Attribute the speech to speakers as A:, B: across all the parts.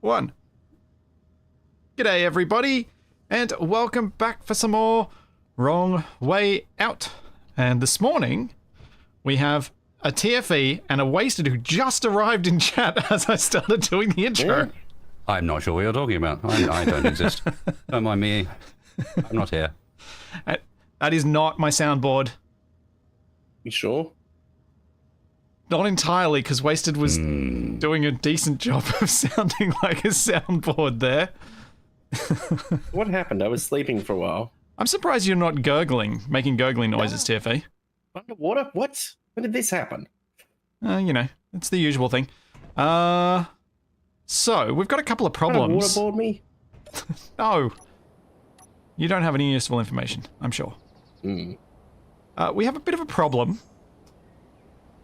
A: 1. G'day everybody, and welcome back for some more Wrong Way Out. And this morning, we have a TFE and a wasted who just arrived in chat as I started doing the intro.
B: Yeah. I'm not sure what you're talking about. I don't exist. Don't mind me. I'm not here.
A: That is not my soundboard.
C: You sure?
A: Not entirely, because Wasted was doing a decent job of sounding like a soundboard there.
C: What happened? I was sleeping for a while.
A: I'm surprised you're not gurgling, making gurgling noises, TFE.
C: Underwater? What? When did this happen?
A: You know, it's the usual thing. So, we've got a couple of problems.
C: Waterboard me?
A: No. You don't have any useful information, I'm sure. We have a bit of a problem.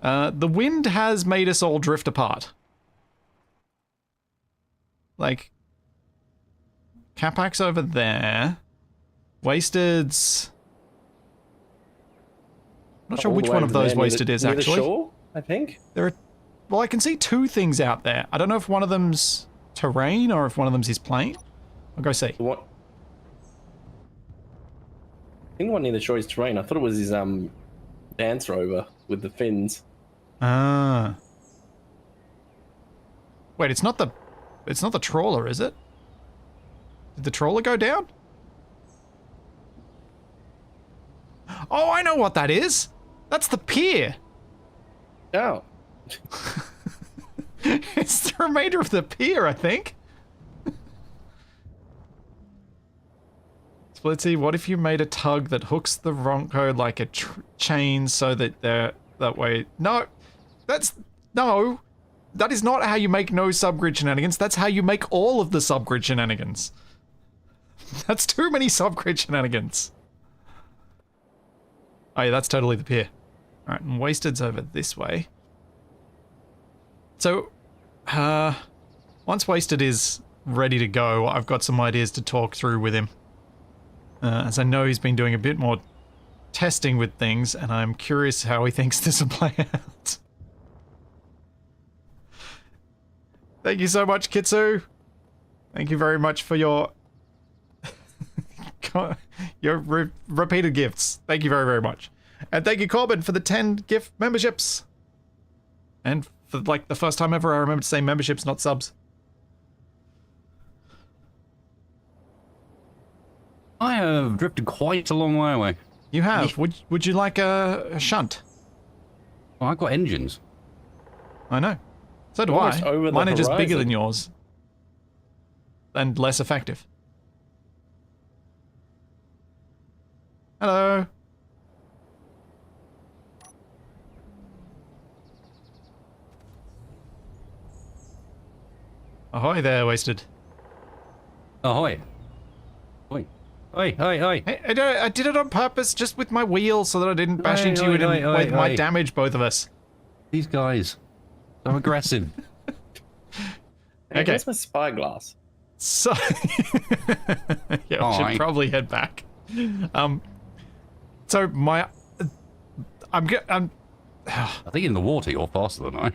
A: The wind has made us all drift apart. Like, Capac's over there. Wasted's... Not sure which one of those Wasted is, actually.
C: Near the shore, I think?
A: There are... Well, I can see two things out there. I don't know if one of them's terrain or if one of them's his plane. I'll go see.
C: What? I think the one near the shore is terrain. I thought it was his dance rover with the fins.
A: Ah. Wait, it's not the trawler, is it? Did the trawler go down? Oh, I know what that is. That's the pier.
C: Oh.
A: It's the remainder of the pier, I think. So let's see, what if you made a tug that hooks the Ronco like a chain so that they're that way? No, no, that is not how you make no subgrid shenanigans. That's how you make all of the subgrid shenanigans. That's too many subgrid shenanigans. Oh yeah, that's totally the pier. Alright, and Wasted's over this way. So, once Wasted is ready to go, I've got some ideas to talk through with him. As I know he's been doing a bit more testing with things, and I'm curious how he thinks this will play out. Thank you so much, Kitsu. Thank you very much for your repeated gifts. Thank you very, very much. And thank you, Corbin, for the 10 gift memberships. And for, like, the first time ever I remember to say memberships, not subs.
B: I have drifted quite a long way away.
A: You have? Would you like a shunt?
B: Well, I've got engines.
A: I know. So do
C: Almost
A: I.
C: over the
A: Mine are just bigger
C: horizon.
A: than yours. And less effective. Hello. Ahoy there, Wasted.
B: Ahoy. Oi. Oi, oi, oi.
A: Hey, I did it on purpose, just with my wheel, so that I didn't bash
B: Oi,
A: into
B: oi,
A: you
B: oi,
A: and
B: oi,
A: it might
B: oi.
A: damage both of us.
B: These guys. So aggressive.
C: Hey,
A: Okay.
C: where's my spyglass?
A: So, yeah, I should
B: Aye.
A: probably head back. So my, I'm.
B: I think in the water you're faster than I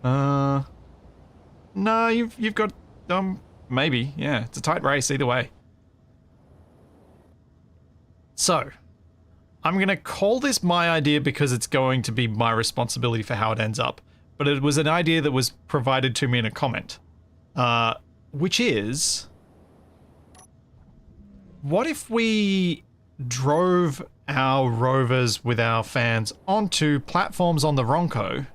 B: am.
A: No, you've got, maybe, yeah, it's a tight race either way. So, I'm gonna call this my idea because it's going to be my responsibility for how it ends up. But it was an idea that was provided to me in a comment. Which is... What if we drove our rovers with our fans onto platforms on the Ronco?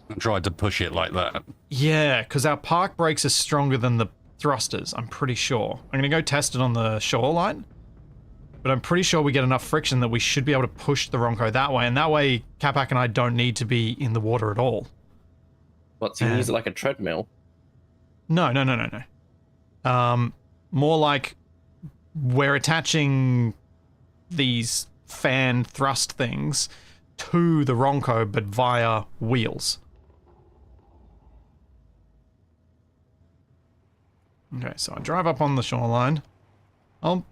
B: I tried to push it like that.
A: Yeah, because our park brakes are stronger than the thrusters, I'm pretty sure. I'm gonna go test it on the shoreline. But I'm pretty sure we get enough friction that we should be able to push the Ronco that way, and that way Capac and I don't need to be in the water at all.
C: What, so you use it like a treadmill?
A: No. More like we're attaching these fan thrust things to the Ronco, but via wheels. Okay, so I drive up on the shoreline. I'll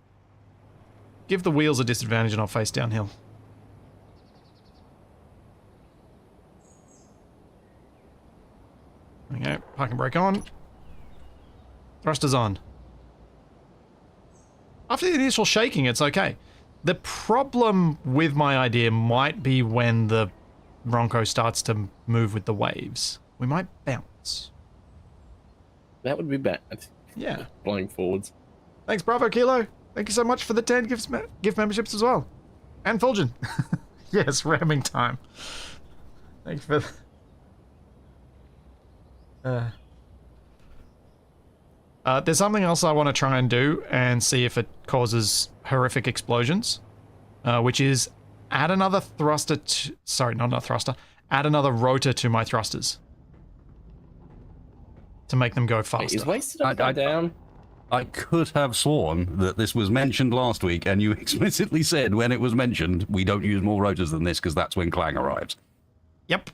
A: give the wheels a disadvantage and I'll face downhill. Okay, Okay, parking brake on. Thrusters on. After the initial shaking, it's okay. The problem with my idea might be when the Ronco starts to move with the waves. We might bounce.
C: That would be bad.
A: Yeah.
C: Flying forwards.
A: Thanks, Bravo Kilo. Thank you so much for the 10 gift memberships as well. And Fulgen. Yes, ramming time. Thanks for... there's something else I want to try and do and see if it causes horrific explosions, which is add another thruster to... Sorry, not another thruster. Add another rotor to my thrusters. To make them go faster.
C: Is wasted upside down?
B: I could have sworn that this was mentioned last week, and you explicitly said when it was mentioned, we don't use more rotors than this because that's when Clang arrives.
A: Yep.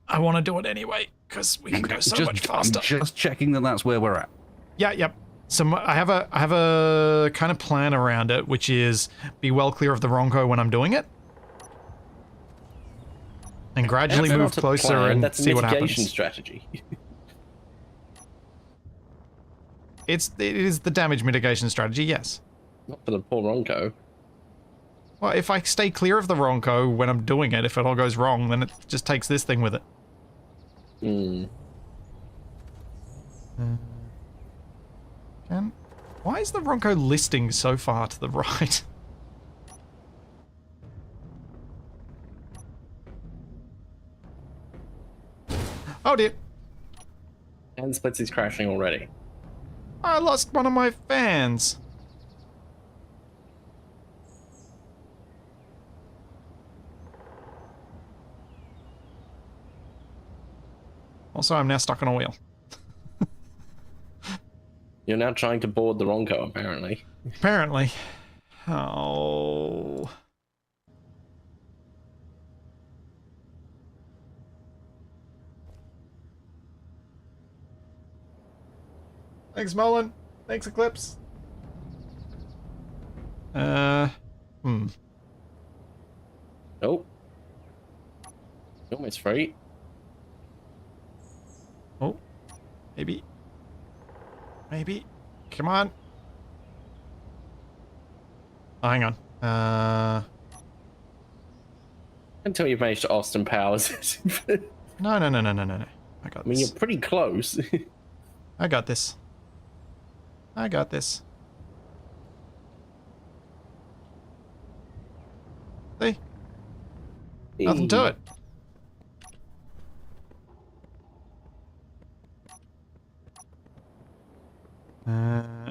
A: I want to do it anyway, because we can go so much faster.
B: I'm just checking that that's where we're at.
A: Yeah, yep. So I have a kind of plan around it, which is be well clear of the Ronco when I'm doing it. And gradually move closer and see what happens. That's a mitigation
C: strategy.
A: It is the damage mitigation strategy, yes.
C: Not for the poor Ronco.
A: Well, if I stay clear of the Ronco when I'm doing it, if it all goes wrong, then it just takes this thing with it.
C: Hmm.
A: Why is the Ronco listing so far to the right? Oh dear.
C: And Splits is crashing already.
A: I lost one of my fans. Also, I'm now stuck on a wheel.
C: You're now trying to board the Ronco, apparently.
A: Apparently. Oh. Thanks, Mullen. Thanks, Eclipse.
C: Nope. Almost free.
A: Oh. Maybe. Maybe. Come on. Oh, hang on.
C: Until you've managed to Austin Powers.
A: No. I got this.
C: I mean, you're pretty close.
A: I got this. I got this. See? Nothing to it.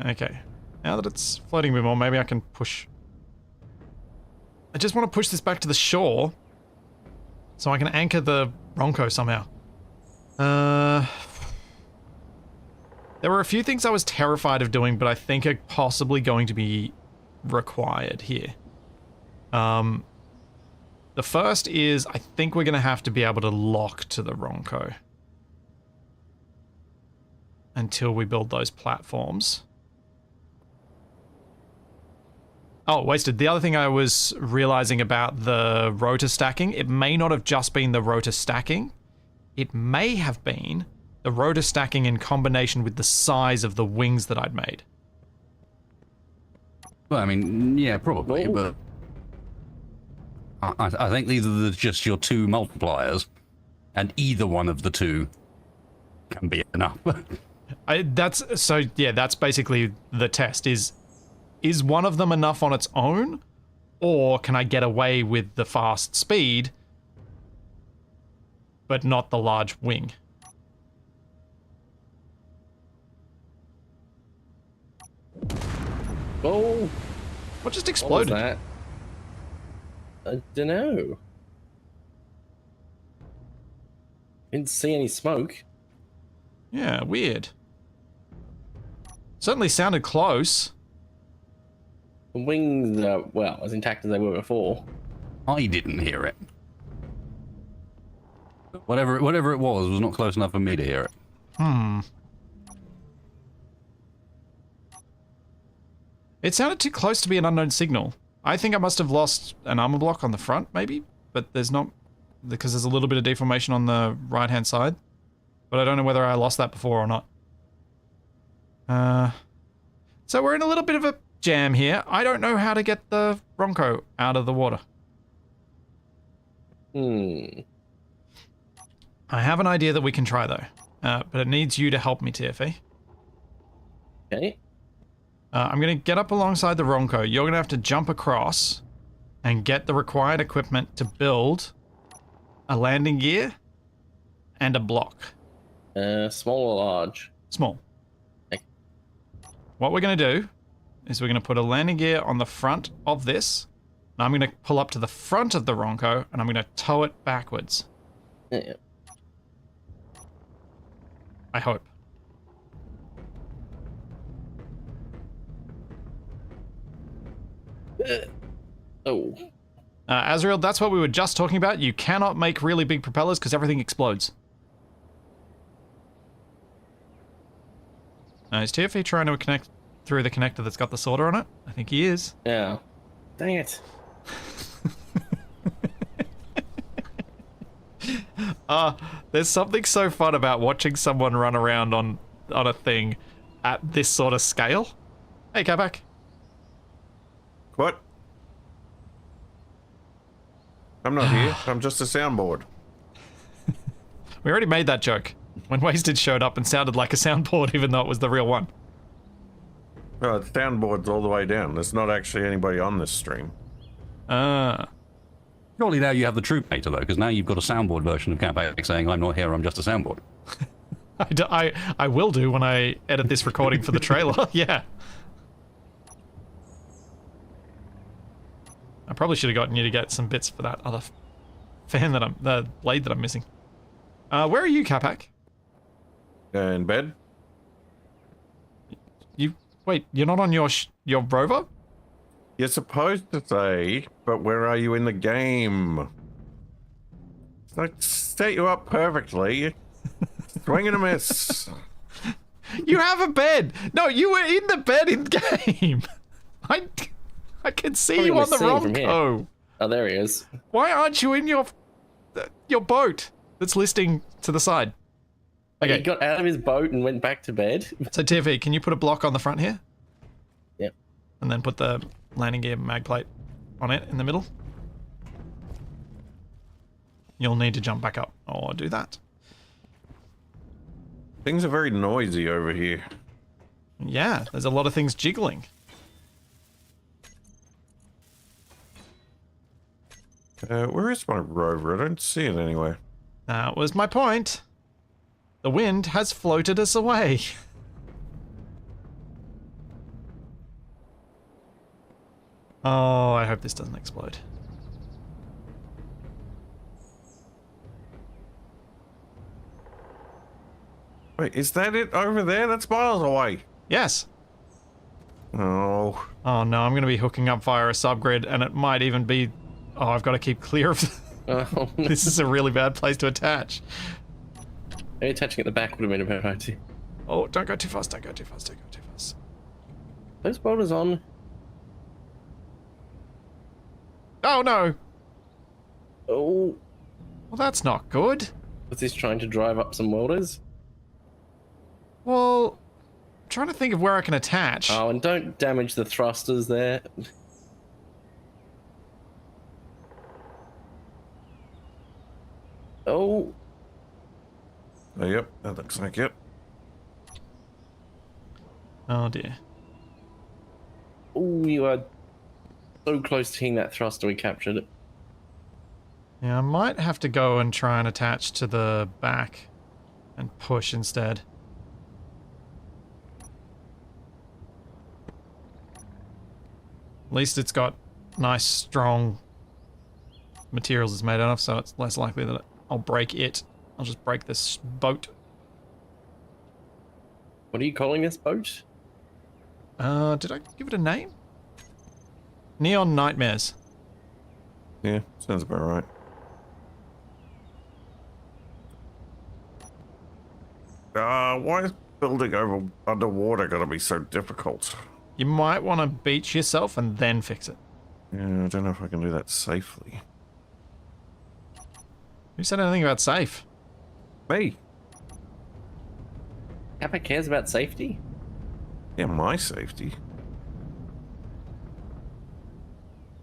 A: Okay. Now that it's floating a bit more, maybe I can push... I just want to push this back to the shore so I can anchor the Ronco somehow. There were a few things I was terrified of doing, but I think are possibly going to be required here. The first is, I think we're going to have to be able to lock to the Ronco until we build those platforms. Oh, wasted. The other thing I was realizing about the rotor stacking, it may not have just been the rotor stacking. It may have been the rotor stacking in combination with the size of the wings that I'd made.
B: Well, I mean, yeah, probably, but I think these are just your two multipliers, and either one of the two can be enough.
A: That's basically the test, is one of them enough on its own, or can I get away with the fast speed, but not the large wing?
C: Oh,
A: what just exploded?
C: What was that? I don't know. Didn't see any smoke.
A: Yeah, weird. Certainly sounded close.
C: The wings are, well, as intact as they were before.
B: I didn't hear it. Whatever it was not close enough for me to hear it.
A: It sounded too close to be an unknown signal. I think I must have lost an armor block on the front, maybe? But there's not, because there's a little bit of deformation on the right-hand side. But I don't know whether I lost that before or not. So we're in a little bit of a jam here. I don't know how to get the Ronco out of the water.
C: Hmm.
A: I have an idea that we can try, though. But it needs you to help me, TFE.
C: Okay.
A: I'm going to get up alongside the Ronco. You're going to have to jump across and get the required equipment to build a landing gear and a block.
C: Small or large?
A: Small.
C: Okay.
A: What we're going to do is we're going to put a landing gear on the front of this. And I'm going to pull up to the front of the Ronco and I'm going to tow it backwards.
C: Yeah.
A: I hope.
C: Oh.
A: Azrael, that's what we were just talking about. You cannot make really big propellers because everything explodes. Is TFE trying to connect through the connector that's got the solder on it? I think he is.
C: Yeah. Dang it.
A: There's something so fun about watching someone run around on a thing at this sort of scale. Hey, Capac.
D: What? I'm not here. I'm just a soundboard.
A: We already made that joke when Wasted showed up and sounded like a soundboard even though it was the real one.
D: Oh, the soundboard's all the way down. There's not actually anybody on this stream.
B: Surely now you have the true meta, though, because now you've got a soundboard version of Capac saying, I'm not here, I'm just a soundboard.
A: I will do when I edit this recording for the trailer. Yeah. I probably should have gotten you to get some bits for that other fan that the blade that I'm missing. Where are you, Capac?
D: In bed?
A: Wait, you're not on your rover?
D: You're supposed to say, but where are you in the game? I set you up perfectly. Swing and a miss.
A: You have a bed. No, you were in the bed in game. I can see you on the Ronco.
C: Oh, there he is.
A: Why aren't you in your boat that's listing to the side?
C: Okay. He got out of his boat and went back to bed.
A: So TFE, can you put a block on the front here?
C: Yep.
A: And then put the landing gear mag plate on it in the middle. You'll need to jump back up or do that.
D: Things are very noisy over here.
A: Yeah, there's a lot of things jiggling.
D: Where is my rover? I don't see it anywhere.
A: That was my point. The wind has floated us away. Oh, I hope this doesn't explode.
D: Wait, is that it over there? That's miles away.
A: Yes.
D: Oh.
A: Oh no, I'm going to be hooking up via a subgrid, and it might even be... Oh, I've got to keep clear of...
C: Oh, no.
A: This is a really bad place to attach.
C: Maybe attaching at the back would have been a better idea.
A: Oh, don't go too fast, don't go too fast, don't go too fast.
C: Those welders on.
A: Oh no!
C: Oh.
A: Well, that's not good.
C: Was this trying to drive up some welders?
A: Well, I'm trying to think of where I can attach.
C: Oh, and don't damage the thrusters there. Oh.
D: Oh, yep, that looks like it.
A: Oh dear.
C: Oh, you are so close to hitting that thruster. We captured it.
A: Yeah, I might have to go and try and attach to the back and push instead. At least it's got nice, strong materials it's made out of, so it's less likely that I'll break it. I'll just break this boat.
C: What are you calling this boat?
A: Did I give it a name? Neon Nightmares.
D: Yeah, sounds about right. Why is building over underwater gonna be so difficult?
A: You might want to beach yourself and then fix it.
D: Yeah, I don't know if I can do that safely.
A: Who said anything about safe?
D: Me?
C: Capac cares about safety?
D: Yeah, my safety.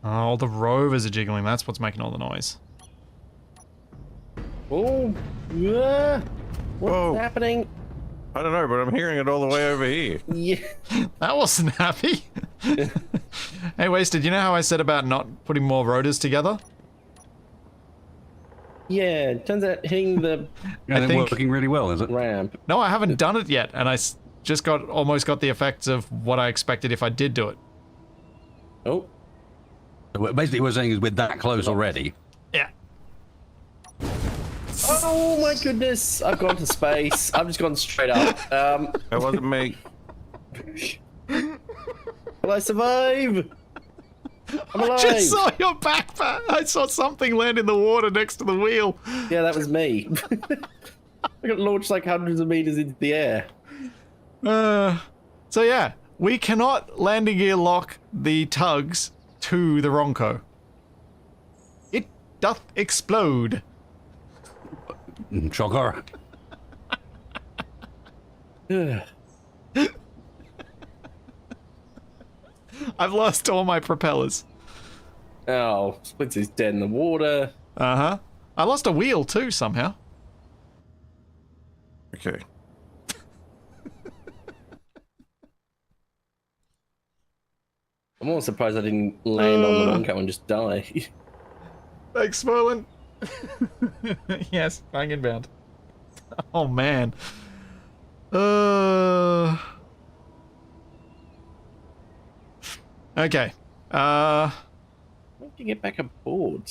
A: Oh, the rovers are jiggling. That's what's making all the noise.
C: Oh, yeah. What's
D: Whoa.
C: happening?
D: I don't know, but I'm hearing it all the way over here.
C: Yeah.
A: That wasn't happy. Hey, Wasted, you know how I said about not putting more rotors together?
C: Yeah, it turns out hitting the
B: And it's
A: think-
B: working really well, is it?
C: ramp.
A: No, I haven't done it yet, and I just almost got the effects of what I expected if I did do it.
C: Oh,
B: So basically, what we're saying is we're that close already.
A: Yeah.
C: oh my goodness! I've gone to space. I've just gone straight up.
D: That wasn't me.
C: Will I survive? I'm
A: I
C: alive.
A: just saw your backpack. I saw something land in the water next to the wheel.
C: Yeah, that was me. I got launched like hundreds of meters into the air.
A: So yeah, we cannot landing gear lock the tugs to the Ronco. It doth explode.
B: Shocker.
A: I've lost all my propellers.
C: Oh, Splits is dead in the water.
A: Uh-huh. I lost a wheel too somehow.
D: Okay.
C: I'm more surprised I didn't land on the Ronco and just die.
A: Thanks, Merlin. Yes, bang inbound. Oh man. Okay.
C: How did you get back aboard?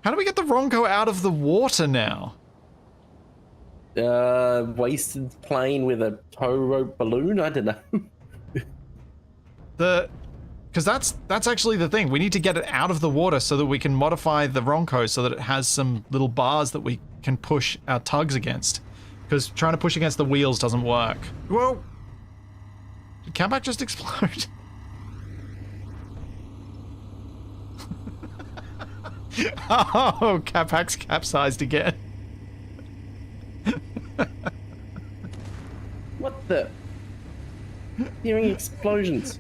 A: How do we get the Ronco out of the water now?
C: Wasted plane with a tow rope balloon? I don't know.
A: Because that's actually the thing. We need to get it out of the water so that we can modify the Ronco so that it has some little bars that we can push our tugs against. Because trying to push against the wheels doesn't work.
D: Whoa!
A: Did Capac just explode? Oh, Capac's capsized again.
C: What the? Hearing explosions.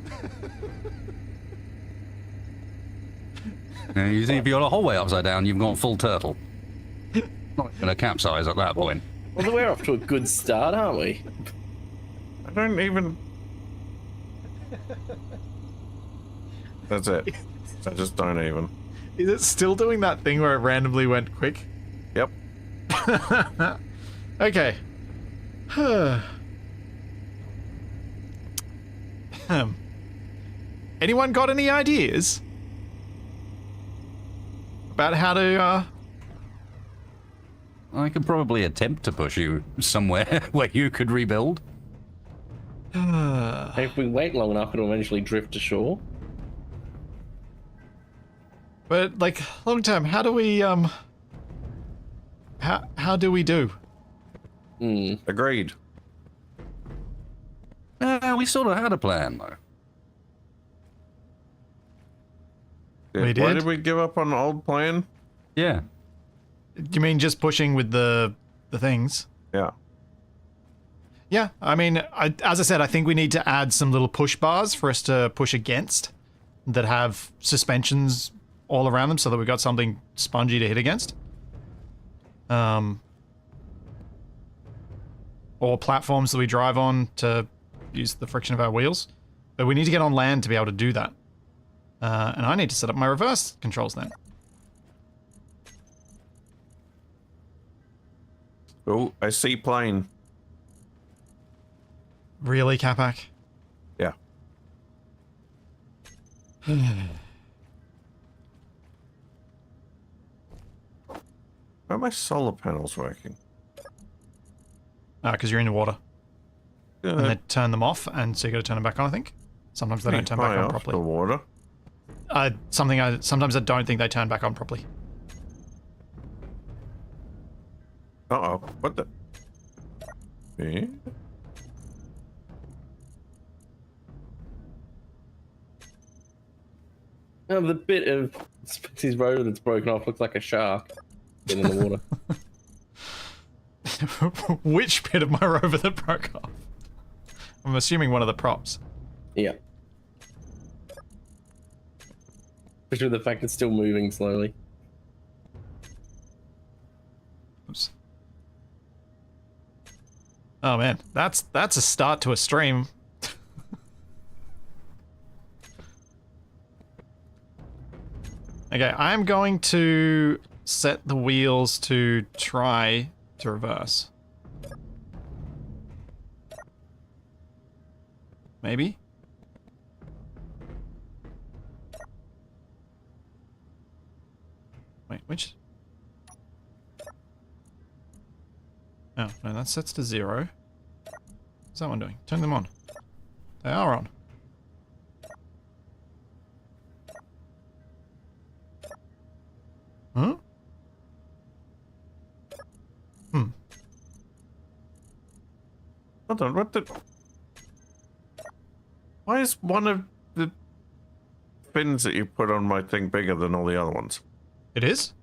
B: Now, you see, if you're the whole way upside down, you've gone full turtle. Not going to capsize at that point.
C: Well, we're off to a good start, aren't we?
D: I don't even... That's it. I just don't even.
A: Is it still doing that thing where it randomly went quick?
D: Yep.
A: Okay. Anyone got any ideas about how to,
B: I could probably attempt to push you somewhere where you could rebuild.
C: If we wait long enough, it'll eventually drift to shore.
A: But, like, long term, how do we, how do we do?
D: Agreed.
B: We sort of had a plan, though.
D: Yeah,
A: We
D: Why
A: did?
D: did we give up on the old plan?
B: Yeah.
A: You mean just pushing with the things?
D: Yeah.
A: Yeah, I mean, as I said, I think we need to add some little push bars for us to push against that have suspensions all around them so that we've got something spongy to hit against. Or platforms that we drive on to use the friction of our wheels. But we need to get on land to be able to do that. And I need to set up my reverse controls then.
D: Oh, I see plane.
A: Really, Capac?
D: Yeah. Why are my solar panels working?
A: Because you're in the water. And they
D: Good.
A: turn them off, and so you got to turn them back on, I think. Sometimes they don't turn back
D: High
A: on
D: off
A: properly.
D: The water.
A: Sometimes I don't think they turn back on properly.
D: Uh-oh. What the? Eh?
C: The bit of Spitzy's rotor that's broken off looks like a shark in the water.
A: Which bit of my rover that broke off? I'm assuming one of the props.
C: Yeah. Especially the fact it's still moving slowly.
A: Oops. Oh man, that's a start to a stream. Okay, I'm going to set the wheels to try to reverse. Maybe? Wait, which? Oh, no, that sets to 0. What's that one doing? Turn them on. They are on. Huh?
D: Hold on, what the... Why is one of the fins that you put on my thing bigger than all the other ones?
A: It is?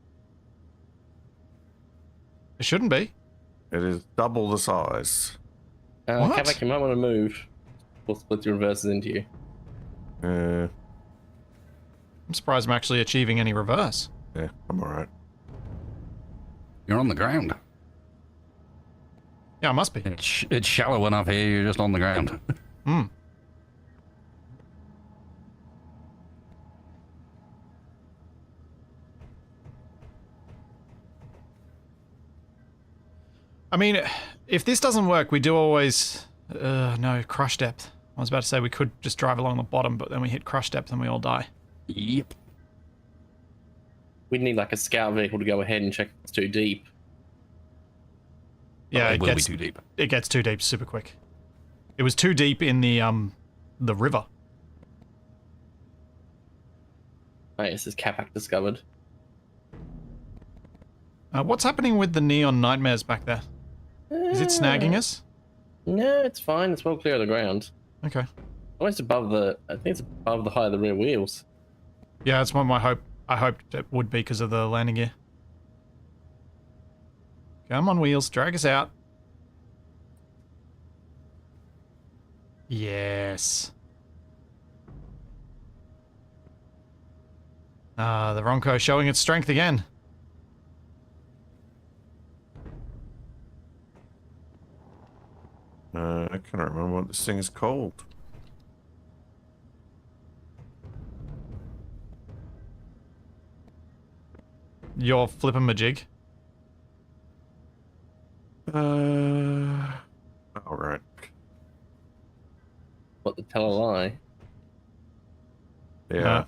A: It shouldn't be.
D: It is double the size.
A: What?
C: Capac, you might want to move. We'll split the reverses into you.
D: I'm
A: surprised I'm actually achieving any reverse.
D: Yeah, I'm alright.
B: You're on the ground.
A: Yeah, I must be.
B: It's shallow enough here, you're just on the ground.
A: Hmm. I mean, if this doesn't work, we do always... no, crush depth. I was about to say we could just drive along the bottom, but then we hit crush depth and we all die.
B: Yep.
C: We'd need like a scout vehicle to go ahead and check if it's too deep.
A: Yeah,
B: it will be too deep.
A: It gets too deep super quick. It was too deep in the river.
C: Oh, yes, this is Capac discovered.
A: What's happening with the neon nightmares back there? Is it snagging us?
C: No, it's fine. It's well clear of the ground.
A: Okay.
C: Almost above the... I think it's above the height of the rear wheels.
A: Yeah, that's what my hope. I hoped it would be because of the landing gear. Come on, wheels. Drag us out. Yes. The Ronco showing its strength again.
D: I can't remember what this thing is called.
A: You're flipping my jig.
D: Alright.
C: What, to tell a lie?
D: Yeah.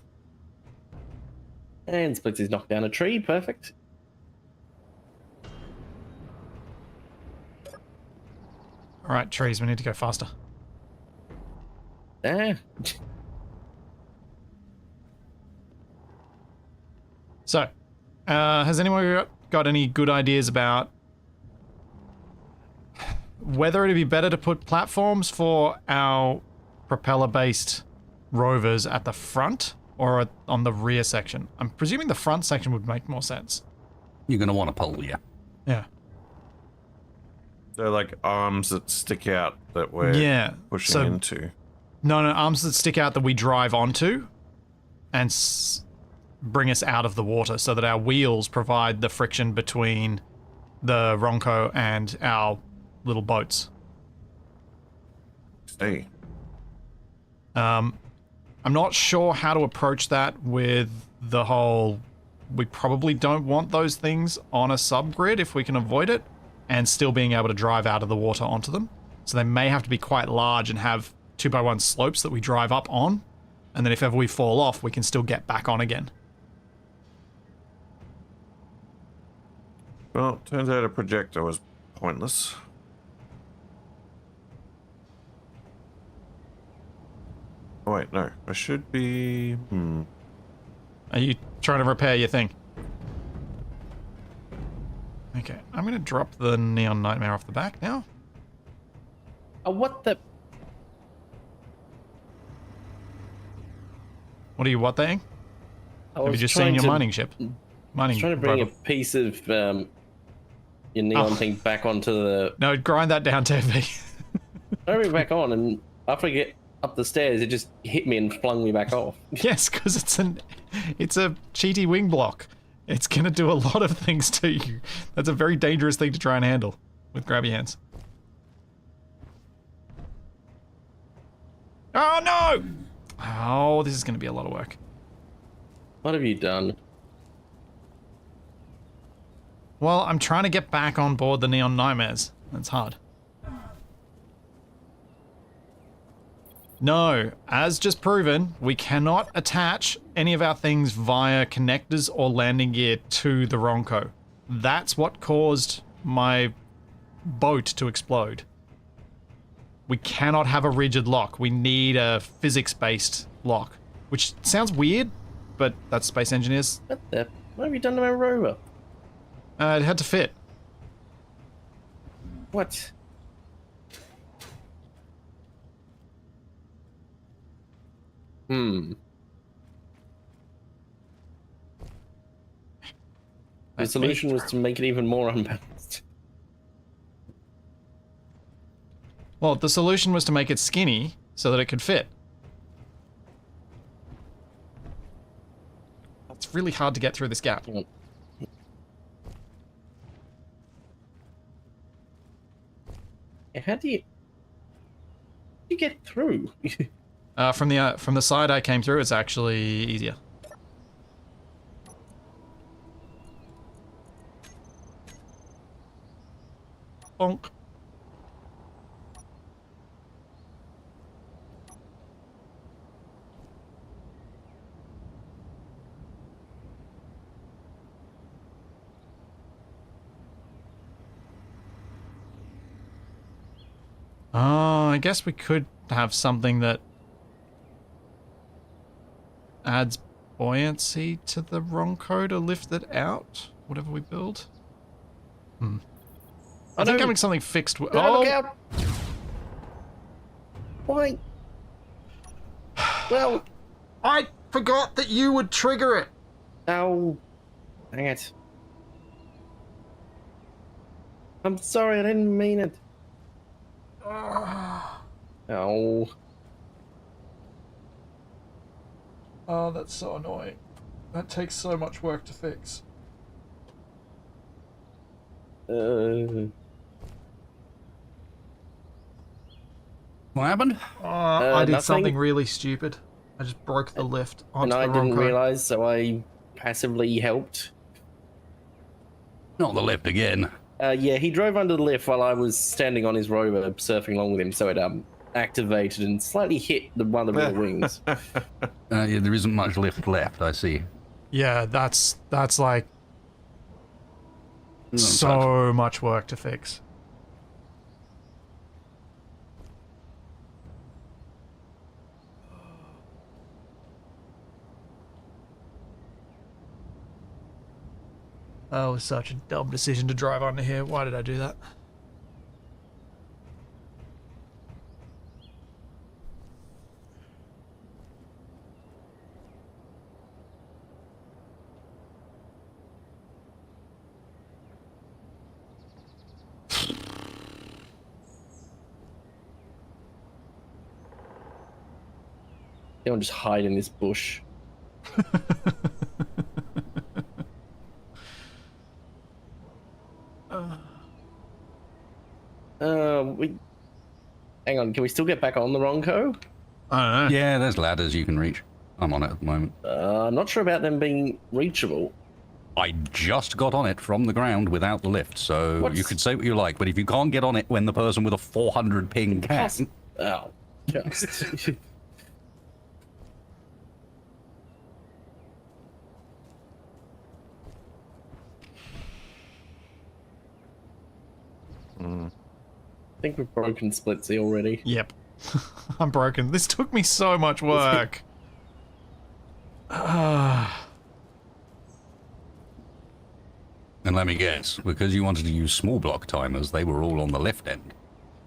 C: And Splitsy's knocked down a tree. Perfect.
A: Alright, trees, we need to go faster.
C: Ah.
A: So, has anyone got any good ideas about whether it'd be better to put platforms for our propeller-based rovers at the front or on the rear section? I'm presuming the front section would make more sense.
B: You're going to want a pole, yeah.
A: Yeah.
D: They're like arms that stick out that we're pushing into.
A: No, arms that stick out that we drive onto and bring us out of the water so that our wheels provide the friction between the Ronco and our little boats.
D: Hey.
A: I'm not sure how to approach that with the whole... We probably don't want those things on a subgrid if we can avoid it, and still being able to drive out of the water onto them. So they may have to be quite large and have 2x1 slopes that we drive up on, and then if ever we fall off, we can still get back on again.
D: Well, turns out a projector was pointless. Oh, wait, no. I should be...
A: Are you trying to repair your thing? Okay, I'm gonna drop the Neon Nightmare off the back now.
C: Oh, what the...
A: What are you what-thing?
C: I
A: Have you
C: was
A: just
C: trying
A: seen your
C: to-
A: mining ship?
C: I was
A: Mining
C: trying to bring a
A: robot.
C: piece of, your neon
A: Oh.
C: thing back onto the...
A: No, grind that down, TV.
C: Throw me back on, and after I get up the stairs, it just hit me and flung me back off.
A: Yes, because it's a cheaty wing block. It's gonna do a lot of things to you. That's a very dangerous thing to try and handle with grabby hands. Oh no! Oh, this is gonna be a lot of work.
C: What have you done?
A: Well, I'm trying to get back on board the Neon Nightmares. That's hard. No, as just proven, we cannot attach any of our things via connectors or landing gear to the Ronco. That's what caused my boat to explode. We cannot have a rigid lock. We need a physics-based lock, which sounds weird, but that's space engineers.
C: What have you done to my rover?
A: It had to fit.
C: What? The
A: That's
C: solution
A: me.
C: was to make it even more unbalanced.
A: Well, the solution was to make it skinny so that it could fit. It's really hard to get through this gap.
C: How do you get through?
A: From the side I came through, it's actually easier. Bonk. Oh, I guess we could have something that adds buoyancy to the Ronco to lift it out, whatever we build. I think having something fixed.
C: Look
A: Oh,
C: out! Why? Well,
A: I forgot that you would trigger it.
C: ow. Dang it. I'm sorry, I didn't mean it. Ow.
A: Oh, that's so annoying. That takes so much work to fix.
B: What happened?
A: I did
C: nothing.
A: something really stupid. I just broke the lift
C: And
A: onto
C: I
A: the
C: didn't
A: Ronco.
C: realize, so I passively helped.
B: Not the lift again.
C: Yeah, he drove under the lift while I was standing on his rover, surfing along with him, so it activated and slightly hit one of the rear wings.
B: Yeah, there isn't much lift left, I see.
A: Yeah, that's like
B: Not touch.
A: so much work to fix. That was such a dumb decision to drive under here. Why did I do that?
C: Don't just hide in this bush. Hang on, can we still get back on the Ronco?
A: I don't know.
B: Yeah, there's ladders you can reach. I'm on it at the moment.
C: I'm not sure about them being reachable.
B: I just got on it from the ground without the lift, so
C: What's-
B: you could say what you like, but if you can't get on it when the person with a 400 ping can,
C: Oh, just. I think we've broken Splitsy already.
A: Yep. I'm broken. This took me so much work.
B: and let me guess, because you wanted to use small block timers, they were all on the left end.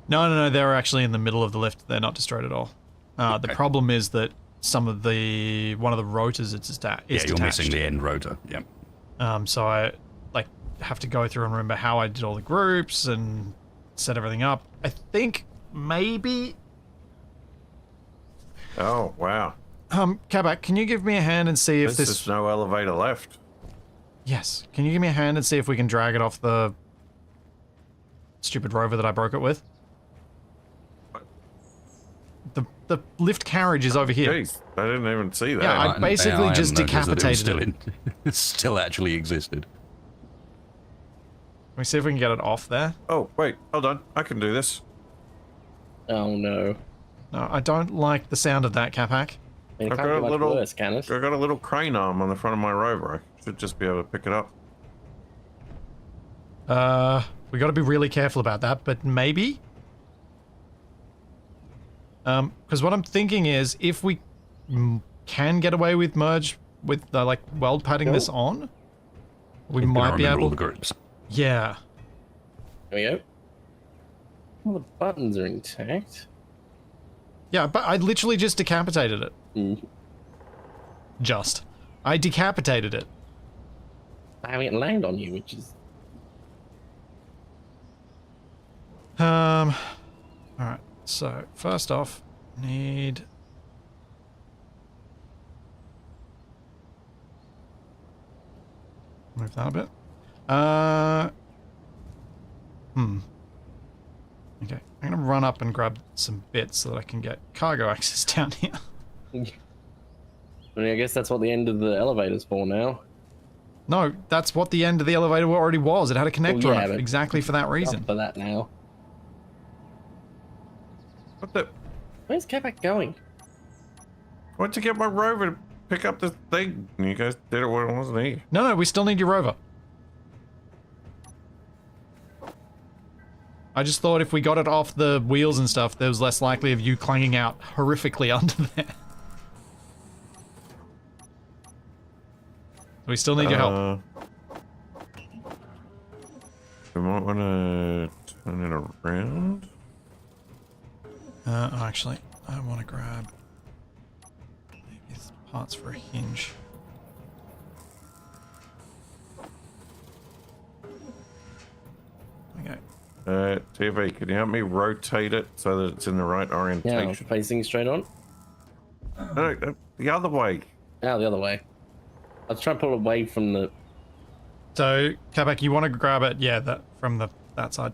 A: No, they're actually in the middle of the lift. They're not destroyed at all. The
B: Okay.
A: problem is that one of the rotors is
B: Yeah, you're
A: detached.
B: missing the end rotor. Yeah.
A: So I, like, have to go through and remember how I did all the groups and set everything up. I think maybe...
D: Oh, wow.
A: Capac, can you give me a hand and see if
D: There's no elevator left.
A: Yes. Can you give me a hand and see if we can drag it off the stupid rover that I broke it with? The lift carriage is over here.
D: Jeez, I didn't even see that.
A: Yeah, I basically just decapitated it.
B: It still actually existed.
A: Can we see if we can get it off there?
D: Oh, wait, hold on. I can do this.
C: Oh no.
A: No, I don't like the sound of that, Capac.
C: I mean, it
D: I've
C: can't
D: got
C: get
D: a
C: much
D: little-
C: worse, can it?
D: I got a little crane arm on the front of my rover. I should just be able to pick it up.
A: We gotta be really careful about that, but maybe? Because what I'm thinking is, if we can get away with merge, with, like, weld padding this on, we might be able...
B: all the groups.
A: Yeah.
C: There we go. All the buttons are intact.
A: Yeah, but I literally just decapitated it. Just. I decapitated it.
C: Having it land on you, which is...
A: Alright, so, first off, need... Move that a bit. Okay, I'm gonna run up and grab some bits so that I can get cargo access down here.
C: I mean, I guess that's what the end of the elevator's for now.
A: No, that's what the end of the elevator already was. It had a connector
C: Well, yeah,
A: on it,
C: but-
A: exactly for that reason.
C: Up for that now.
D: What the?
C: Where's Capac going?
D: I went to get my rover to pick up this thing, and you guys did it when it wasn't here.
A: No, we still need your rover. I just thought if we got it off the wheels and stuff, there was less likely of you clanging out horrifically under there. We still need your help.
D: We might want to turn it around.
A: Actually, I want to grab maybe parts for a hinge. Okay.
D: TV, can you help me rotate it so that it's in the right
C: Yeah,
D: orientation?
C: facing straight on.
D: No, the other way.
C: Oh, the other way. I was trying to pull away from the...
A: So, Capac, you want to grab it? Yeah, that from that side.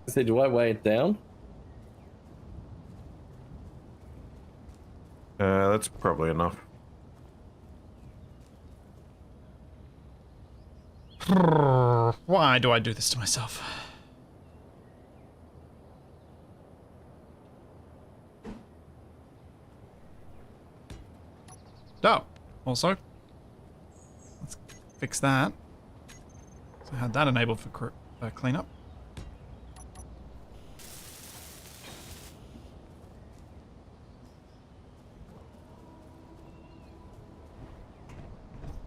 C: So do I weigh it down?
D: That's probably enough.
A: Why do I do this to myself? Oh, also, let's fix that. So I had that enabled for cleanup.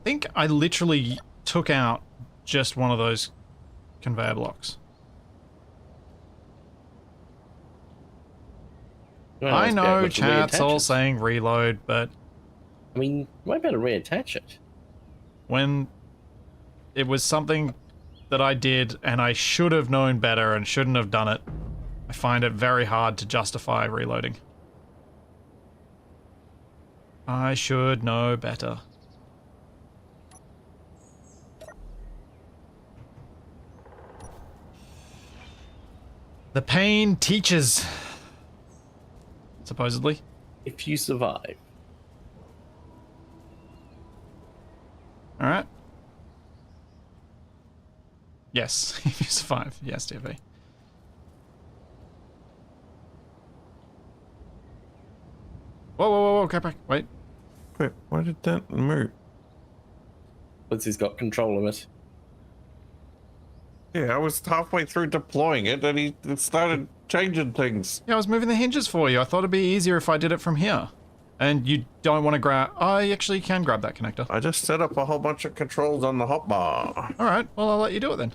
A: I think I literally took out just one of those conveyor blocks.
C: Well,
A: I
C: let's be
A: know
C: able to
A: chat's
C: reattach
A: all
C: it.
A: saying reload, but
C: I mean, you might better reattach it.
A: when it was something that I did and I should have known better and shouldn't have done it, I find it very hard to justify reloading. I should know better. The pain teaches. Supposedly.
C: If you survive.
A: Alright. Yes, if you survive. Yes, TV. Whoa, Capac, wait.
D: Wait, why did that move?
C: Once he's got control of it.
D: Yeah, I was halfway through deploying it and he started changing things.
A: Yeah, I was moving the hinges for you. I thought it'd be easier if I did it from here. And you don't want to grab... I actually can grab that connector.
D: I just set up a whole bunch of controls on the hotbar.
A: Alright, well I'll let you do it then.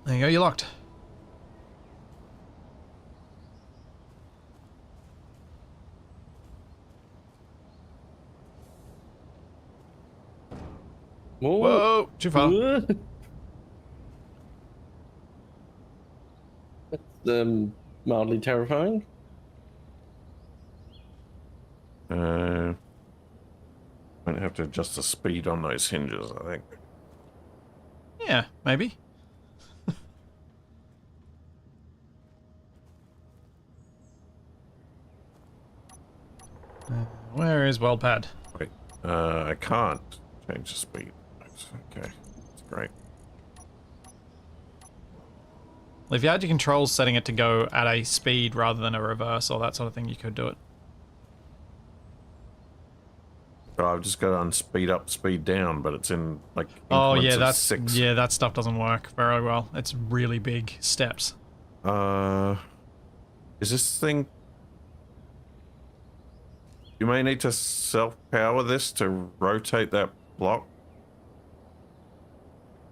A: There you go, you're locked. Whoa, too far.
C: That's mildly terrifying.
D: Might have to adjust the speed on those hinges, I think.
A: Yeah, maybe. Where is well pad?
D: Wait, I can't change the speed. Okay, that's great.
A: Well, if you had your controls setting it to go at a speed rather than a reverse or that sort of thing, you could do it.
D: So I've just got to on speed up, speed down, but it's in like
A: Oh
D: increments
A: yeah,
D: of
A: that's
D: 6.
A: yeah, that stuff doesn't work very well. It's really big steps.
D: Is this thing? You may need to self-power this to rotate that block.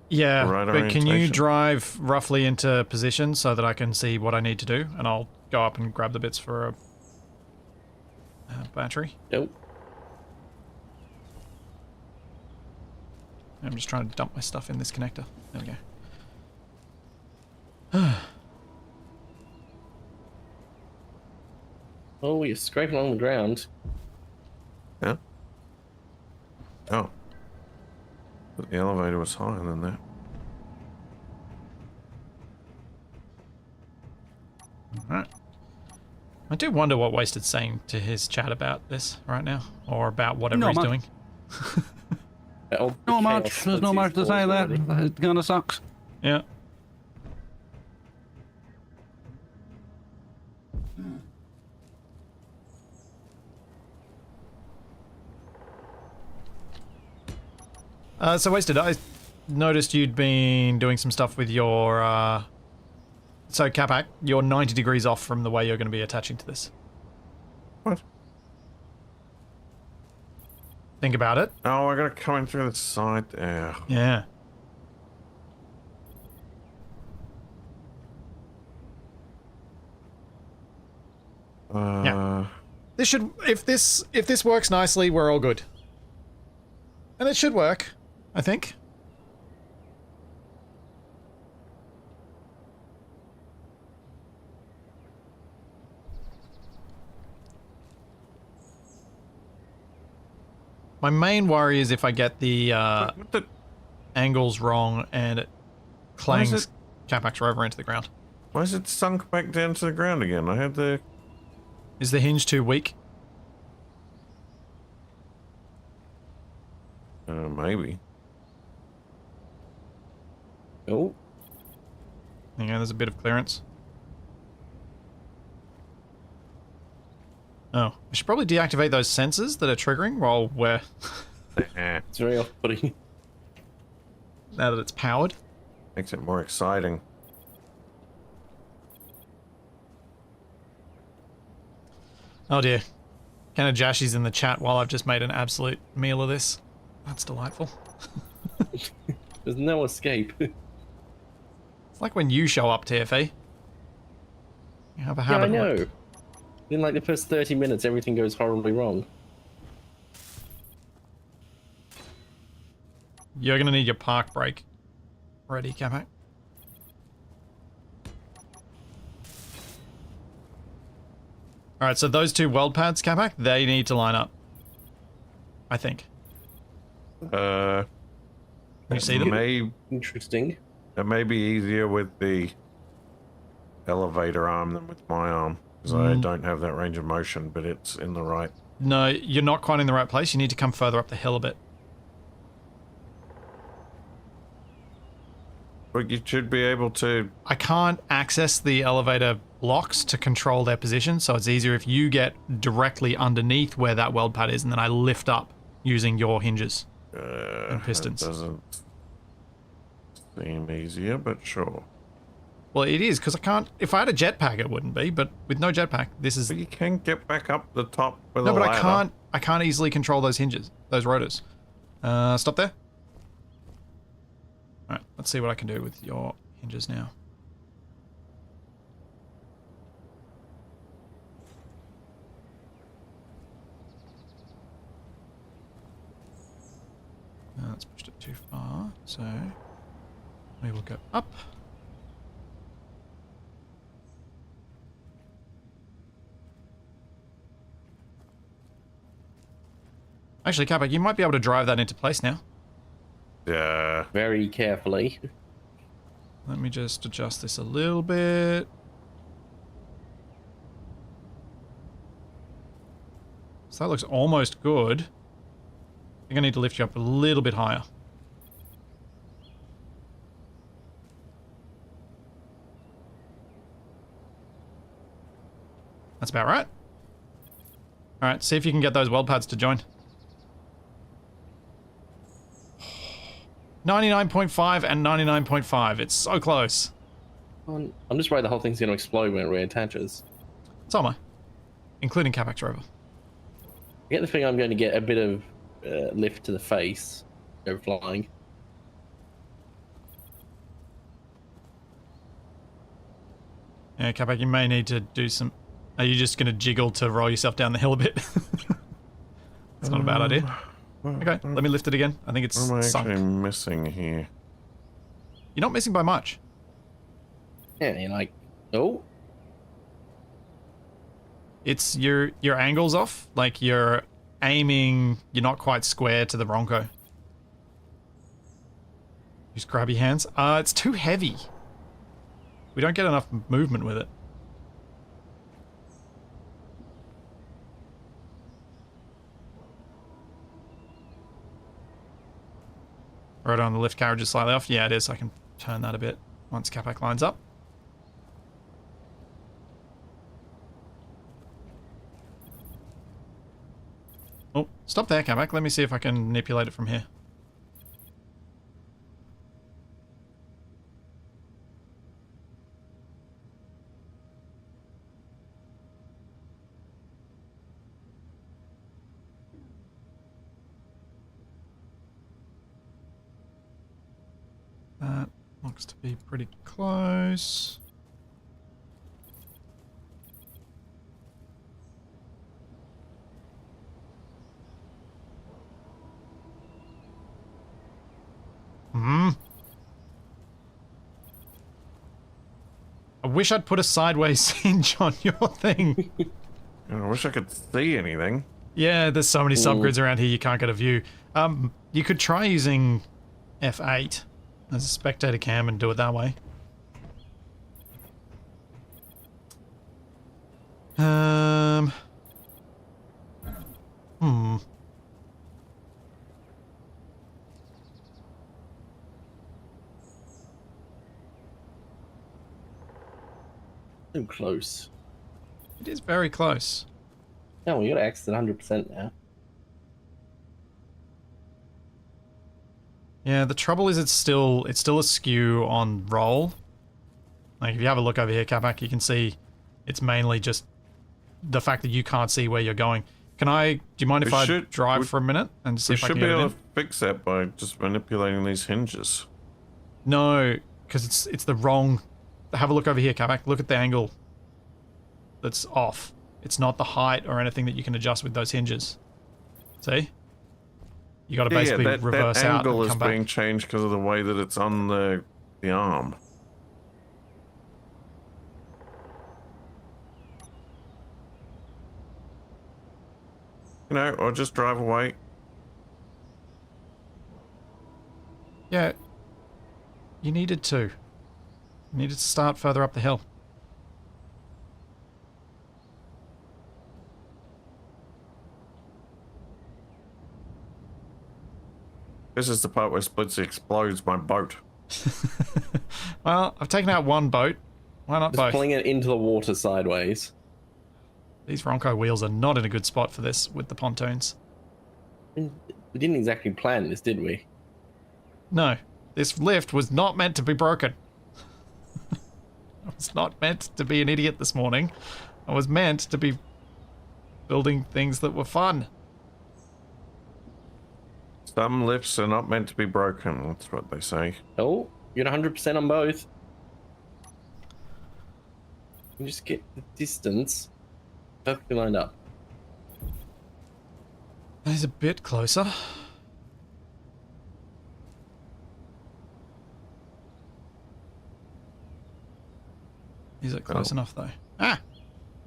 A: Yeah,
D: Right
A: but can you
D: orientation.
A: drive roughly into position so that I can see what I need to do, and I'll go up and grab the bits for a battery.
C: Nope.
A: I'm just trying to dump my stuff in this connector. There we go.
C: Oh, you're scraping along the ground.
D: Yeah. Oh. But the elevator was higher than that.
A: Alright. I do wonder what Wasted's saying to his chat about this right now, or about whatever
B: Not
A: he's
B: much.
A: doing.
B: Not much. There's not much to say there. It kind of sucks.
A: Yeah. So Wasted, I noticed you'd been doing some stuff with your, so Capac, you're 90 degrees off from the way you're going to be attaching to this.
D: What?
A: Think about it.
D: Oh, I gotta come in through the side there.
A: Yeah. Yeah. This should, if this works nicely, we're all good. And it should work, I think. My main worry is if I get the
D: What the?
A: angles wrong and it
D: Why is
A: clangs
D: it-
A: Capac's rover into the ground.
D: Why is it sunk back down to the ground again? I had the.
A: Is the hinge too weak?
D: Maybe.
C: Oh,
A: Hang on, there's a bit of clearance. Oh, we should probably deactivate those sensors that are triggering while we're...
C: it's very off-putting.
A: now that it's powered.
D: Makes it more exciting.
A: Oh dear. Kanajashi's in the chat while I've just made an absolute meal of this. That's delightful.
C: There's no escape.
A: It's like when you show up, TFA. You have a
C: Yeah,
A: habit.
C: I know. In like the first 30 minutes, everything goes horribly wrong.
A: You're going to need your park brake ready, Capac. Alright, so those two weld pads, Capac, they need to line up. I think.
D: Uh,
A: You see them?
C: Interesting.
D: It may be easier with the elevator arm than with my arm, because I don't have that range of motion, but it's in the right.
A: No, you're not quite in the right place. You need to come further up the hill a bit.
D: But you should be able to.
A: I can't access the elevator blocks to control their position, so it's easier if you get directly underneath where that weld pad is, and then I lift up using your hinges and pistons.
D: That doesn't seem easier, but sure.
A: Well, it is, because I can't... If I had a jetpack, it wouldn't be, but with no jetpack, this is...
D: But you can get back up the top with
A: No,
D: a
A: but
D: ladder.
A: I can't easily control those hinges, those rotors. Stop there. Alright, let's see what I can do with your hinges now. That's pushed it too far, so we will go up. Actually, Capac, you might be able to drive that into place now.
D: Yeah.
C: Very carefully.
A: Let me just adjust this a little bit. So that looks almost good. I think I need to lift you up a little bit higher. That's about right. Alright, see if you can get those weld pads to join. 99.5 and 99.5. It's so close.
C: I'm just worried the whole thing's going to explode when it reattaches.
A: So am I. Including Capac's rover.
C: I get the feeling I'm going to get a bit of lift to the face. Go flying.
A: Yeah, Capac, you may need to do some... Are you just going to jiggle to roll yourself down the hill a bit? It's not a bad idea. Okay, let me lift it again. I think it's
D: What am I
A: sunk.
D: actually missing here?
A: You're not missing by much.
C: Yeah, you're like, oh.
A: It's your angle's off. Like you're aiming, you're not quite square to the Ronco. Just grab your hands. It's too heavy. We don't get enough movement with it. Right on, the lift carriage is slightly off. Yeah, it is. I can turn that a bit once Capac lines up. Oh, stop there, Capac. Let me see if I can manipulate it from here. That looks to be pretty close. I wish I'd put a sideways hinge on your thing.
D: I wish I could see anything.
A: Yeah, there's so many subgrids around here you can't get a view. You could try using F8 as a spectator cam and do it that way.
C: Too close.
A: It is very close.
C: No, we got to exit 100% now.
A: Yeah, the trouble is it's still askew on roll. Like if you have a look over here, Capac, you can see it's mainly just the fact that you can't see where you're going. Do you mind if I drive for a minute and see if I can
D: We
A: get
D: should
A: it
D: be
A: in?
D: able to fix that by just manipulating these hinges.
A: No, because it's the wrong... Have a look over here, Capac. Look at the angle that's off. It's not the height or anything that you can adjust with those hinges. See? You got to basically reverse
D: that
A: out
D: angle
A: and
D: is
A: come back.
D: being changed because of the way that it's on the arm. You know, or just drive away.
A: Yeah. You needed to. You needed to start further up the hill.
D: This is the part where Splitsy explodes my boat.
A: Well, I've taken out one boat. Why not
C: Just
A: both?
C: pulling it into the water sideways.
A: These Ronco wheels are not in a good spot for this with the pontoons.
C: We didn't exactly plan this, did we?
A: No, this lift was not meant to be broken. I was not meant to be an idiot this morning. I was meant to be building things that were fun.
D: Some lifts are not meant to be broken, that's what they say.
C: Oh, you're 100% on both. You just get the distance perfectly lined up.
A: That is a bit closer. Is it close enough though? Ah!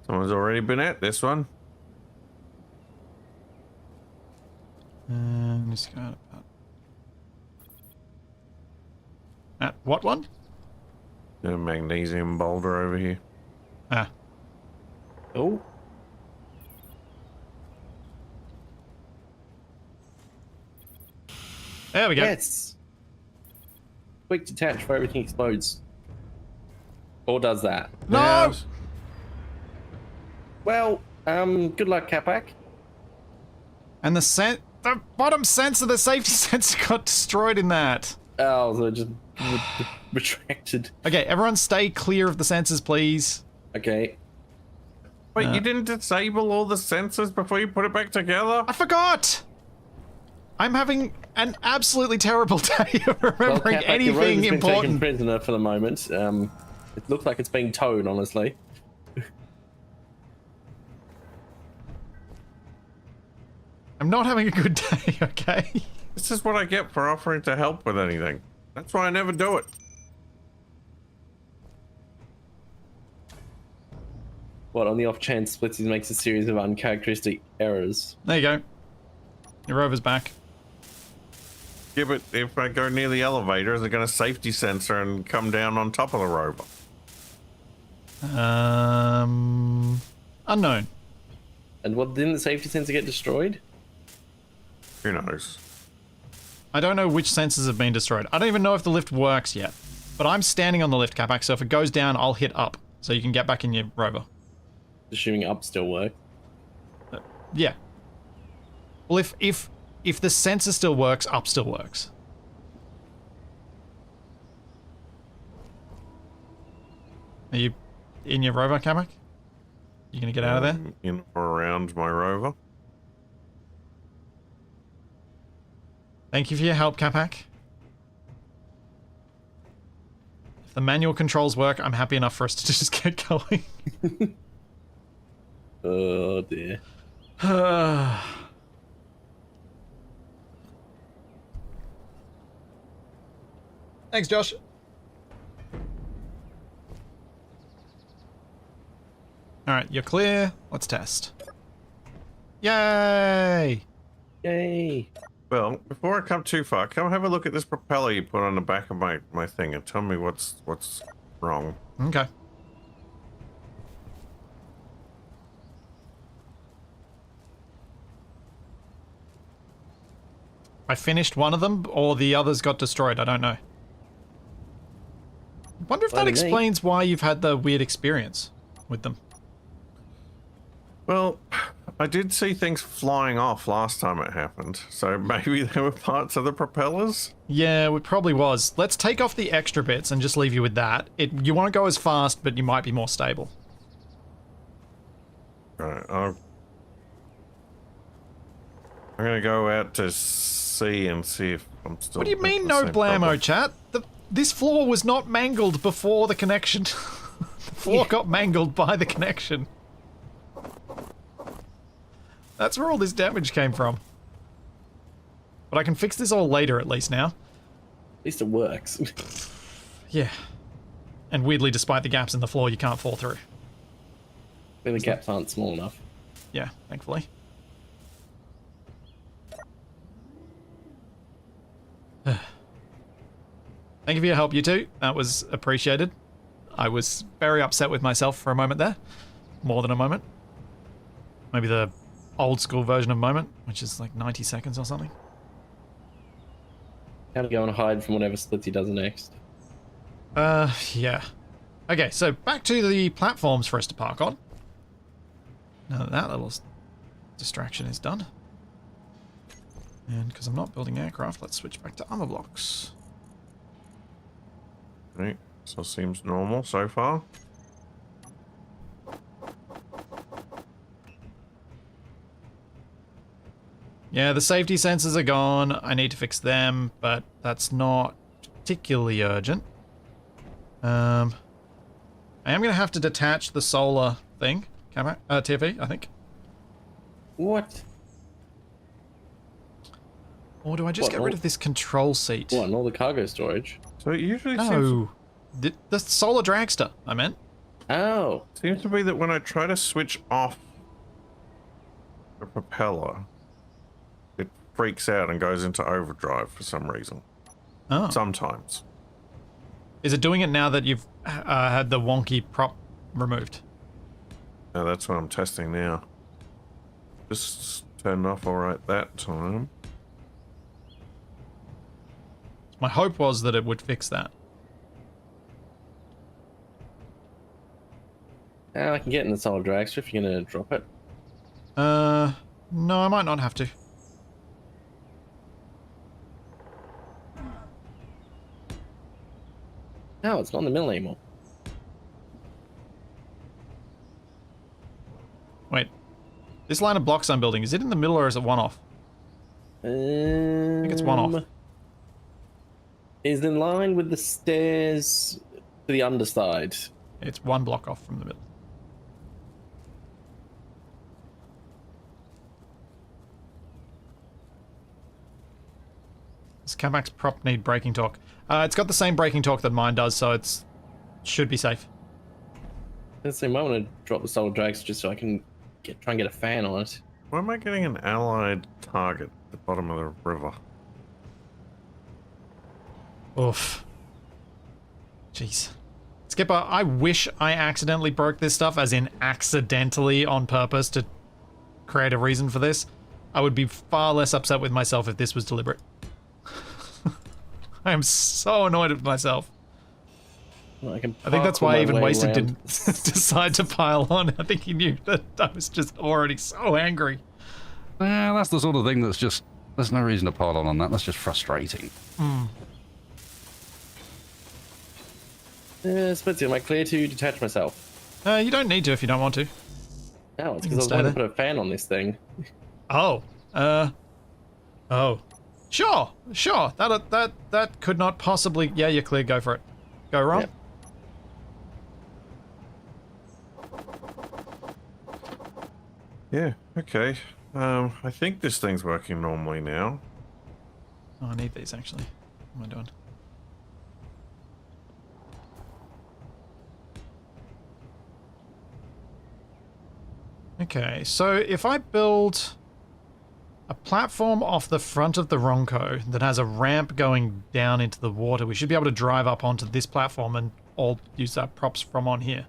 D: Someone's already been at this one.
A: Let's go about. At what one?
D: The magnesium boulder over here.
A: Ah.
C: Oh.
A: There we go.
C: Yes. Quick detach before everything explodes. Or does that?
A: No!
D: Yes.
C: Well, good luck, Capac.
A: And the bottom sensor, the safety sensor got destroyed in that.
C: Oh, so it just retracted.
A: Okay, everyone stay clear of the sensors, please.
C: Okay.
D: Wait, you didn't disable all the sensors before you put it back together?
A: I forgot! I'm having an absolutely terrible day of remembering
C: Capac, your rover's
A: anything
C: been taken
A: important.
C: prisoner for the moment. It looks like it's being towed, honestly.
A: I'm not having a good day, okay?
D: This is what I get for offering to help with anything. That's why I never do it.
C: What, on the off chance Splitsy makes a series of uncharacteristic errors?
A: There you go. Your rover's back.
D: Yeah, but if I go near the elevator, is it going to safety sensor and come down on top of the rover?
A: Unknown.
C: And what, didn't the safety sensor get destroyed?
D: Who knows?
A: I don't know which sensors have been destroyed. I don't even know if the lift works yet. But I'm standing on the lift, Capac, so if it goes down, I'll hit up. So you can get back in your rover.
C: Assuming up still works.
A: Yeah. Well, if the sensor still works, up still works. Are you in your rover, Capac? You gonna get out of there?
D: In or around my rover.
A: Thank you for your help, Capac. If the manual controls work, I'm happy enough for us to just get going.
C: Oh dear.
A: Thanks, Josh. Alright, you're clear. Let's test. Yay!
C: Yay.
D: Well, before I come too far, come have a look at this propeller you put on the back of my thing and tell me what's wrong.
A: Okay. I finished one of them, or the others got destroyed. I don't know. Wonder if that
C: Funny me.
A: explains why you've had the weird experience with them.
D: Well, I did see things flying off last time it happened, so maybe they were parts of the propellers?
A: Yeah, it probably was. Let's take off the extra bits and just leave you with that. You want to go as fast, but you might be more stable.
D: Right, I'm gonna go out to sea and see if I'm still...
A: What do you
D: having
A: mean
D: the
A: no
D: same
A: blammo,
D: problem.
A: chat? This floor was not mangled before the connection. The floor got mangled by the connection. That's where all this damage came from. But I can fix this all later at least now.
C: At least it works.
A: Yeah. And weirdly, despite the gaps in the floor, you can't fall through.
C: The gaps aren't small enough.
A: Yeah, thankfully. Thank you for your help, you two. That was appreciated. I was very upset with myself for a moment there. More than a moment. Maybe the old school version of moment, which is like 90 seconds or something.
C: How to go and hide from whatever Splitsy does next.
A: Yeah. Okay, so back to the platforms for us to park on. Now that that little distraction is done. And because I'm not building aircraft, let's switch back to armor blocks.
D: Right, so seems normal so far.
A: Yeah, the safety sensors are gone. I need to fix them, but that's not particularly urgent. I am going to have to detach the solar thing. Capac, TFE, I think.
C: What?
A: Or do I just get rid of this control seat?
C: What, and all the cargo storage?
D: So it usually
A: No. The solar dragster, I meant.
C: Oh.
D: seems to be that when I try to switch off the propeller, it freaks out and goes into overdrive for some reason.
A: Oh.
D: Sometimes.
A: Is it doing it now that you've had the wonky prop removed?
D: Now that's what I'm testing now. Just turned off all right that time.
A: My hope was that it would fix that.
C: I can get in the solar dragster if you're gonna drop it.
A: No, I might not have to.
C: No, it's not in the middle anymore.
A: Wait. This line of blocks I'm building, is it in the middle or is it one off?
C: I
A: think it's one off.
C: Is in line with the stairs to the underside.
A: It's one block off from the middle. Does Capac's prop need braking torque? It's got the same braking torque that mine does, so it's should be safe.
C: So you might want to drop the solar dragster just so I can try and get a fan on it.
D: Why am I getting an allied target at the bottom of the river?
A: Oof. Jeez. Skipper, I wish I accidentally broke this stuff, as in accidentally on purpose to create a reason for this. I would be far less upset with myself if this was deliberate. I am so annoyed with myself.
C: Well, I think
A: that's why even Wasted
C: around.
A: didn't decide to pile on. I think he knew that I was just already so angry.
B: Yeah, that's the sort of thing that's just... There's no reason to pile on that. That's just frustrating.
C: Spencer, am I clear to detach myself?
A: You don't need to if you don't want to.
C: No, it's
A: You can
C: because I was
A: stay
C: going to
A: there.
C: put a fan on this thing.
A: Oh. Oh. Sure. That could not possibly... Yeah, you're clear. Go for it. Go, Ron.
C: Yep.
D: Yeah, okay. I think this thing's working normally now.
A: Oh, I need these, actually. What am I doing? Okay, so if I build a platform off the front of the Ronco that has a ramp going down into the water, we should be able to drive up onto this platform and all use our props from on here.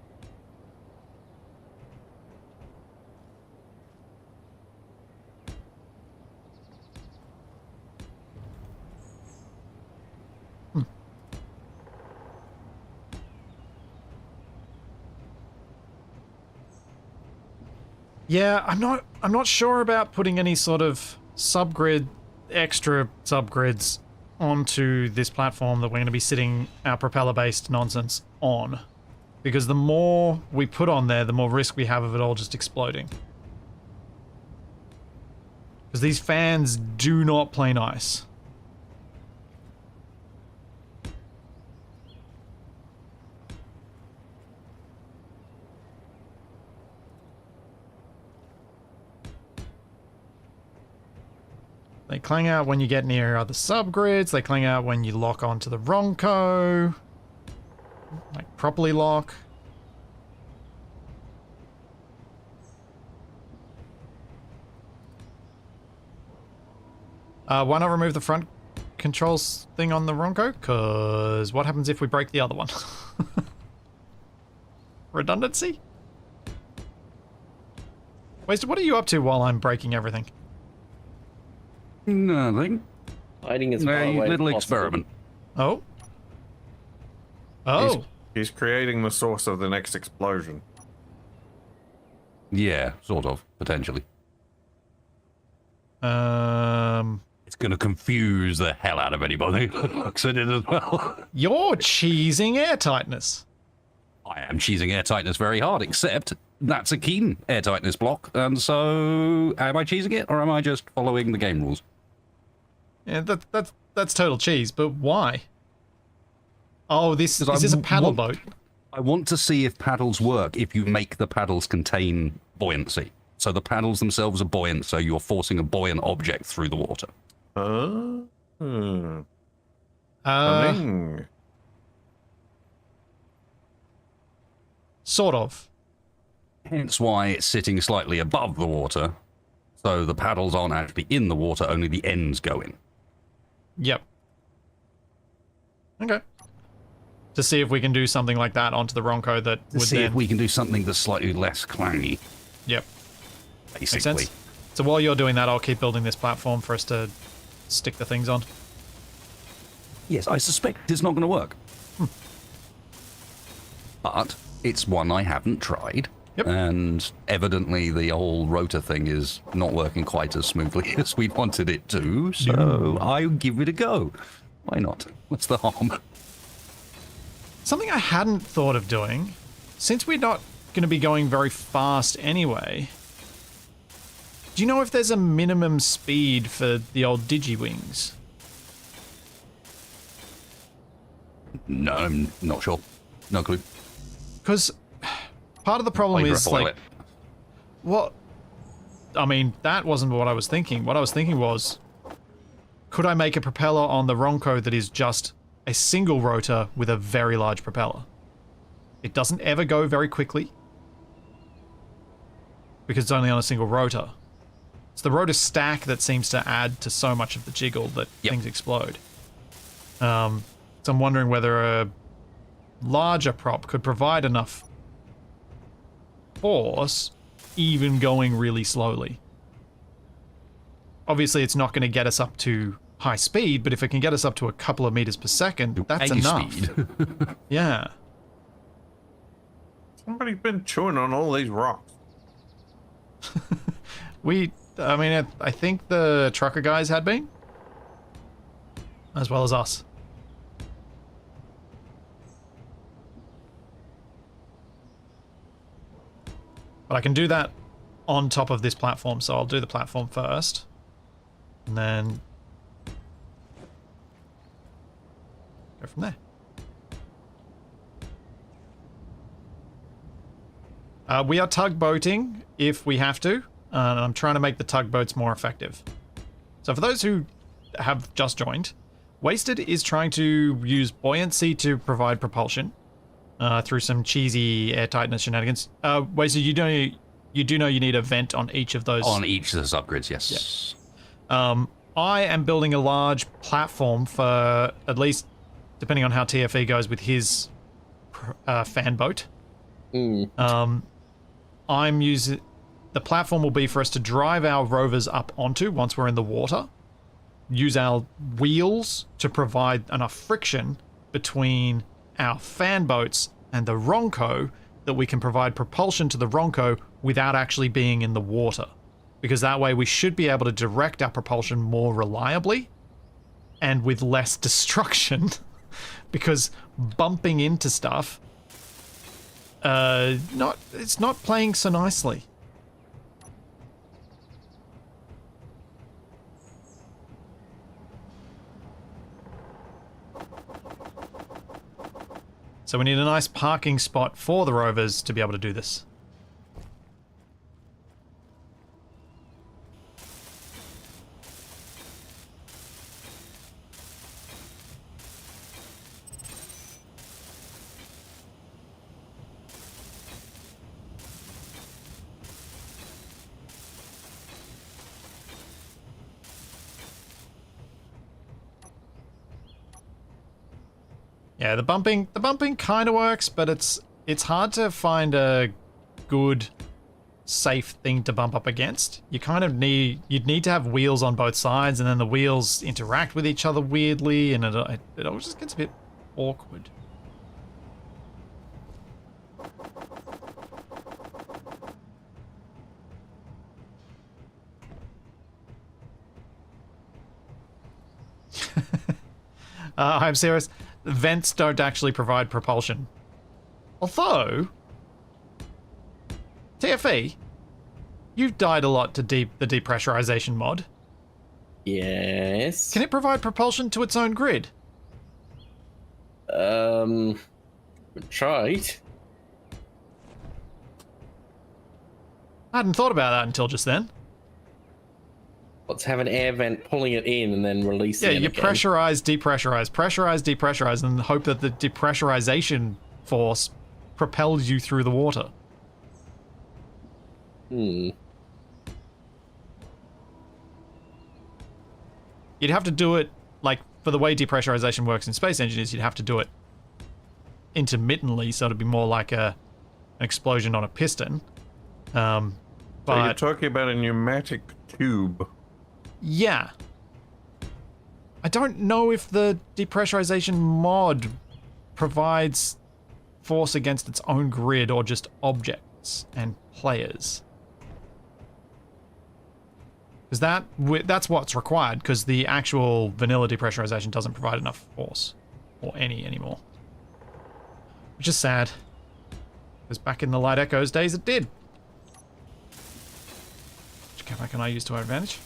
A: Yeah, I'm not sure about putting any sort of extra subgrids onto this platform that we're going to be sitting our propeller-based nonsense on. Because the more we put on there, the more risk we have of it all just exploding. Because these fans do not play nice. They clang out when you get near other subgrids. They clang out when you lock onto the Ronco. Like, properly lock. Why not remove the front controls thing on the Ronco? Because what happens if we break the other one? Redundancy? Wasted, what are you up to while I'm breaking everything?
B: Nothing.
C: Hiding as far away as
B: Little
C: possible.
B: experiment.
A: Oh. Oh.
D: He's creating the source of the next explosion.
B: Yeah, sort of, potentially.
A: It's
B: It's going to confuse the hell out of anybody who looks at it as well.
A: You're cheesing air tightness.
B: I am cheesing air tightness very hard, except that's a keen air tightness block, and so am I cheesing it, or am I just following the game rules?
A: Yeah, that's total cheese, but why? Oh, is this a paddle boat?
B: I want to see if paddles work if you make the paddles contain buoyancy. So the paddles themselves are buoyant, so you're forcing a buoyant object through the water.
D: Cunning.
A: Sort of.
B: Hence why it's sitting slightly above the water. So the paddles aren't actually in the water, only the ends go in.
A: Yep. Okay. To see if we can do something like that onto the Ronco that would
B: See
A: then...
B: if we can do something that's slightly less clangy,
A: Yep.
B: basically.
A: Makes sense. So while you're doing that, I'll keep building this platform for us to stick the things on.
B: Yes, I suspect it's not going to work. But it's one I haven't tried.
A: Yep.
B: And evidently the whole rotor thing is not working quite as smoothly as we wanted it to, so I'll give it a go. Why not? What's the harm?
A: Something I hadn't thought of doing, since we're not going to be going very fast anyway, do you know if there's a minimum speed for the old Digiwings?
B: No, I'm not sure. No clue.
A: Because part of the problem
B: Flavor
A: is,
B: of oil
A: like, what... I mean, that wasn't what I was thinking. What I was thinking was, could I make a propeller on the Ronco that is just a single rotor with a very large propeller? It doesn't ever go very quickly, because it's only on a single rotor. It's the rotor stack that seems to add to so much of the jiggle that things explode. So I'm wondering whether a larger prop could provide enough force, even going really slowly. Obviously, it's not going to get us up to high speed, but if it can get us up to a couple of meters per second, that's enough.
B: Speed.
A: Yeah.
D: Somebody's been chewing on all these rocks.
A: I mean, I think the trucker guys had been, as well as us. But I can do that on top of this platform, so I'll do the platform first. And then go from there. We are tugboating if we have to, and I'm trying to make the tugboats more effective. So for those who have just joined, Wasted is trying to use buoyancy to provide propulsion through some cheesy air tightness shenanigans. Wasted, you do know you need a vent on each of those.
B: On each of the subgrids, yes.
A: Yeah. I am building a large platform for, at least depending on how TFE goes with his fan boat. I'm using... The platform will be for us to drive our rovers up onto once we're in the water. Use our wheels to provide enough friction between our fan boats and the Ronco that we can provide propulsion to the Ronco without actually being in the water. Because that way we should be able to direct our propulsion more reliably and with less destruction. Because bumping into stuff, it's not playing so nicely. So we need a nice parking spot for the rovers to be able to do this. Yeah, the bumping kind of works, but it's hard to find a good, safe thing to bump up against. You kind of you'd need to have wheels on both sides, and then the wheels interact with each other weirdly, and it all just gets a bit awkward. I'm serious. Vents don't actually provide propulsion. Although, TFE, you've died a lot to the depressurization mod.
C: Yes.
A: Can it provide propulsion to its own grid?
C: We tried.
A: I hadn't thought about that until just then.
C: Let's have an air vent pulling it in and then releasing
A: Yeah,
C: it
A: you
C: again.
A: pressurize, depressurize, and hope that the depressurization force propels you through the water.
C: Hmm.
A: You'd have to do it, like, for the way depressurization works in space engineers, you'd have to do it intermittently, so it'd be more like an explosion on a piston.
D: So you're
A: But
D: talking about a pneumatic tube.
A: yeah. I don't know if the depressurization mod provides force against its own grid or just objects and players. Because that's what's required, because the actual vanilla depressurization doesn't provide enough force. Or any anymore. Which is sad. Because back in the Light Echoes days it did. Which Capac can I use to our advantage?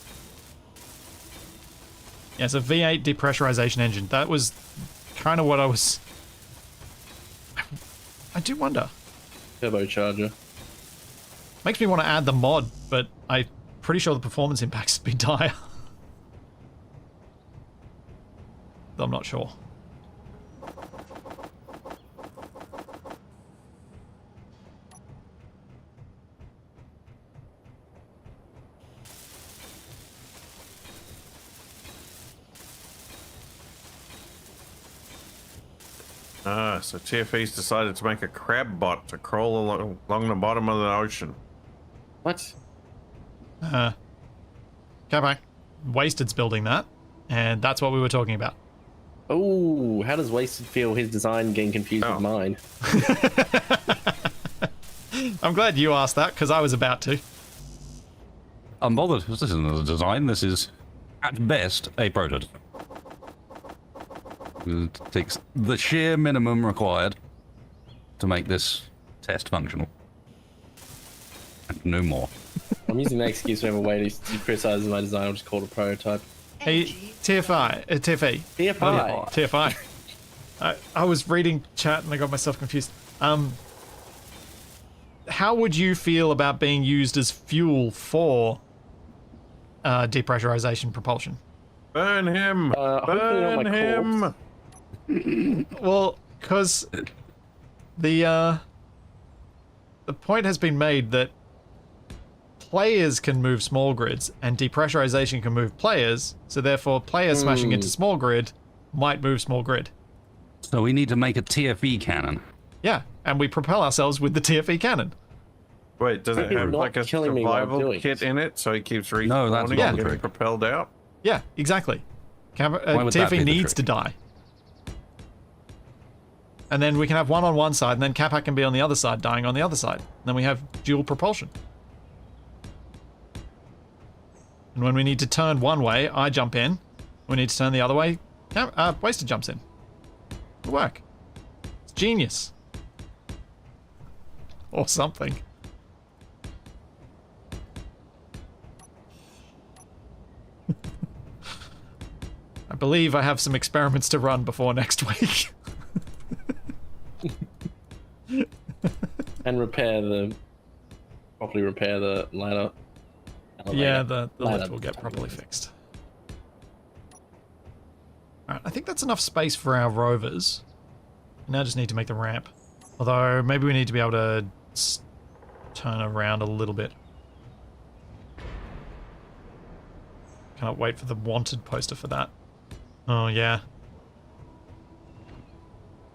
A: Yeah, it's a V8 depressurization engine. That was kind of what I was... I do wonder.
C: Turbocharger.
A: Makes me want to add the mod, but I'm pretty sure the performance impacts would be dire. Though I'm not sure.
D: Ah, so TFE's decided to make a crab bot to crawl along the bottom of the ocean.
C: What?
A: Capac, Wasted's building that, and that's what we were talking about.
C: Oh, how does Wasted feel his design getting confused with mine?
A: I'm glad you asked that, because I was about to.
B: Unbothered. This isn't a design. This is, at best, a prototype. It takes the sheer minimum required to make this test functional. And no more.
C: I'm using that excuse whenever way to criticize my design. I'll just call it a prototype.
A: Hey, TFE.
C: TFI.
A: TFI. I was reading chat and I got myself confused. How would you feel about being used as fuel for depressurization propulsion?
D: Burn him!
C: Hopefully not
D: Burn
C: my
D: him!
C: corpse.
A: Well, because the point has been made that players can move small grids and depressurization can move players, so therefore players smashing into small grid might move small grid.
B: So we need to make a TFE cannon.
A: Yeah, and we propel ourselves with the TFE cannon.
D: Wait, does it
C: You're
D: have
C: not
D: like a
C: killing me while
D: survival
C: doing
D: kit
C: it.
D: in it so he keeps respawning
B: No, that's
A: not
D: and
A: the
D: getting
B: trick.
D: propelled out?
A: Yeah, exactly.
B: Why would that be
A: TFE
B: the
A: needs
B: trick?
A: to die. And then we can have one on one side, and then Capac can be on the other side, dying on the other side. And then we have dual propulsion. And when we need to turn one way, I jump in. We need to turn the other way, Wasted jumps in. It'll work. It's genius. Or something. I believe I have some experiments to run before next week.
C: And properly repair the ladder.
A: Yeah, the
C: Ladder.
A: lift will get properly fixed. Alright, I think that's enough space for our rovers. Now I just need to make the ramp. Although, maybe we need to be able to turn around a little bit. Can't wait for the wanted poster for that. Oh, yeah.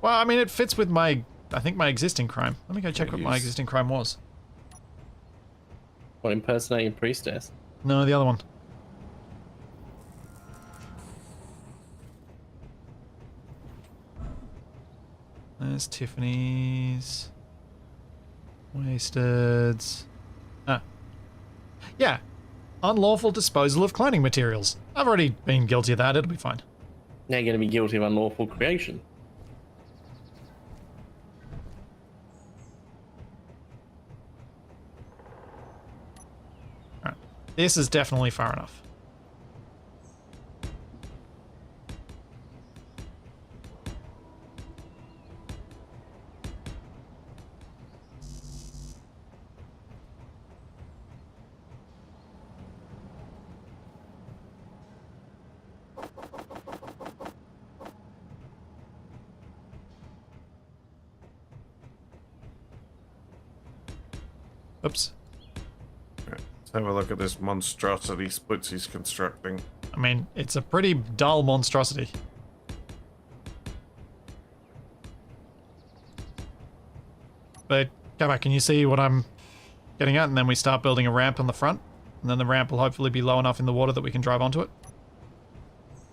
A: Well, I mean, it fits with my, I think, my existing crime. Let me go check what my existing crime was.
C: What, impersonating a priestess?
A: No, the other one. There's Tiffany's. Wasted's. Ah. Yeah. Unlawful disposal of cloning materials. I've already been guilty of that, it'll be fine.
C: Now you're going to be guilty of unlawful creation.
A: Alright. This is definitely far enough. Oops.
D: Let's have a look at this monstrosity splits he's constructing.
A: I mean, it's a pretty dull monstrosity. But, Capac, can you see what I'm getting at? And then we start building a ramp on the front. And then the ramp will hopefully be low enough in the water that we can drive onto it.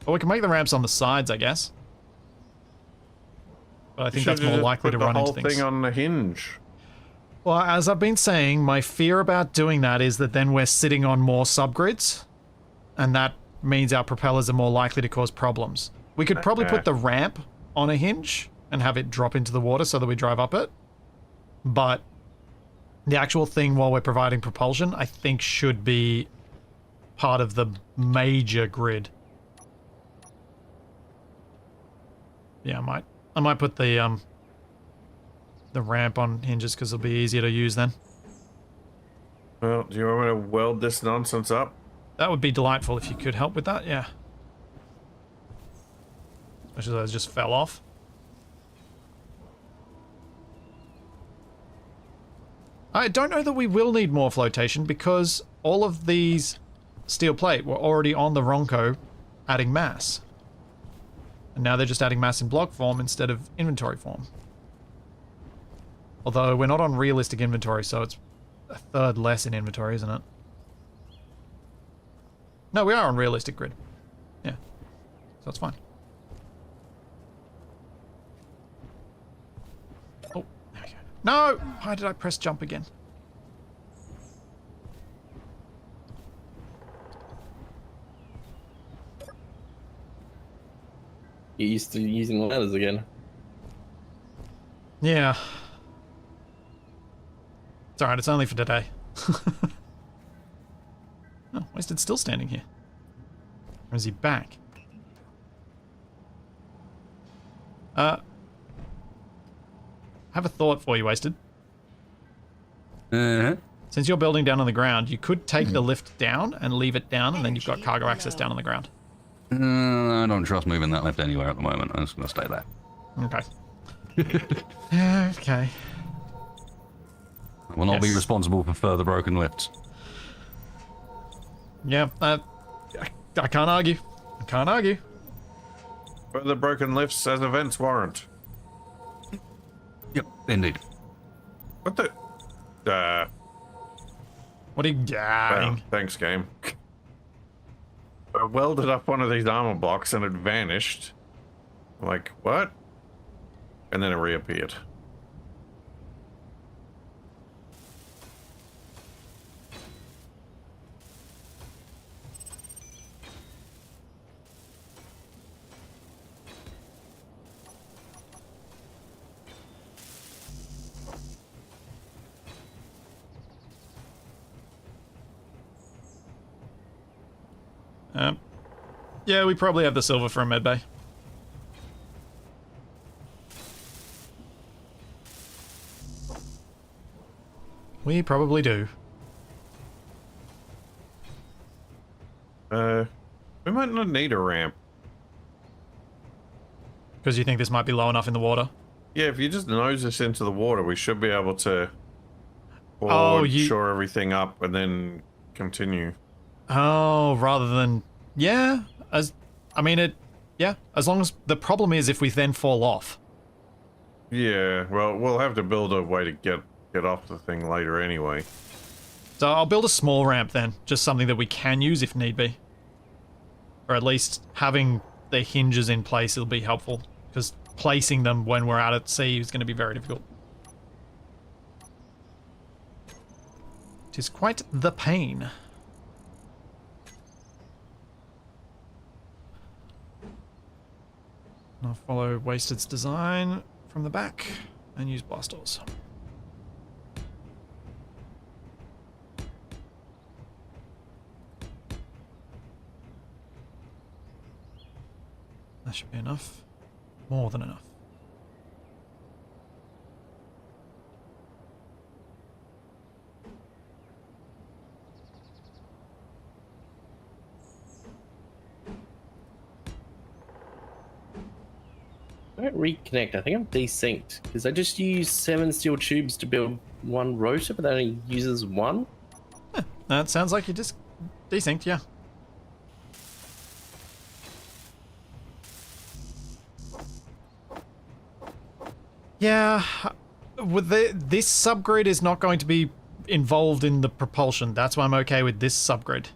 A: Or we can make the ramps on the sides, I guess. But I think that's more likely to run into things.
D: Put the whole thing on the hinge.
A: Well, as I've been saying, my fear about doing that is that then we're sitting on more subgrids. And that means our propellers are more likely to cause problems. We could probably put the ramp on a hinge and have it drop into the water so that we drive up it. But the actual thing while we're providing propulsion, I think should be part of the major grid. Yeah, I might put the ramp on hinges because it'll be easier to use then.
D: Well, do you want me to weld this nonsense up?
A: That would be delightful if you could help with that, yeah. Especially those just fell off. I don't know that we will need more flotation because all of these steel plate were already on the Ronco adding mass. And now they're just adding mass in block form instead of inventory form. Although we're not on realistic inventory, so it's a third less in inventory, isn't it? No, we are on realistic grid. Yeah. So it's fine. Oh, there we go. No! Why did I press jump again?
C: You're used to using ladders again.
A: Yeah. It's alright, it's only for today. Oh, Wasted still standing here. Or is he back? I have a thought for you, Wasted. Since you're building down on the ground, you could take the lift down and leave it down, and then you've got cargo access down on the ground.
B: I don't trust moving that lift anywhere at the moment. I'm just going to stay there.
A: Okay. Okay.
B: I will not be responsible for further broken lifts.
A: Yeah, I can't argue. I can't argue.
D: Further broken lifts as events warrant.
B: Yep, indeed.
D: What the?
A: What are you
D: Well, thanks, game. I welded up one of these armor blocks and it vanished. Like, what? And then it reappeared.
A: Yeah, we probably have the silver for a medbay. We probably do.
D: We might not need a ramp.
A: Because you think this might be low enough in the water?
D: Yeah, if you just nose this into the water, we should be able to forward, shore everything up, and then continue.
A: Oh, rather than... Yeah, as long as... The problem is if we then fall off.
D: Yeah, well, we'll have to build a way to get off the thing later anyway.
A: So I'll build a small ramp then, just something that we can use if need be. Or at least having the hinges in place will be helpful, because placing them when we're out at sea is going to be very difficult. It is quite the pain. I'll follow Wasted's design from the back and use blast doors. That should be enough. More than enough.
C: I don't reconnect. I think I'm desynced because I just used 7 steel tubes to build one rotor, but that only uses one.
A: That sounds like you're just desynced, yeah. Yeah, with this subgrid is not going to be involved in the propulsion. That's why I'm okay with this subgrid.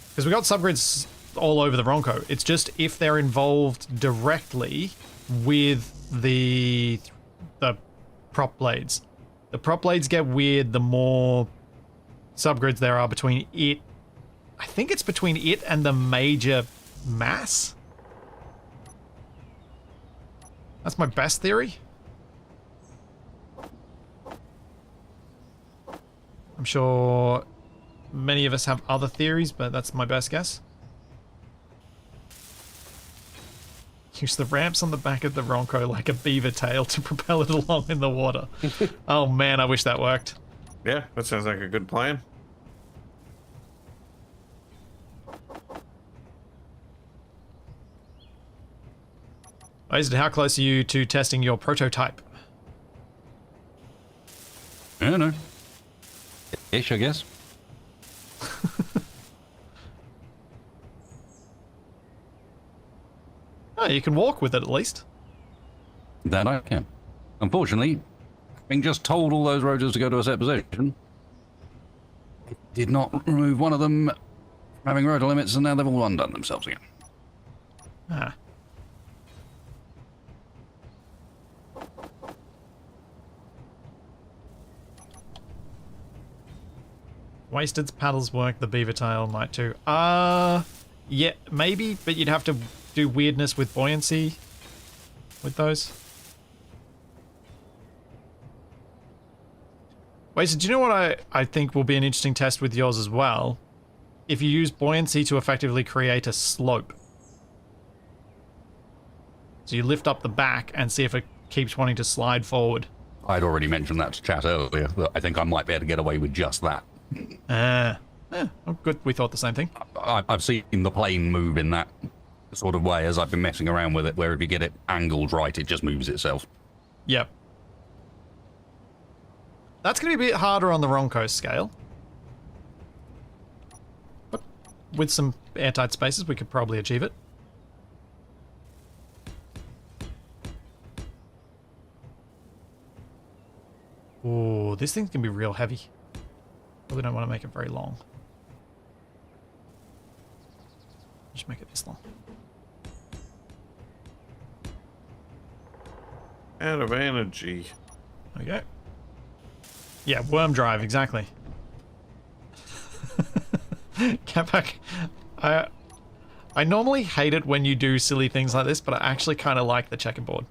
A: Because we got subgrids all over the Ronco. It's just if they're involved directly with the prop blades. The prop blades get weird the more subgrids there are between it. I think it's between it and the major mass. That's my best theory. I'm sure many of us have other theories, but that's my best guess. Use the ramps on the back of the Ronco like a beaver tail to propel it along in the water. Oh man, I wish that worked.
D: Yeah, that sounds like a good plan.
A: Eisen, how close are you to testing your prototype?
B: I don't know. Ish, I guess.
A: Oh, you can walk with it at least.
B: That I can. Unfortunately, having just told all those rotors to go to a set position, it did not remove one of them having rotor limits, and now they've all undone themselves again.
A: Ah. Wasted's paddles work, the beaver tail might too. Yeah, maybe, but you'd have to do weirdness with buoyancy with those. Wasted, do you know what I think will be an interesting test with yours as well? If you use buoyancy to effectively create a slope. So you lift up the back and see if it keeps wanting to slide forward.
B: I'd already mentioned that to chat earlier, that I think I might be able to get away with just that.
A: Oh, good. We thought the same thing.
B: I've seen the plane move in that sort of way as I've been messing around with it, where if you get it angled right, it just moves itself.
A: Yep. That's going to be a bit harder on the Ronco scale. But with some airtight spaces, we could probably achieve it. Ooh, this thing's going to be real heavy. Probably don't want to make it very long. Just make it this long.
D: Out of energy.
A: There we go. Yeah, worm drive, exactly. Capac, I normally hate it when you do silly things like this, but I actually kind of like the checkerboard.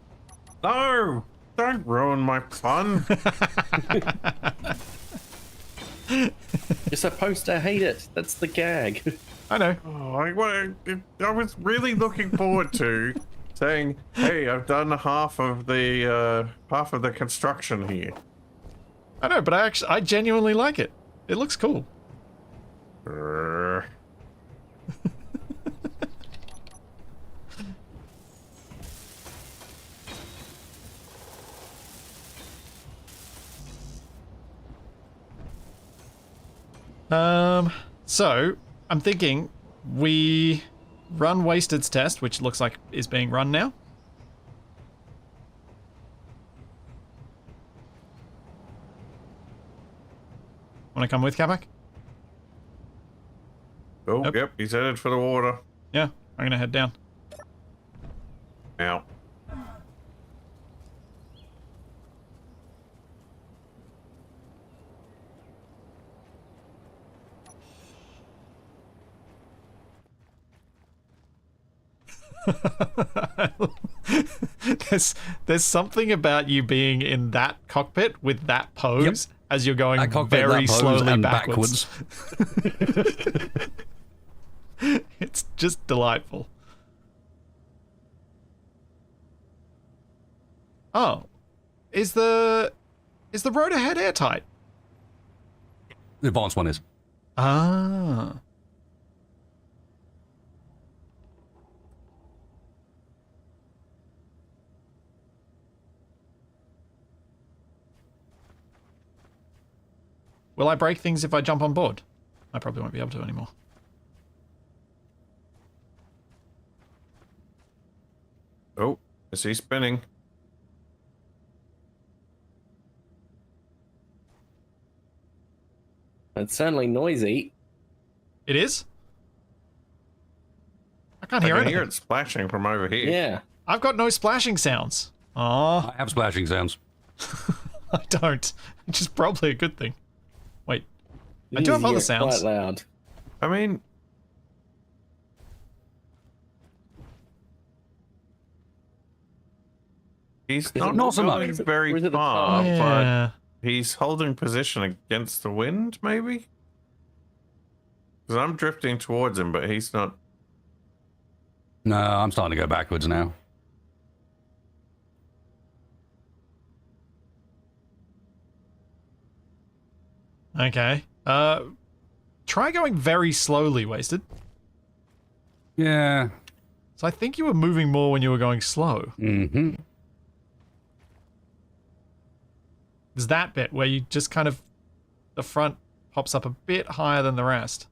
D: No! Don't ruin my fun!
C: You're supposed to hate it. That's the gag.
A: I know.
D: Oh, I was really looking forward to saying, "Hey, I've done half of the construction here."
A: I know, but I genuinely like it. It looks cool. So I'm thinking we run Wasted's test, which looks like is being run now. Want to come with, Capac?
D: Oh,
A: Nope.
D: Yep, he's headed for the water.
A: Yeah, I'm gonna head down.
D: Now.
A: There's something about you being in that cockpit with that pose as you're going
B: That cockpit,
A: very
B: that pose,
A: slowly
B: and
A: backwards. It's just delightful. Oh, is the rotor head airtight?
B: The advanced one is.
A: Ah. Will I break things if I jump on board? I probably won't be able to anymore.
D: Oh, is he spinning?
C: It's certainly noisy.
A: It is? I can't
D: I
A: hear
D: can
A: anything.
D: hear it splashing from over here.
C: Yeah.
A: I've got no splashing sounds. Oh,
B: I have splashing sounds.
A: I don't. Which is probably a good thing. Wait. I
C: You
A: do have
C: hear
A: other
C: it
A: sounds.
C: Quite loud.
D: I mean, he's not,
B: not so
D: going
B: much.
D: very
C: Or is it the
D: far,
C: car?
A: Yeah.
D: but he's holding position against the wind, maybe? Because I'm drifting towards him, but he's not.
B: No, I'm starting to go backwards now.
A: Okay. Try going very slowly, Wasted.
B: Yeah.
A: So I think you were moving more when you were going slow.
B: Mm-hmm.
A: There's that bit where you just kind of... The front pops up a bit higher than the rest.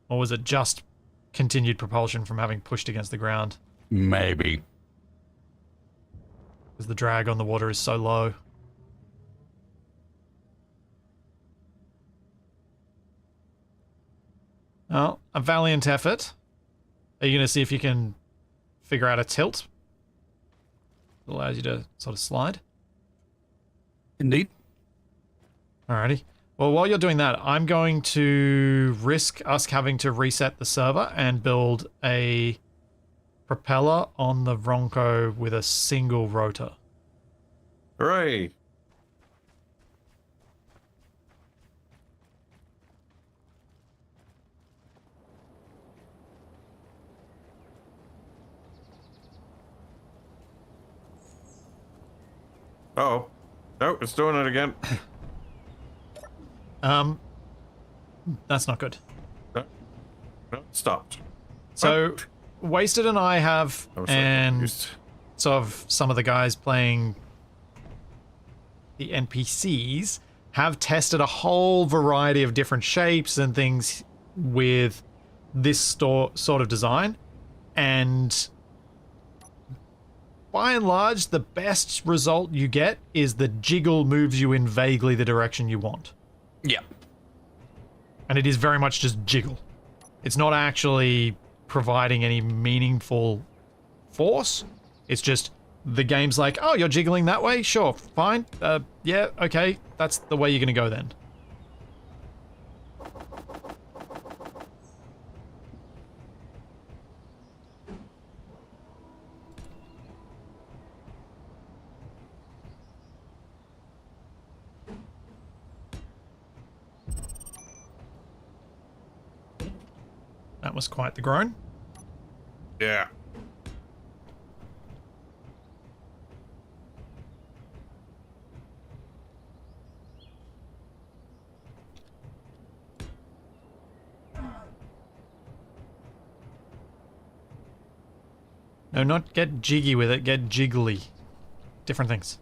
A: Or was it just continued propulsion from having pushed against the ground?
B: Maybe.
A: Because the drag on the water is so low. Well, a valiant effort. Are you going to see if you can figure out a tilt? It allows you to sort of slide.
B: Indeed.
A: Alrighty. Well, while you're doing that, I'm going to risk us having to reset the server and build a propeller on the Ronco with a single rotor.
D: Hooray! Oh. Oh, it's doing it again.
A: That's not good.
D: No, no, it stopped.
A: So, Wasted and I have,
D: I was so
A: and
D: confused.
A: sort of some of the guys playing the NPCs have tested a whole variety of different shapes and things with this sort of design, and by and large, the best result you get is the jiggle moves you in vaguely the direction you want.
B: Yeah.
A: And it is very much just jiggle. It's not actually providing any meaningful force. It's just the game's like, oh, you're jiggling that way? Sure, fine. Yeah, okay. That's the way you're going to go then. That was quite the groan.
D: Yeah.
A: No, not get jiggy with it, get jiggly. Different things.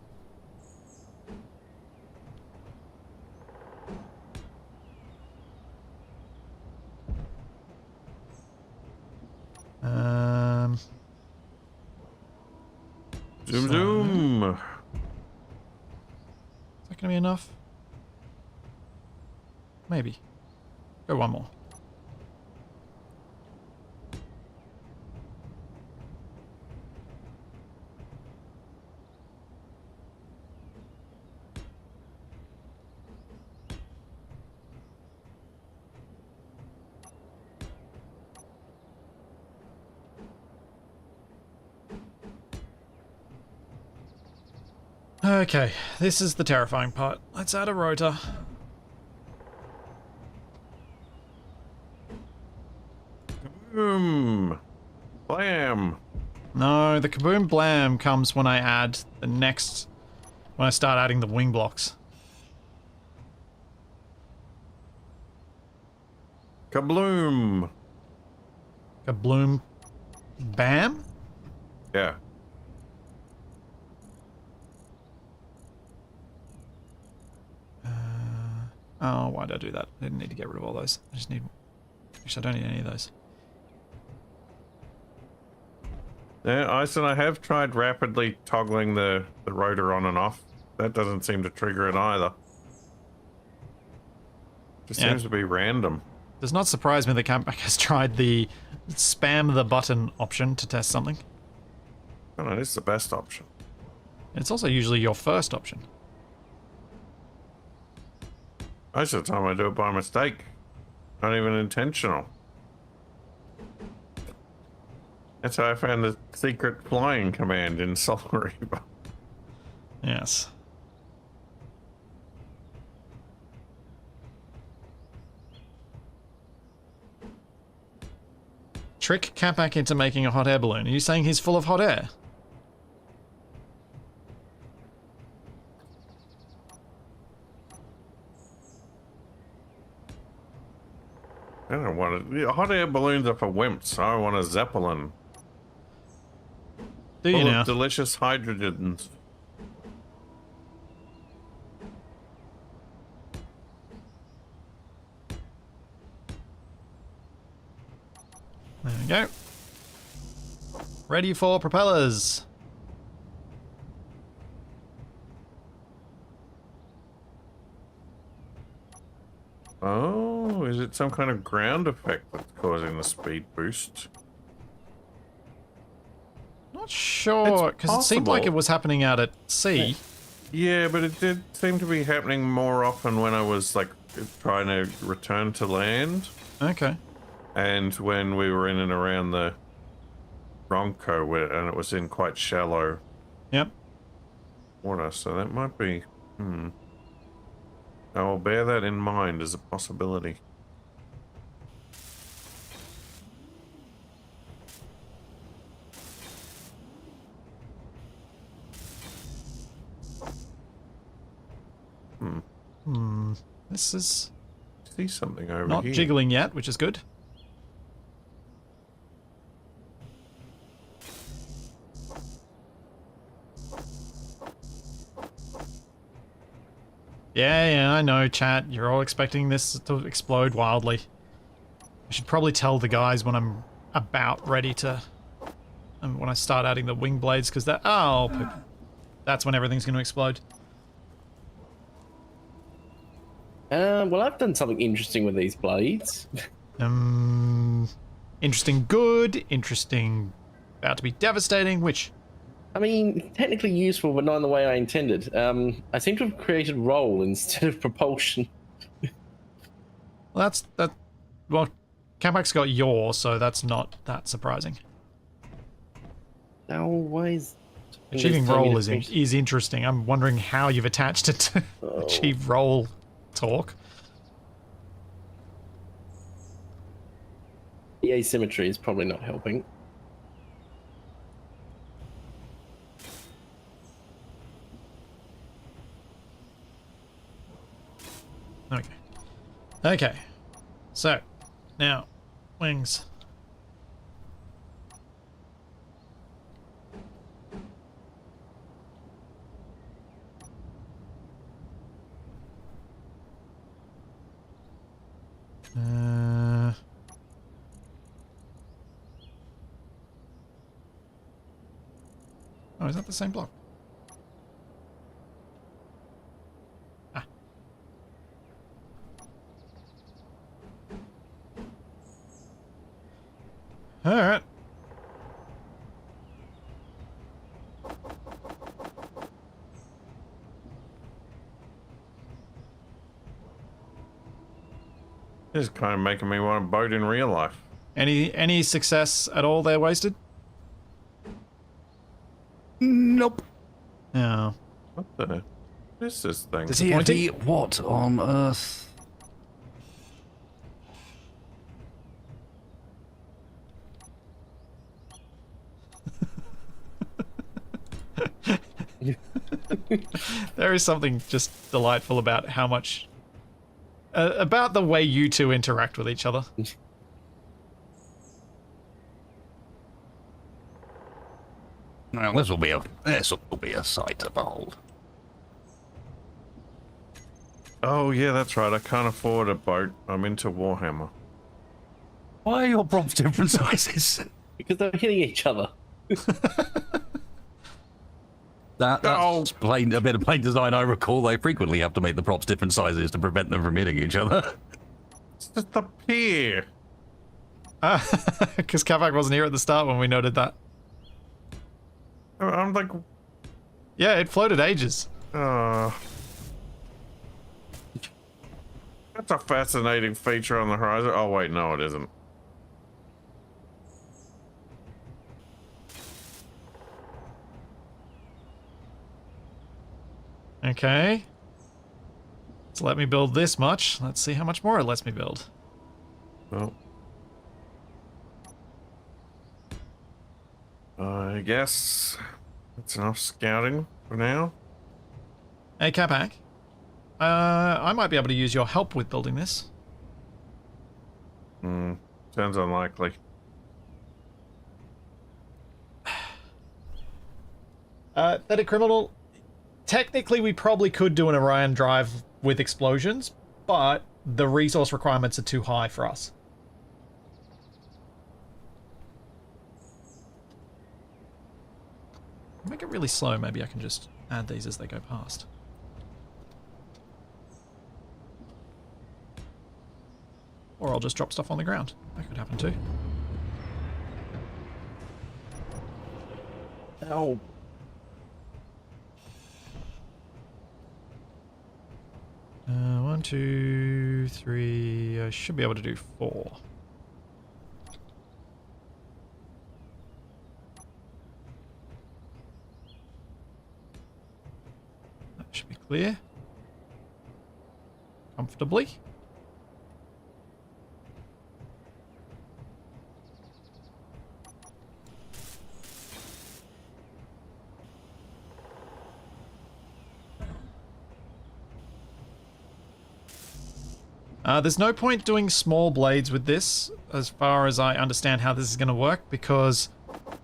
D: Zoom,
A: So-
D: zoom.
A: Is that gonna be enough? Maybe. Go one more. Okay, this is the terrifying part. Let's add a rotor.
D: Boom. Blam.
A: No, the kaboom blam comes when I add the next... when I start adding the wing blocks.
D: Kabloom.
A: Kabloom... bam?
D: Yeah.
A: Oh, why did I do that? I didn't need to get rid of all those. I just need... Actually, I don't need any of those.
D: Yeah, Eisen, I have tried rapidly toggling the rotor on and off. That doesn't seem to trigger it either. Just seems to be random.
A: Does not surprise me that Capac has tried the spam the button option to test something.
D: Oh, no, this is the best option.
A: It's also usually your first option.
D: Most of the time I do it by mistake. Not even intentional. That's how I found the secret flying command in Solar Reaper.
A: Yes. Trick Capac into making a hot air balloon. Are you saying he's full of hot air?
D: I don't want it. Hot air balloons are for wimps. I want a Zeppelin.
A: Do you
D: Full
A: now?
D: of delicious hydrogens.
A: There we go. Ready for propellers.
D: Oh, is it some kind of ground effect that's causing the speed boost?
A: Not sure, because it seemed like
D: possible.
A: it was happening out at sea.
D: Yeah, but it did seem to be happening more often when I was like trying to return to land,
A: Okay.
D: and when we were in and around the Ronco, and it was in quite shallow
A: Yep.
D: water, so that might be. I will bear that in mind as a possibility.
A: This is
D: See something over
A: not
D: here.
A: jiggling yet, which is good. Yeah, I know, chat. You're all expecting this to explode wildly. I should probably tell the guys when I'm about ready to... when I start adding the wing blades, because that... Oh, poop. That's when everything's going to explode.
C: Well, I've done something interesting with these blades.
A: Interesting good, interesting about to be devastating, which...
C: I mean, technically useful, but not in the way I intended. I seem to have created roll instead of propulsion.
A: Well, well, Capac's got yaw, so that's not that surprising.
C: Now, why is...
A: Achieving roll is interesting. I'm wondering how you've attached it to achieve roll talk.
C: The asymmetry is probably not helping.
A: Okay. Okay. So, now, wings. Oh, is that the same block? Ah. All right.
D: This is kind of making me want a boat in real life.
A: Any success at all there wasted?
B: Nope.
A: No.
D: What the? What is this thing?
A: Disappointing.
B: What on earth?
A: There is something just delightful about how much... about the way you two interact with each other.
B: Now this will be a sight to behold.
D: Oh, yeah, that's right. I can't afford a boat. I'm into Warhammer.
B: Why are your props different sizes?
C: Because they're hitting each other.
B: That's plain, a bit of plain design. I recall they frequently have to make the props different sizes to prevent them from hitting each other.
D: It's just up here.
A: Because Capac wasn't here at the start when we noted that.
D: I'm like...
A: Yeah, it floated ages.
D: That's a fascinating feature on the horizon. Oh, wait, no, it isn't.
A: Okay. So let me build this much. Let's see how much more it lets me build.
D: Well, I guess that's enough scouting for now.
A: Hey, Capac. I might be able to use your help with building this.
D: Sounds unlikely.
A: Pathetic criminal. Technically, we probably could do an Orion drive with explosions, but the resource requirements are too high for us. Make it really slow. Maybe I can just add these as they go past. Or I'll just drop stuff on the ground. That could happen too.
C: Ow.
A: 1, 2, 3. I should be able to do 4. That should be clear. Comfortably. There's no point doing small blades with this, as far as I understand how this is going to work, because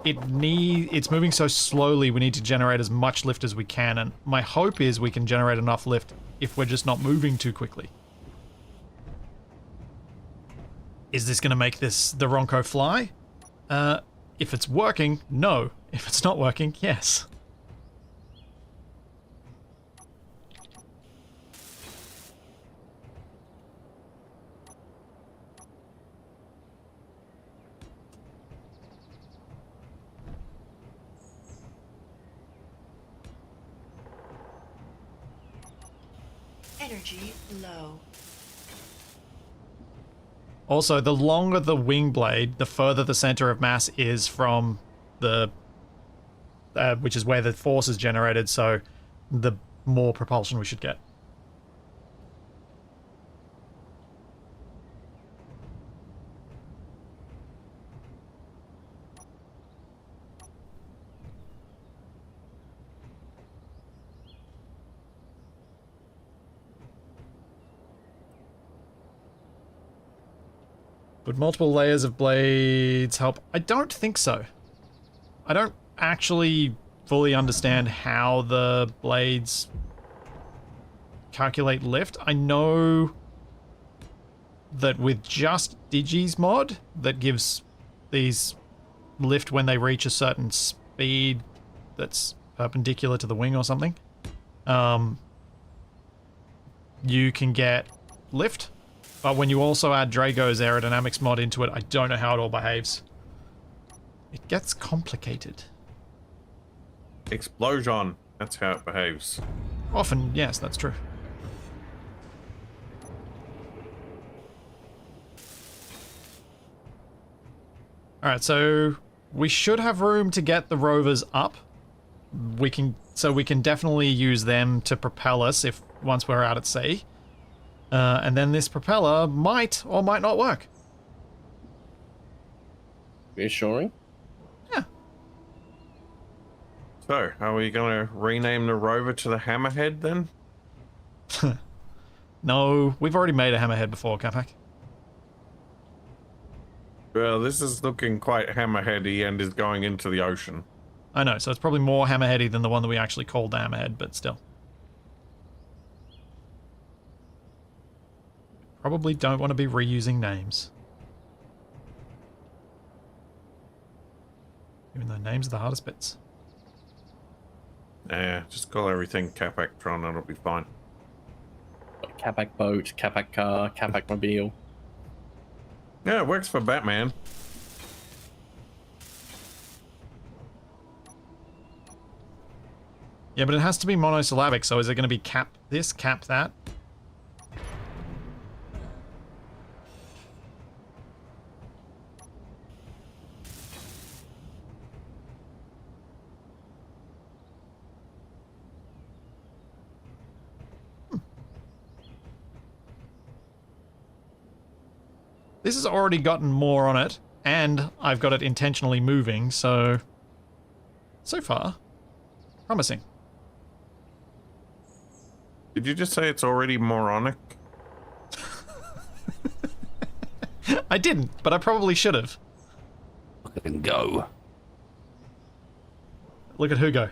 A: it's moving so slowly. We need to generate as much lift as we can, and my hope is we can generate enough lift if we're just not moving too quickly. Is this going to make the Ronco fly? If it's working, no. If it's not working, yes.
E: Energy low.
A: Also, the longer the wing blade, the further the center of mass is from the... which is where the force is generated, so the more propulsion we should get. Would multiple layers of blades help? I don't think so. I don't actually fully understand how the blades calculate lift. I know that with just Digi's mod, that gives these lift when they reach a certain speed that's perpendicular to the wing or something, you can get lift. But when you also add Drago's aerodynamics mod into it, I don't know how it all behaves. It gets complicated.
D: Explosion. That's how it behaves.
A: Often, yes, that's true. Alright, so we should have room to get the rovers up. So we can definitely use them to propel us once we're out at sea. And then this propeller might or might not work.
C: Reassuring?
A: Yeah.
D: So, are we going to rename the rover to the Hammerhead then?
A: No, we've already made a hammerhead before, Capac.
D: Well, this is looking quite hammerheady and is going into the ocean.
A: I know, so it's probably more hammerheady than the one that we actually called the hammerhead, but still. probably don't want to be reusing names. Even though names are the hardest bits.
D: Yeah, just call everything Capac Tron and it'll be fine.
C: Capac boat, Capac car, Capac mobile.
D: Yeah, it works for Batman.
A: Yeah, but it has to be monosyllabic, so is it going to be cap this, cap that? This has already gotten more on it, and I've got it intentionally moving, so far, promising.
D: Did you just say it's already moronic?
A: I didn't, but I probably should have.
B: Look at him go.
A: Look at Hugo.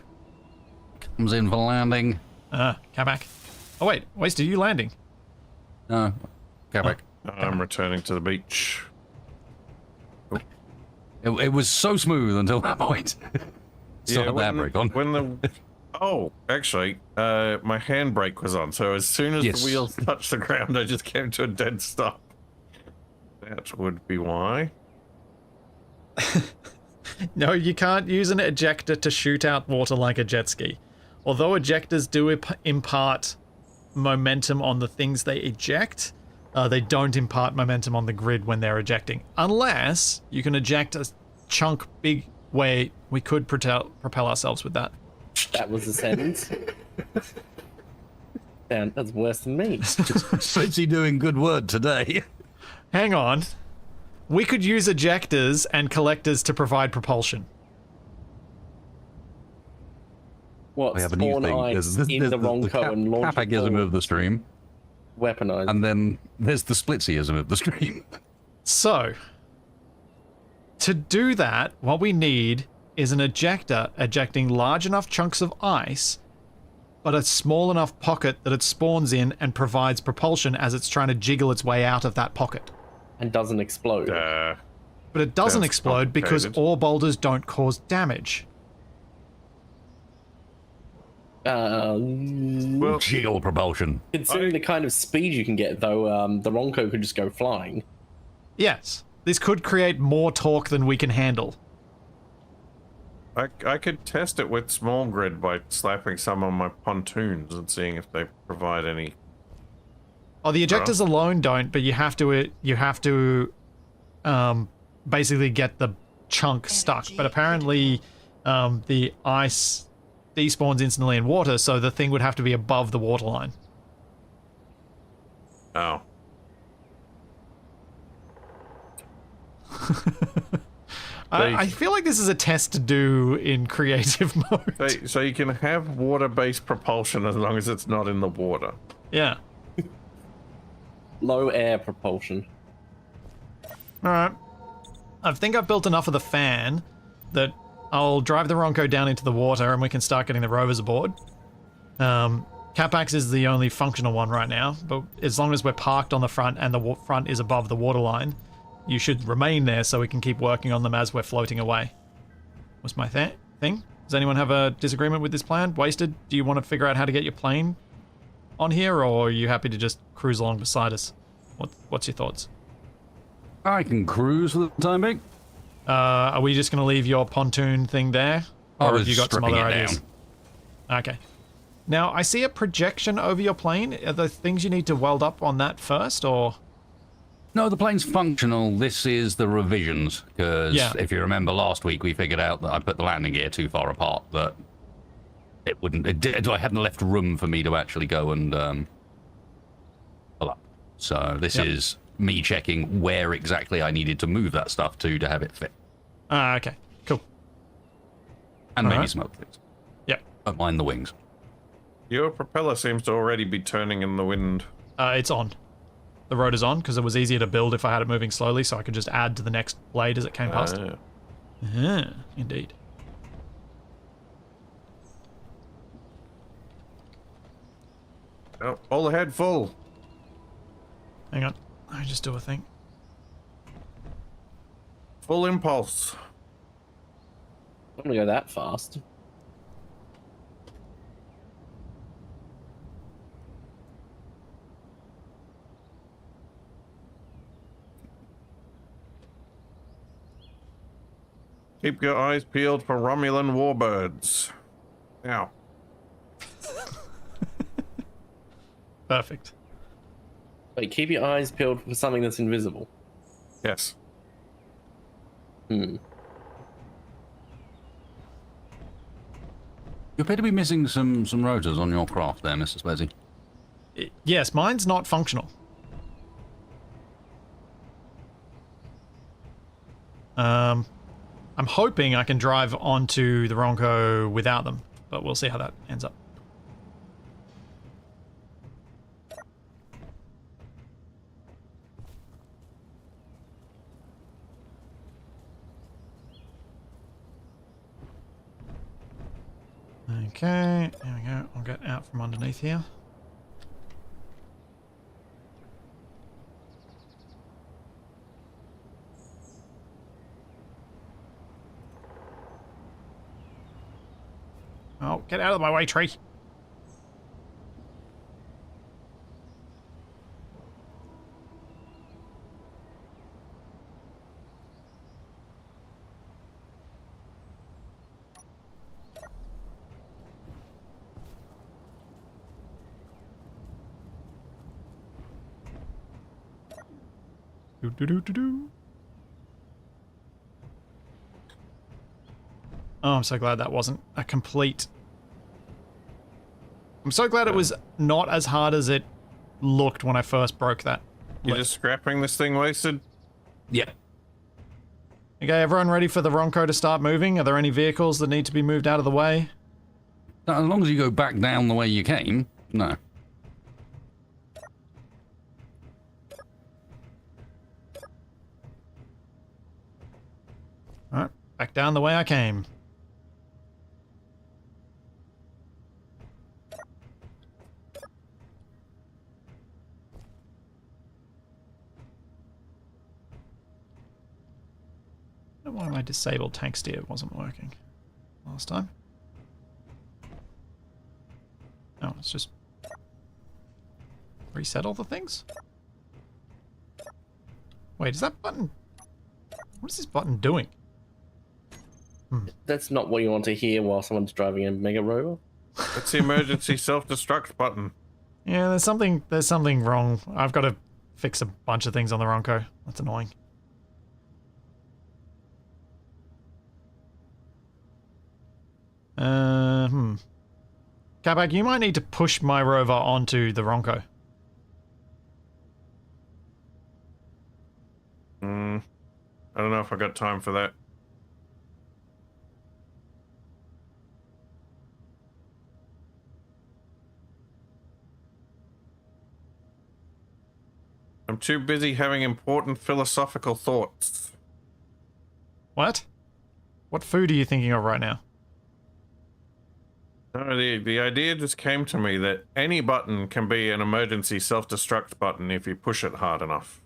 B: Comes in for landing.
A: Capac. Oh wait, Waste, are you landing?
B: No, Capac.
D: I'm returning to the beach.
B: It was so smooth until that point. Still had that brake on.
D: When the oh, actually, my handbrake was on, so as soon as
B: Yes.
D: the wheels touched the ground, I just came to a dead stop. That would be why.
A: No, you can't use an ejector to shoot out water like a jet ski. Although ejectors do impart momentum on the things they eject, they don't impart momentum on the grid when they're ejecting. Unless you can eject a chunk big way we could propel ourselves with that.
C: That was a sentence. Damn, that's worse than me.
B: Splitsy doing good word today.
A: Hang on. We could use ejectors and collectors to provide propulsion.
C: What,
B: We have a new
C: spawn
B: thing.
C: ice in the Ronco and launch it
B: Capacism
C: forward,
B: of the stream.
C: weaponized.
B: And then there's the Splitsyism of the stream.
A: So, to do that, what we need is an ejector ejecting large enough chunks of ice, but a small enough pocket that it spawns in and provides propulsion as it's trying to jiggle its way out of that pocket.
C: And doesn't explode.
A: But it doesn't
D: Sounds
A: explode because
D: complicated.
A: ore boulders don't cause damage.
D: Well,
B: Geo propulsion.
C: Considering the kind of speed you can get, though, the Ronco could just go flying.
A: Yes, this could create more torque than we can handle.
D: I could test it with small grid by slapping some on my pontoons and seeing if they provide any.
A: Oh, the ejectors alone don't, but you have to basically get the chunk stuck. But apparently, the ice despawns instantly in water, so the thing would have to be above the waterline.
D: Oh.
A: I feel like this is a test to do in creative mode.
D: So you can have water-based propulsion as long as it's not in the water.
A: Yeah.
C: Low air propulsion.
A: Alright. I think I've built enough of the fan that I'll drive the Ronco down into the water and we can start getting the rovers aboard. Capac is the only functional one right now, but as long as we're parked on the front and the front is above the waterline, you should remain there so we can keep working on them as we're floating away. What's my thing? Does anyone have a disagreement with this plan? Wasted, do you want to figure out how to get your plane on here, or are you happy to just cruise along beside us? What's your thoughts?
B: I can cruise for the time being.
A: Are we just going to leave your pontoon thing there?
B: I
A: Or
B: was
A: have you got some
B: stripping
A: other
B: it
A: ideas? Okay. Now, I see a projection over your plane. Are there things you need to weld up on that first, or...?
B: No, the plane's functional. This is the revisions, because if you remember last week, we figured out that I put the landing gear too far apart, that it wouldn't... I hadn't left room for me to actually go and pull up. So this is me checking where exactly I needed to move that stuff to have it fit.
A: Okay. Cool.
B: And maybe some other things.
A: Yep.
B: Don't mind the wings.
D: Your propeller seems to already be turning in the wind.
A: It's on. The rotor's on, because it was easier to build if I had it moving slowly, so I could just add to the next blade as it came past. Indeed.
D: Oh, all ahead full.
A: Hang on. I just do a thing.
D: Full impulse.
C: I'm gonna go that fast.
D: Keep your eyes peeled for Romulan warbirds. Now.
A: Perfect.
C: Wait, keep your eyes peeled for something that's invisible.
D: Yes.
C: Hmm.
B: You appear to be missing some rotors on your craft there, Mr. Spezzy.
A: Yes, mine's not functional. I'm hoping I can drive onto the Ronco without them, but we'll see how that ends up. Okay, there we go. I'll get out from underneath here. Oh, get out of my way, tree. Do do do do do. Oh, I'm so glad that wasn't a complete... I'm so glad it was not as hard as it looked when I first broke that.
D: You're just scrapping this thing, Wasted?
B: Yeah.
A: Okay, everyone ready for the Ronco to start moving? Are there any vehicles that need to be moved out of the way?
B: As long as you go back down the way you came, no.
A: Alright, back down the way I came. I don't know why my disabled tank steer wasn't working last time. Oh, it's just reset all the things? Wait, is that button... What is this button doing?
C: That's not what you want to hear while someone's driving a mega rover.
D: It's the emergency self-destruct button.
A: Yeah, there's something wrong. I've got to fix a bunch of things on the Ronco. That's annoying. Capac, you might need to push my rover onto the Ronco.
D: I don't know if I got time for that. I'm too busy having important philosophical thoughts.
A: What? What food are you thinking of right now?
D: No, the idea just came to me that any button can be an emergency self-destruct button if you push it hard enough.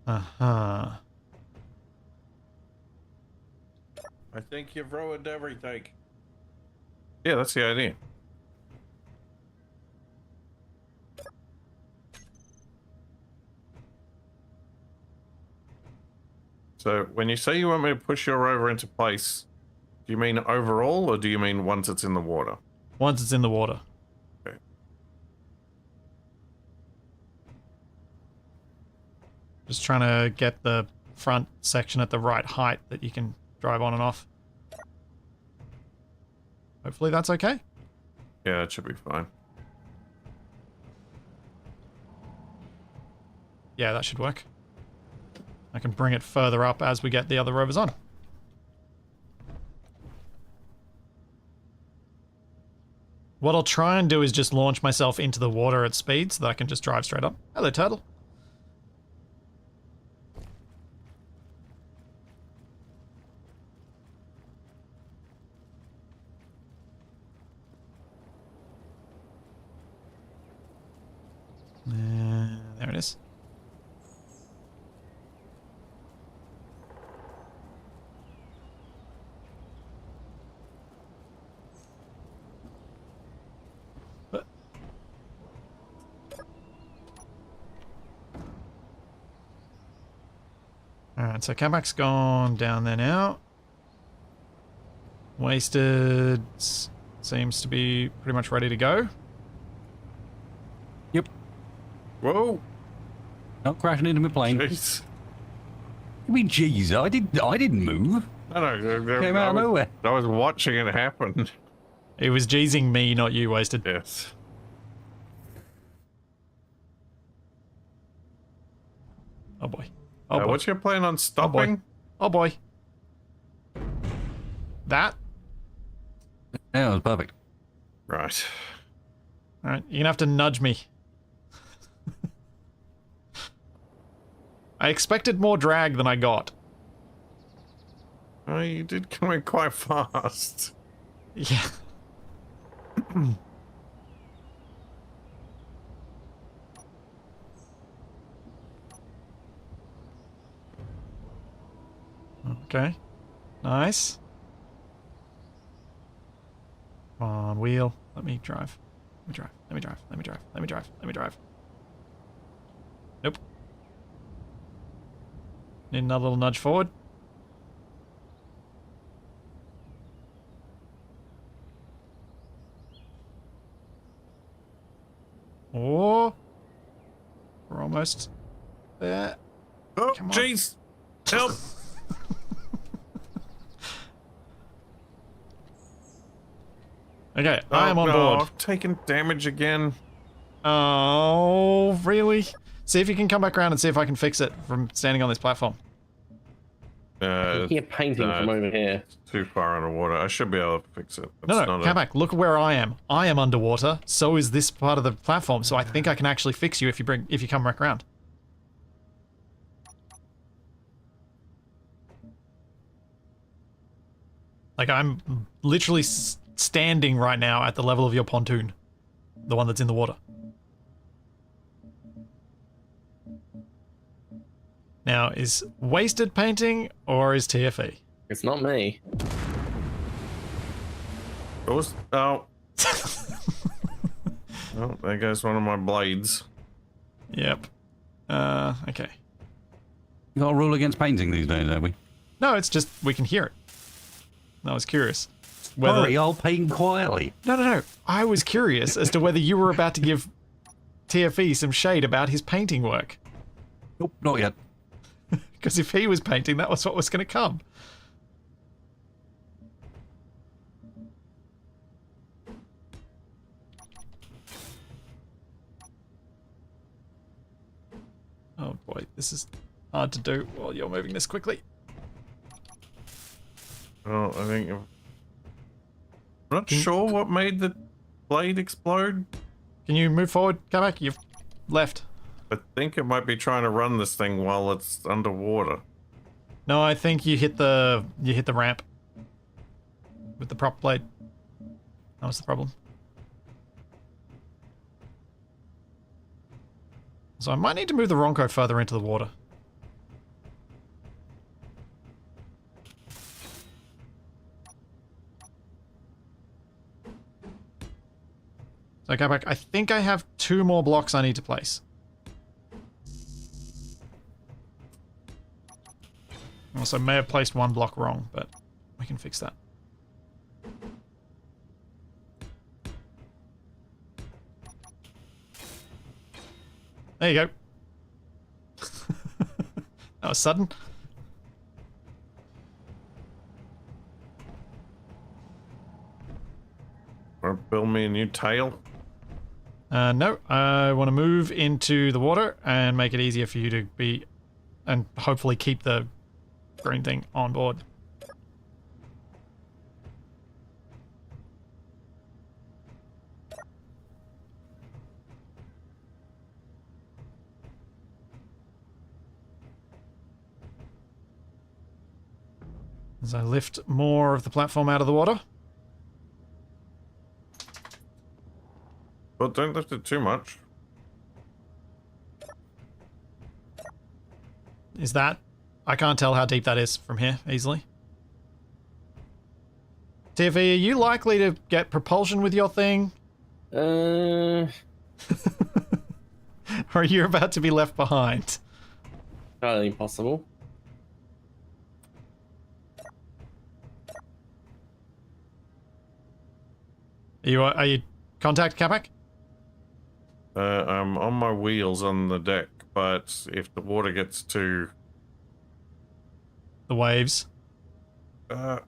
A: Uh-huh.
D: I think you've ruined everything. Yeah, that's the idea. So, when you say you want me to push your rover into place, do you mean overall, or do you mean once it's in the water?
A: Once it's in the water.
D: Okay.
A: Just trying to get the front section at the right height that you can drive on and off. Hopefully that's okay.
D: Yeah, it should be fine.
A: Yeah, that should work. I can bring it further up as we get the other rovers on. What I'll try and do is just launch myself into the water at speed so that I can just drive straight up. Hello, turtle. And There it is. Alright, so Capac's gone down there now. Wasted seems to be pretty much ready to go.
B: Yep.
D: Whoa!
B: Not crashing into my plane.
D: Jeez.
B: I mean, jeez, I didn't move.
D: No,
B: Came out of nowhere.
D: I was watching it happen.
A: It was Jeezing me, not you, Wasted.
D: Yes.
A: Oh boy. Oh boy.
D: What's your plan on stopping?
A: Oh boy. That?
B: Yeah, it was perfect.
D: Right.
A: Alright, you're gonna have to nudge me. I expected more drag than I got.
D: Oh, you did come in quite fast.
A: Yeah. Okay. Nice. Come on, wheel. Let me drive. Let me drive. Let me drive. Let me drive. Let me drive. Let me drive. Nope. Need another little nudge forward. Oh. We're almost there.
D: Oh,
A: Come on.
D: jeez. Help.
A: Okay, I am on board.
D: I've taken damage again.
A: Oh, really? See if you can come back around and see if I can fix it from standing on this platform.
C: I hear painting from over here.
D: Too far underwater. I should be able to fix it.
A: No, come back. Look where I am. I am underwater. So is this part of the platform. So I think I can actually fix you if you come back around. Like I'm literally standing right now at the level of your pontoon, the one that's in the water. Now, is Wasted painting or is TFE?
C: It's not me.
D: Oh. Oh, there goes one of my blades.
A: Yep. Okay.
B: You got a rule against painting these days, have we?
A: No, it's just we can hear it. I was curious. Whether...
B: Sorry, I'll paint quietly.
A: No. I was curious as to whether you were about to give TFE some shade about his painting work.
B: Nope, not yet.
A: Because if he was painting, that was what was going to come. Oh boy, this is hard to do while you're moving this quickly.
D: Oh, I think... I'm not sure what made the blade explode.
A: Can you move forward? Come back. You've left.
D: I think it might be trying to run this thing while it's underwater.
A: No, I think you hit the ramp with the prop blade. That was the problem. So I might need to move the Ronco further into the water. So Capac, I think I have 2 more blocks I need to place. Also may have placed 1 block wrong, but we can fix that. There you go. That was sudden.
D: Or build me a new tail.
A: No, I want to move into the water and make it easier for you to be, and hopefully keep the green thing on board. As I lift more of the platform out of the water.
D: But don't lift it too much.
A: Is that... I can't tell how deep that is from here, easily. TFE, are you likely to get propulsion with your thing? Or are you about to be left behind?
C: Entirely possible.
A: Are you contact Capac?
D: I'm on my wheels on the deck, but if the water gets to...
A: The waves. Oh,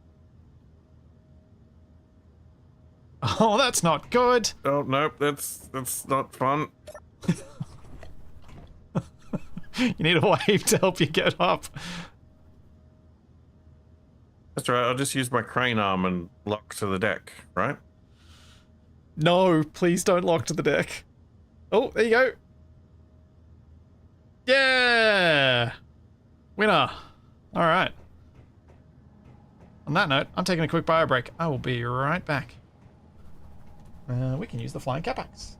A: that's not good.
D: Oh, nope, that's not fun.
A: You need a wave to help you get up.
D: That's right, I'll just use my crane arm and lock to the deck, right?
A: No, please don't lock to the deck. Oh, there you go. Yeah! Winner. All right. On that note, I'm taking a quick bio break. I will be right back. We can use the flying Capacs.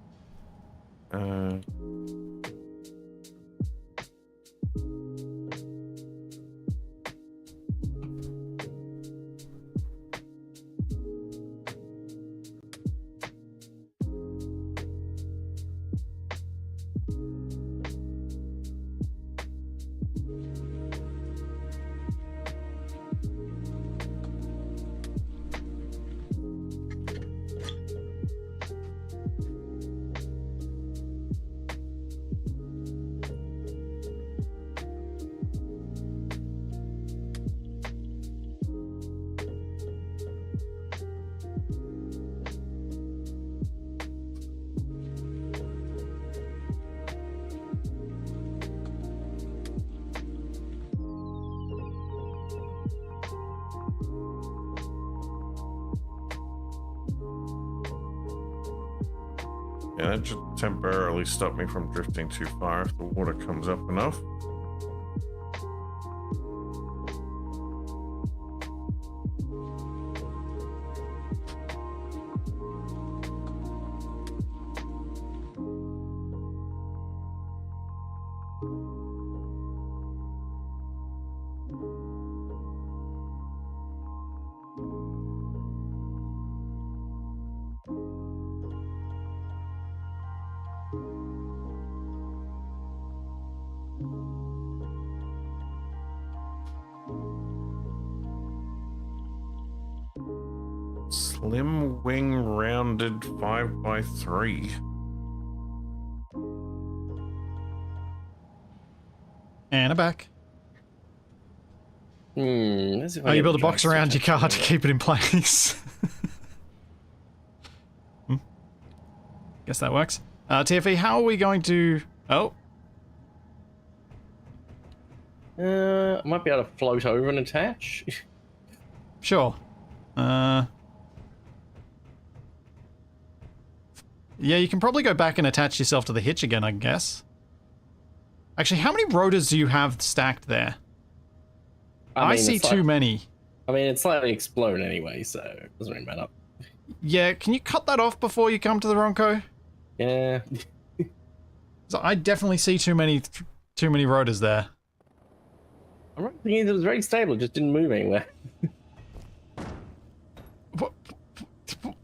D: Yeah, that should temporarily stop me from drifting too far if the water comes up enough. Slim wing rounded 5x3.
A: And a back.
C: Let's see if I
A: Oh, you
C: get
A: build a
C: the
A: box
C: joystick
A: around your car to
C: actually.
A: keep it in place. Guess that works. TFE, how are we going to... Oh.
C: I might be able to float over and attach.
A: Sure. Yeah, you can probably go back and attach yourself to the hitch again, I guess. Actually, how many rotors do you have stacked there? I see
C: it's
A: too many.
C: I mean, it's slightly exploded anyway, so it doesn't really matter.
A: Yeah, can you cut that off before you come to the Ronco?
C: Yeah.
A: So I definitely see too many rotors there.
C: I'm right thinking it was very stable, it just didn't move anywhere.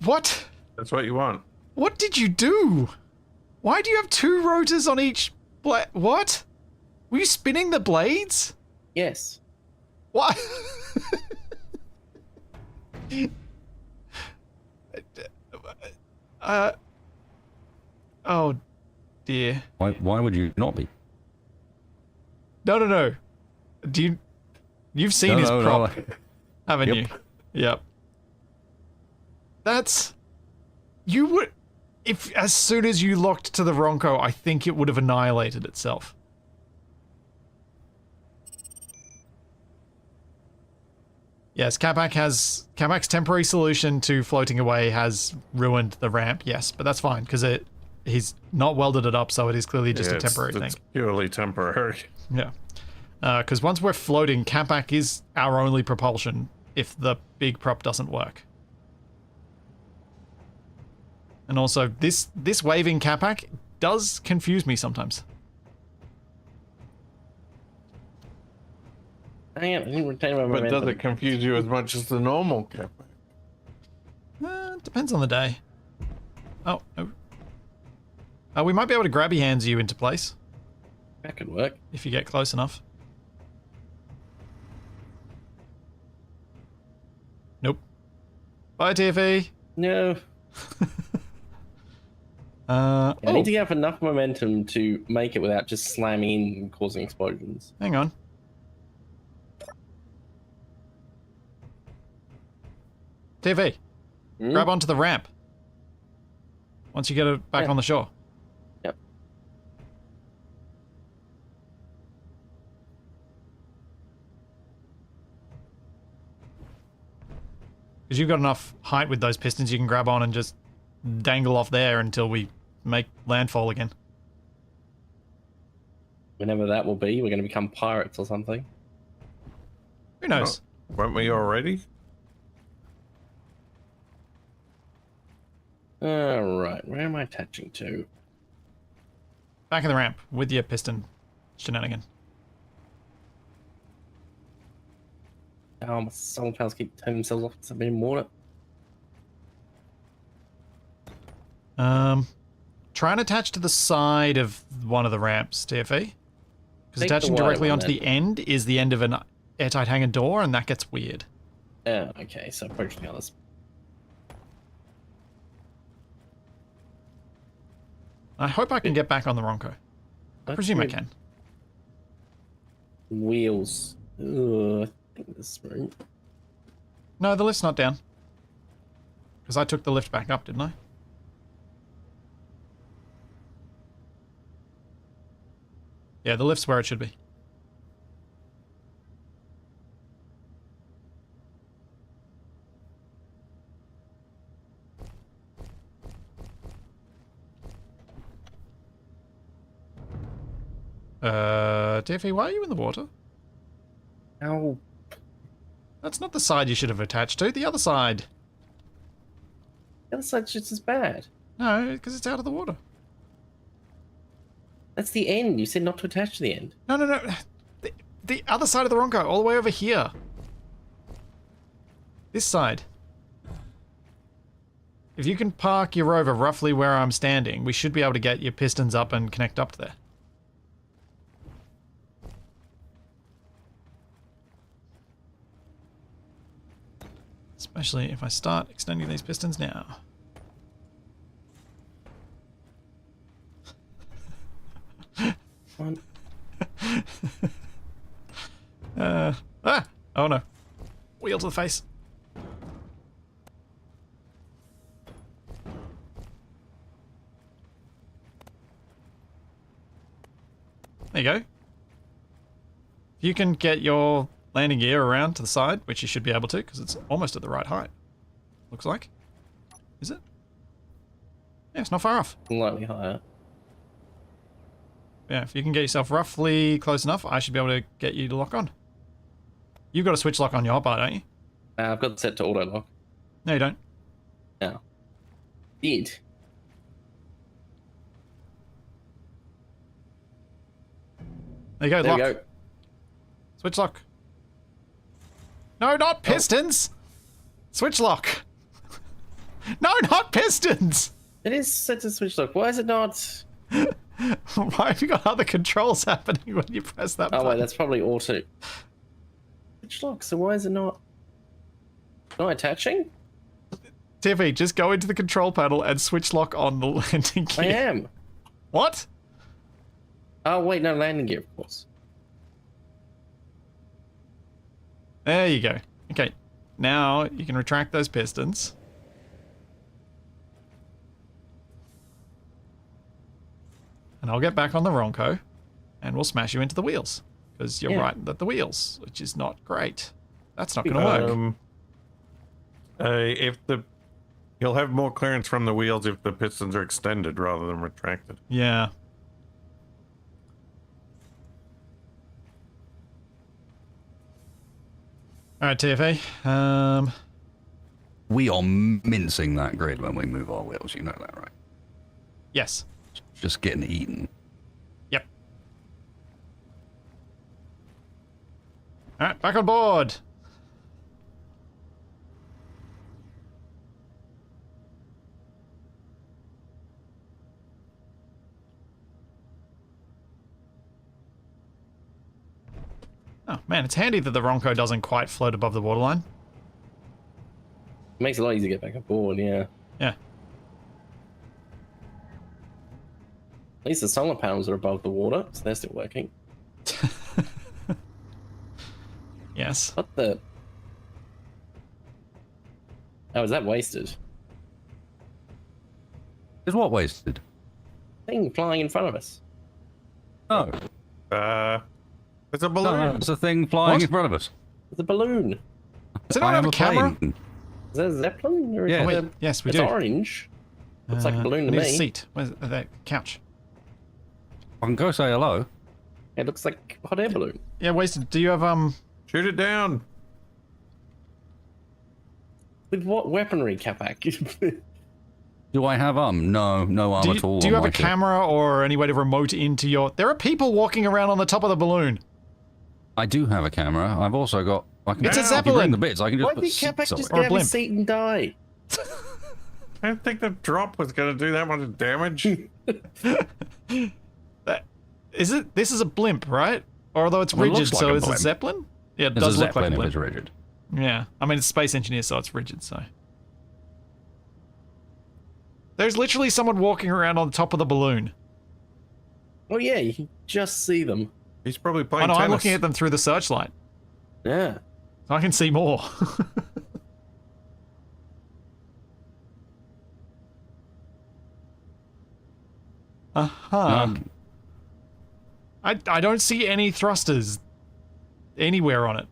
A: What?
D: That's what you want.
A: What did you do? Why do you have 2 rotors on each blade? What? Were you spinning the blades?
C: Yes.
A: What? Oh dear.
B: Why would you not be?
A: No. You've seen his prop, haven't
B: Yep.
A: you? Yep. That's... You would... If as soon as you locked to the Ronco, I think it would have annihilated itself. Yes, Capac's temporary solution to floating away has ruined the ramp, yes, but that's fine, because he's not welded it up, so it is clearly just a temporary thing.
D: It's purely temporary.
A: Yeah. Because once we're floating, Capac is our only propulsion if the big prop doesn't work. And also, this waving Capac does confuse me sometimes.
C: Hang on, I didn't retain my
D: But
C: momentum.
D: does it confuse you as much as the normal Capac?
A: Depends on the day. Oh, no. We might be able to grabby hands you into place.
C: That could work.
A: If you get close enough. Nope. Bye, TFE.
C: No. I need to get up enough momentum to make it without just slamming in and causing explosions.
A: Hang on. TV, grab onto the ramp. Once you get it back on the shore.
C: Yep.
A: Because you've got enough height with those pistons, you can grab on and just dangle off there until we make landfall again.
C: Whenever that will be, we're going to become pirates or something.
A: Who knows?
D: Oh, weren't we already?
C: Alright, where am I attaching to?
A: Back of the ramp with your piston shenanigan.
C: Oh, my solar panels keep turning themselves off to in water.
A: Try and attach to the side of one of the ramps, TFE. Because
C: Take the
A: attaching
C: wide
A: directly
C: one,
A: onto the end is the end of an airtight hangar door, and that gets weird.
C: Oh, okay, so approaching the others.
A: I hope I can get back on the Ronco. I presume I can.
C: Wheels. Ugh, I think this room.
A: No, the lift's not down. Because I took the lift back up, didn't I? Yeah, the lift's where it should be. Tiffy, why are you in the water?
C: Ow.
A: That's not the side you should have attached to. The other side.
C: The other side's just as bad.
A: No, because it's out of the water.
C: That's the end. You said not to attach to the end.
A: No. The other side of the Ronco, all the way over here. This side. If you can park your rover roughly where I'm standing, we should be able to get your pistons up and connect up to there. Especially if I start extending these pistons now.
C: One.
A: Oh no. Wheel to the face. There you go. If you can get your landing gear around to the side, which you should be able to, because it's almost at the right height. Looks like. Is it? Yeah, it's not far off.
C: Slightly higher.
A: Yeah, if you can get yourself roughly close enough, I should be able to get you to lock on. You've got a switch lock on your hotbar, don't you?
C: I've got it set to auto lock.
A: No, you don't.
C: No. Did.
A: There you go,
C: There
A: lock.
C: we go.
A: Switch lock. No, not pistons! Switch lock. No, not pistons!
C: It is set to switch lock. Why is it not?
A: Why have you got other controls happening when you press that
C: Oh
A: button?
C: wait, that's probably auto. Switch lock. So why is it not? Not attaching?
A: Tiffy, just go into the control panel and switch lock on the landing gear.
C: I am.
A: What?
C: Oh wait, no landing gear, of course.
A: There you go. Okay, now you can retract those pistons. And I'll get back on the Ronco, and we'll smash you into the wheels. Because you're right at the wheels, which is not great. That's not going to work.
D: You'll have more clearance from the wheels if the pistons are extended rather than retracted.
A: Yeah. Alright, TFA.
B: We are mincing that grid when we move our wheels, you know that, right?
A: Yes.
B: Just getting eaten.
A: Yep. Alright, back on board. Oh, man, it's handy that the Ronco doesn't quite float above the waterline.
C: Makes it a lot easier to get back aboard, yeah.
A: Yeah.
C: At least the solar panels are above the water, so they're still working.
A: Yes.
C: What the... Oh, is that wasted?
B: Is what wasted?
C: Thing flying in front of us.
B: Oh.
D: It's a balloon.
B: No, it's a thing flying
A: What?
B: in front of us.
C: It's a balloon.
A: Does anyone have a camera?
B: plane.
C: Is that a Zeppelin? Or is
B: Yeah.
C: it
A: Wait,
C: a...
A: yes, we
C: it's
A: do.
C: orange. Looks like a balloon to
A: I need
C: me.
A: a seat. Where's that couch?
B: I can go say hello.
C: It looks like a hot air balloon.
A: Yeah, Wasted, do you have,
D: Shoot it down.
C: With what weaponry, Capac?
B: Do I have No, no arm at all.
A: do you
B: on
A: have a
B: my ship.
A: camera or any way to remote into your... There are people walking around on the top of the balloon.
B: I do have a camera. I've also got. I can
A: It's a
B: if you bring
A: Zeppelin.
B: the bits. I can just
C: Why
B: put
C: did
B: seats
C: Capac
B: on
C: just
B: it.
A: Or a
C: get out of
A: blimp.
C: his seat and die?
D: I didn't think the drop was going to do that much damage.
A: Is it? This is a blimp, right? Or although it's
B: Well, it
A: rigid,
B: looks
A: so
B: like a
A: is it
B: blimp.
A: Zeppelin? Yeah, it
B: It's
A: does
B: a
A: look like
B: Zeppelin
A: a
B: if
A: blimp.
B: it's rigid.
A: Yeah, I mean, it's space engineer, so it's rigid, so... There's literally someone walking around on the top of the balloon.
C: Oh yeah, you can just see them.
D: He's probably
A: Oh
D: playing
A: no,
D: tennis.
A: I'm looking at them through the searchlight.
C: Yeah.
A: So I can see more. Uh-huh. I don't see any thrusters anywhere on it.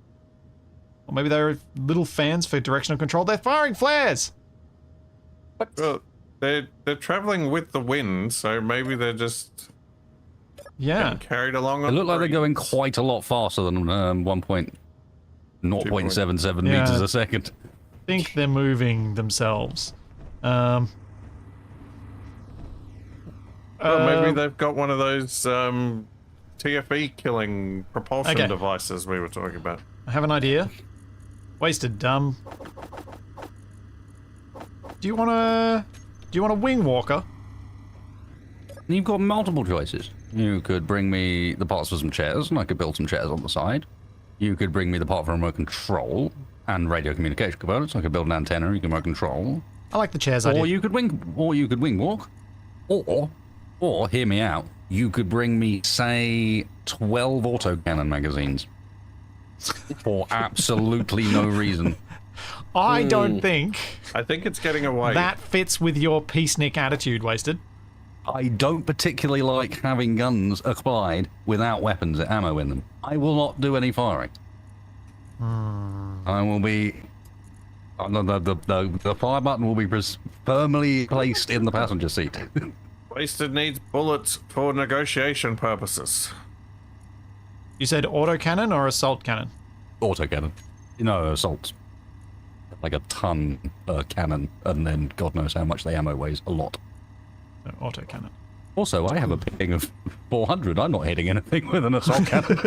A: Or maybe they're little fans for directional control. They're firing flares!
D: Well, they're traveling with the wind, so maybe they're just
A: Yeah.
D: getting carried along.
B: They
D: on
B: look
D: the
B: like they're
D: breeze.
B: going quite a lot faster than 0.77
A: Yeah.
B: meters a second.
A: I think they're moving themselves.
D: Well, maybe they've got one of those TFE killing propulsion
A: Okay.
D: devices we were talking about.
A: I have an idea. Wasted, Do you wanna wing walker?
B: You've got multiple choices. You could bring me the parts for some chairs, and I could build some chairs on the side. You could bring me the part for remote control and radio communication components. I could build an antenna. You can remote control.
A: I like the chairs idea.
B: Or you could wing walk. Or hear me out. You could bring me, say, 12 autocannon magazines for absolutely no reason.
A: I don't think
D: I think it's getting away.
A: that fits with your peacenik attitude, Wasted.
B: I don't particularly like having guns applied without weapons and ammo in them. I will not do any firing. I will be... The fire button will be firmly placed in the passenger seat.
D: Wasted needs bullets for negotiation purposes.
A: You said autocannon or assault cannon?
B: Autocannon. No, assaults. Like a ton cannon, and then God knows how much the ammo weighs. A lot.
A: So, autocannon.
B: Also, I have a ping of 400. I'm not hitting anything with an assault cannon.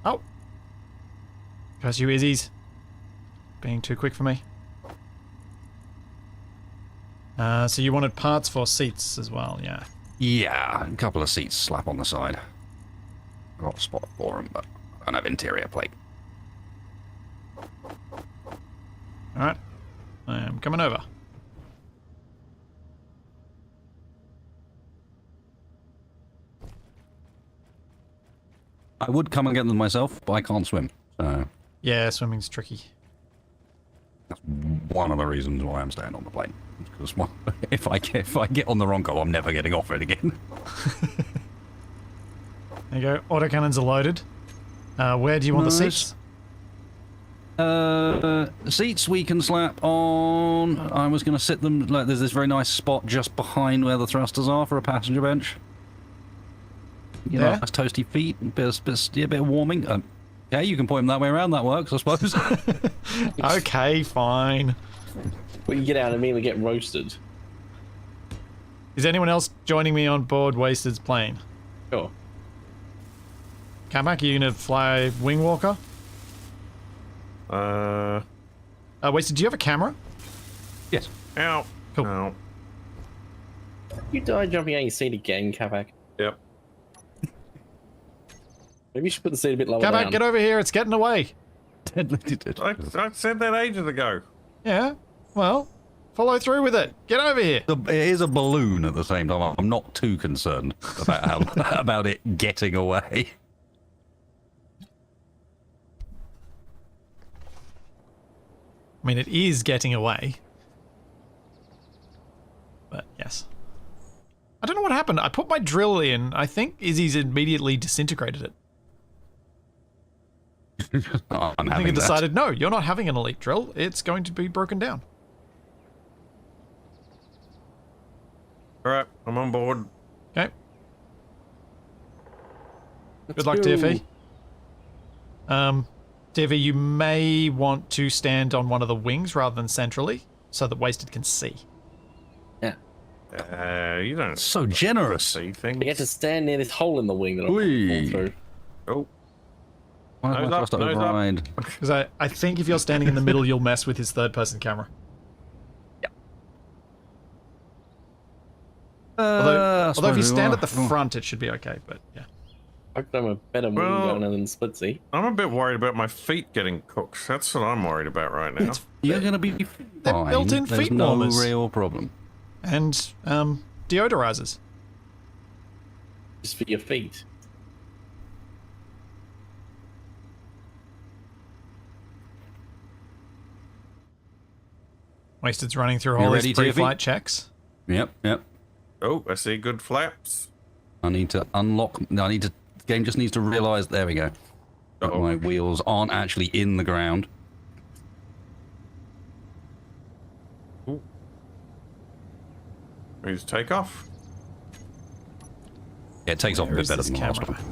A: Oh! Curse you, Izzies. Being too quick for me. So you wanted parts for seats as well, yeah.
B: Yeah, a couple of seats slap on the side. Got a spot for them, but I don't have interior plate.
A: Alright. I am coming over.
B: I would come and get them myself, but I can't swim. So
A: Yeah, swimming's tricky.
B: that's one of the reasons why I'm staying on the plane. Because if I get on the Ronco, I'm never getting off it again.
A: There you go. Autocannons are loaded. Where do you want the
B: Nice.
A: seats?
B: Seats we can slap on. I was going to sit them like there's this very nice spot just behind where the thrusters are for a passenger bench. You know,
A: There?
B: nice toasty feet, a bit of warming. Okay, you can point them that way around. That works, I suppose.
A: Okay, fine.
C: When you get out and immediately get roasted.
A: Is anyone else joining me on board Wasted's plane?
C: Sure.
A: Capac, are you gonna fly Wing Walker? Wasted, do you have a camera?
B: Yes.
D: Ow.
A: Cool.
D: Ow.
C: You died jumping out your seat again, Capac.
D: Yep.
C: Maybe you should put the seat a bit lower
A: Capac,
C: down.
A: get over here, it's getting away.
D: I said that ages ago.
A: Yeah, well, follow through with it. Get over here.
B: It is a balloon at the same time. I'm not too concerned about about it getting away.
A: I mean, it is getting away. But, yes. I don't know what happened. I put my drill in. I think Izzy's immediately disintegrated it.
B: Oh,
A: I think it decided, no, you're not having an elite drill. It's going to be broken down.
D: Alright, I'm on board.
A: Okay.
C: Let's
A: Good luck,
C: go.
A: TFE. TFE, you may want to stand on one of the wings rather than centrally, so that Wasted can see.
C: Yeah.
D: You don't
B: So generous.
D: see things.
C: You get to stand near this hole in the wing that I'm
B: Whee.
C: fall through.
D: Oh,
B: Why am I
D: Nose up,
B: supposed to
D: nose up.
B: override?
A: Because I think if you're standing in the middle, you'll mess with his third-person camera. Although if you stand at the front, it should be okay, but yeah.
C: I think I'm a better wing
D: Well-
C: gunner than Splitsy.
D: I'm a bit worried about my feet getting cooked. That's what I'm worried about right now.
B: You're going to be
A: They're
B: fine.
A: built-in
B: There's
A: feet
B: no
A: warmers.
B: real problem.
A: And, deodorizers.
C: Just for your feet.
A: Wasted's running through
B: You
A: all
B: ready,
A: his
B: TFE?
A: pre-flight checks.
B: Yep, yep.
D: Oh, I see good flaps.
B: I need to unlock. No, I need to. The game just needs to realise. There we go. That
D: Uh-oh.
B: my wheels aren't actually in the ground.
D: Ready to take off?
B: Yeah, it takes off a
A: Where
B: bit
A: is
B: better
A: this
B: than the last
A: camera?
B: one.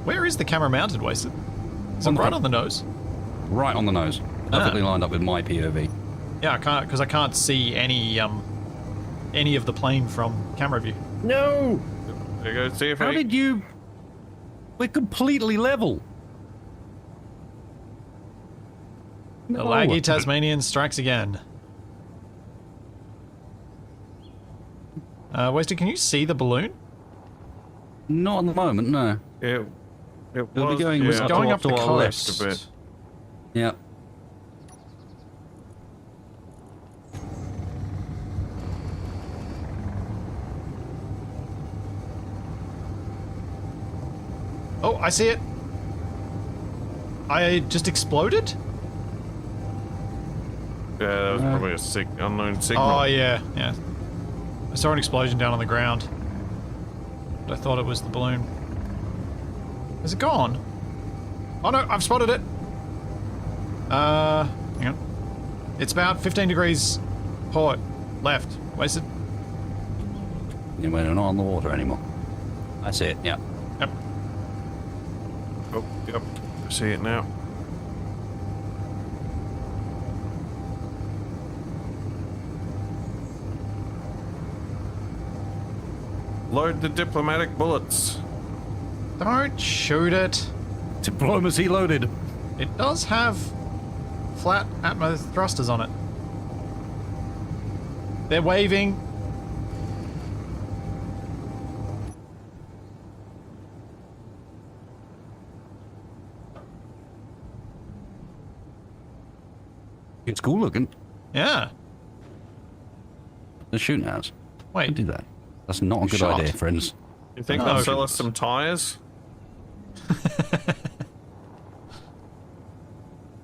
A: Where is the camera mounted, Wasted? Is it
B: On the
A: right
B: front.
A: on the nose?
B: Right on the nose. Perfectly lined up with my POV.
A: Yeah, I can't, because I can't see any of the plane from camera view.
C: No!
D: There you go, TFE.
B: How did you? We're completely level.
A: The laggy Tasmanian strikes again. Wasted, can you see the balloon?
B: Not at the moment, no.
D: It
B: It'll be
D: was,
B: going-
D: yeah.
B: was
A: Going up
B: to
A: the
B: our
A: coast.
D: left a bit.
B: Yeah.
A: Oh, I see it. I just exploded?
D: Yeah, that was probably a unknown signal.
A: Oh, yeah, yeah. I saw an explosion down on the ground. But I thought it was the balloon. Is it gone? Oh no, I've spotted it. Hang on. It's about 15 degrees port, left. Wasted.
B: Yeah, we're not on the water anymore. That's it. Yeah.
A: Yep.
D: Oh, yep. I see it now. Load the diplomatic bullets.
A: Don't shoot it.
B: Diplomacy loaded.
A: It does have flat atmo thrusters on it. They're waving.
B: It's cool looking.
A: Yeah.
B: The shooting house.
A: Wait.
B: Don't do that. That's not a good
A: Shot.
B: idea, friends.
D: You think
A: No.
D: they'll sell us some tires?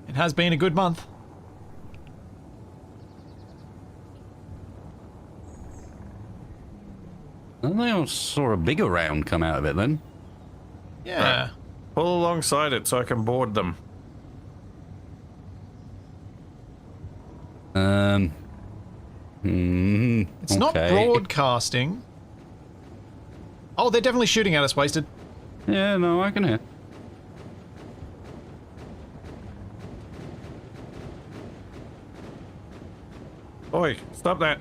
A: It has been a good month.
B: And they saw a bigger round come out of it then.
A: Yeah.
D: Pull alongside it so I can board them.
A: It's not broadcasting. Oh, they're definitely shooting at us, Wasted.
B: Yeah, no, I can hear.
D: Oi, stop that.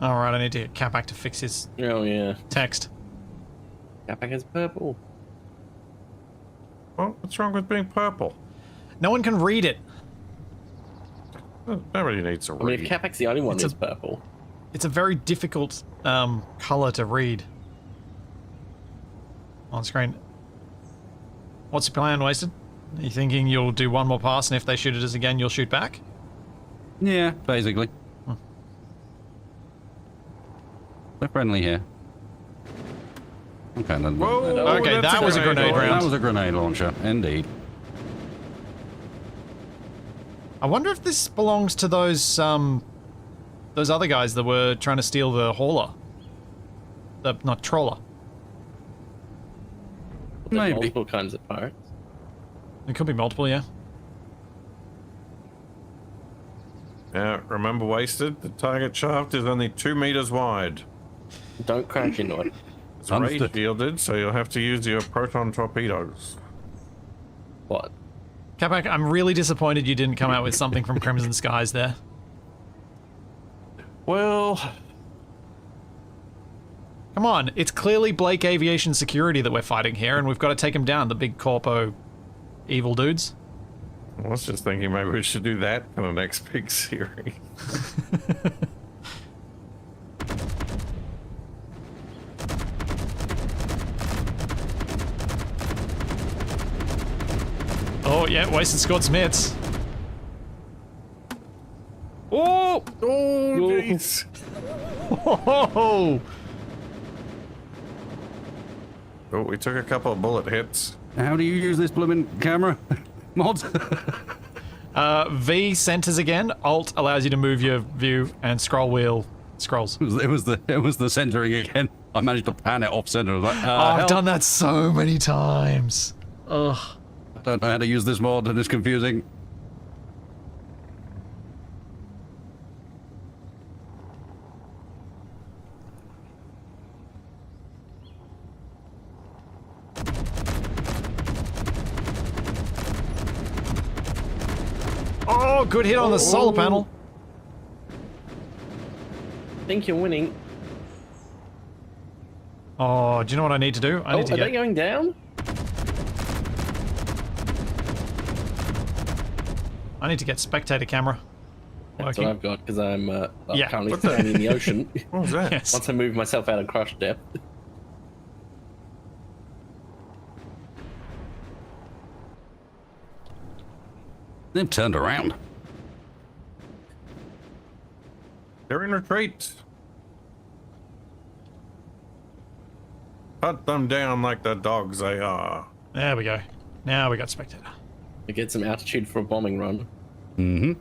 A: Alright, I need to get Capac to fix his
C: Oh, yeah.
A: text.
C: Capac is purple.
D: Well, what's wrong with being purple?
A: No one can read it.
D: Nobody needs to
C: I mean,
D: read.
C: if Capac's the only one
A: It's
C: that's
A: a-
C: purple.
A: It's a very difficult color to read on screen. What's your plan, Wasted? Are you thinking you'll do one more pass, and if they shoot at us again, you'll shoot back?
B: Yeah, basically. They're friendly here. Okay, then.
D: Whoa,
A: Okay,
D: that's
A: that was a grenade
D: launcher.
A: round.
B: That was a grenade launcher, indeed.
A: I wonder if this belongs to those other guys that were trying to steal the hauler. Not trawler.
C: There's
B: Maybe.
C: multiple kinds of pirates.
A: There could be multiple, yeah.
D: Yeah, remember, Wasted? The target shaft is only 2 meters wide.
C: Don't crash into it.
D: It's ray
B: Understood.
D: shielded, so you'll have to use your proton torpedoes.
C: What?
A: Capac, I'm really disappointed you didn't come out with something from Crimson Skies there.
D: Well,
A: Come on, it's clearly Blake Aviation Security that we're fighting here, and we've got to take them down, the big corpo evil dudes.
D: I was just thinking maybe we should do that in the next big series.
A: Oh, yeah, Wasted scored some hits.
D: Oh, jeez.
A: Oh,
D: Oh, we took a couple of bullet hits.
B: How do you use this blooming camera? Mods?
A: V centers again. Alt allows you to move your view, and scroll wheel scrolls.
B: It was the centering again. I managed to pan it off center. I was like,
A: Oh, I've
B: help.
A: done that so many times. Ugh.
B: I don't know how to use this mod, and it's confusing.
A: Oh, good hit on the solar panel.
C: I think you're winning.
A: Oh, do you know what I need to do? I
C: Oh,
A: need to
C: are they
A: get...
C: going down?
A: I need to get spectator camera
C: That's what
A: working.
C: I've got because I'm
A: Yeah.
C: currently standing in the ocean.
D: What was that?
A: Yes.
C: Once I move myself out of crush depth.
B: They've turned around.
D: They're in retreat. Hunt them down like the dogs they are.
A: There we go. Now we got spectator.
C: To get some altitude for a bombing run.
B: Mm-hmm.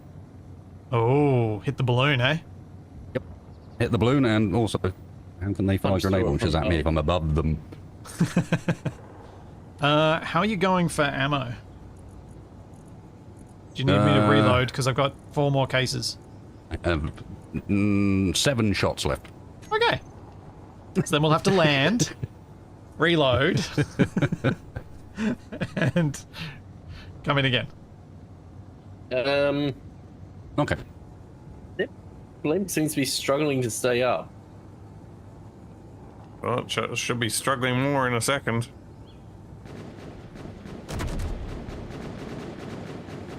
A: Oh, hit the balloon, eh?
B: Hit the balloon, and also, how can they fire
C: I'm
B: grenade
C: sorry,
B: launchers at me if I'm above them?
A: How are you going for ammo? Do you need me to reload? Because I've got 4 more cases.
B: I have 7 shots left.
A: Okay. So then we'll have to land, reload, and come in again.
B: Okay.
C: Blimp seems to be struggling to stay up.
D: Well, it should be struggling more in a second.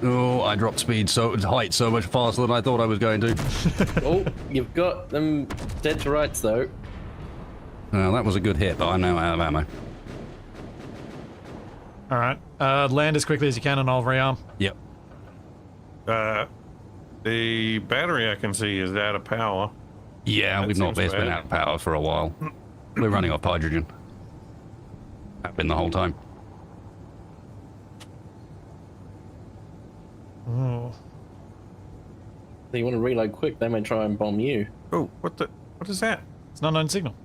B: Oh, I dropped speed height so much faster than I thought I was going to.
C: Oh, you've got them dead to rights though.
B: Well, that was a good hit, but I'm now out of ammo.
A: All right. Land as quickly as you can, and I'll rearm.
B: Yep.
D: The battery I can see is out of power.
B: Yeah,
D: That
B: we've not
D: seems
B: been
D: bad.
B: out of power for a while. We're running off hydrogen. Have been the whole time.
A: Oh.
C: So you want to reload quick, they may try and bomb you.
D: Oh, what is that?
A: It's not an unknown signal.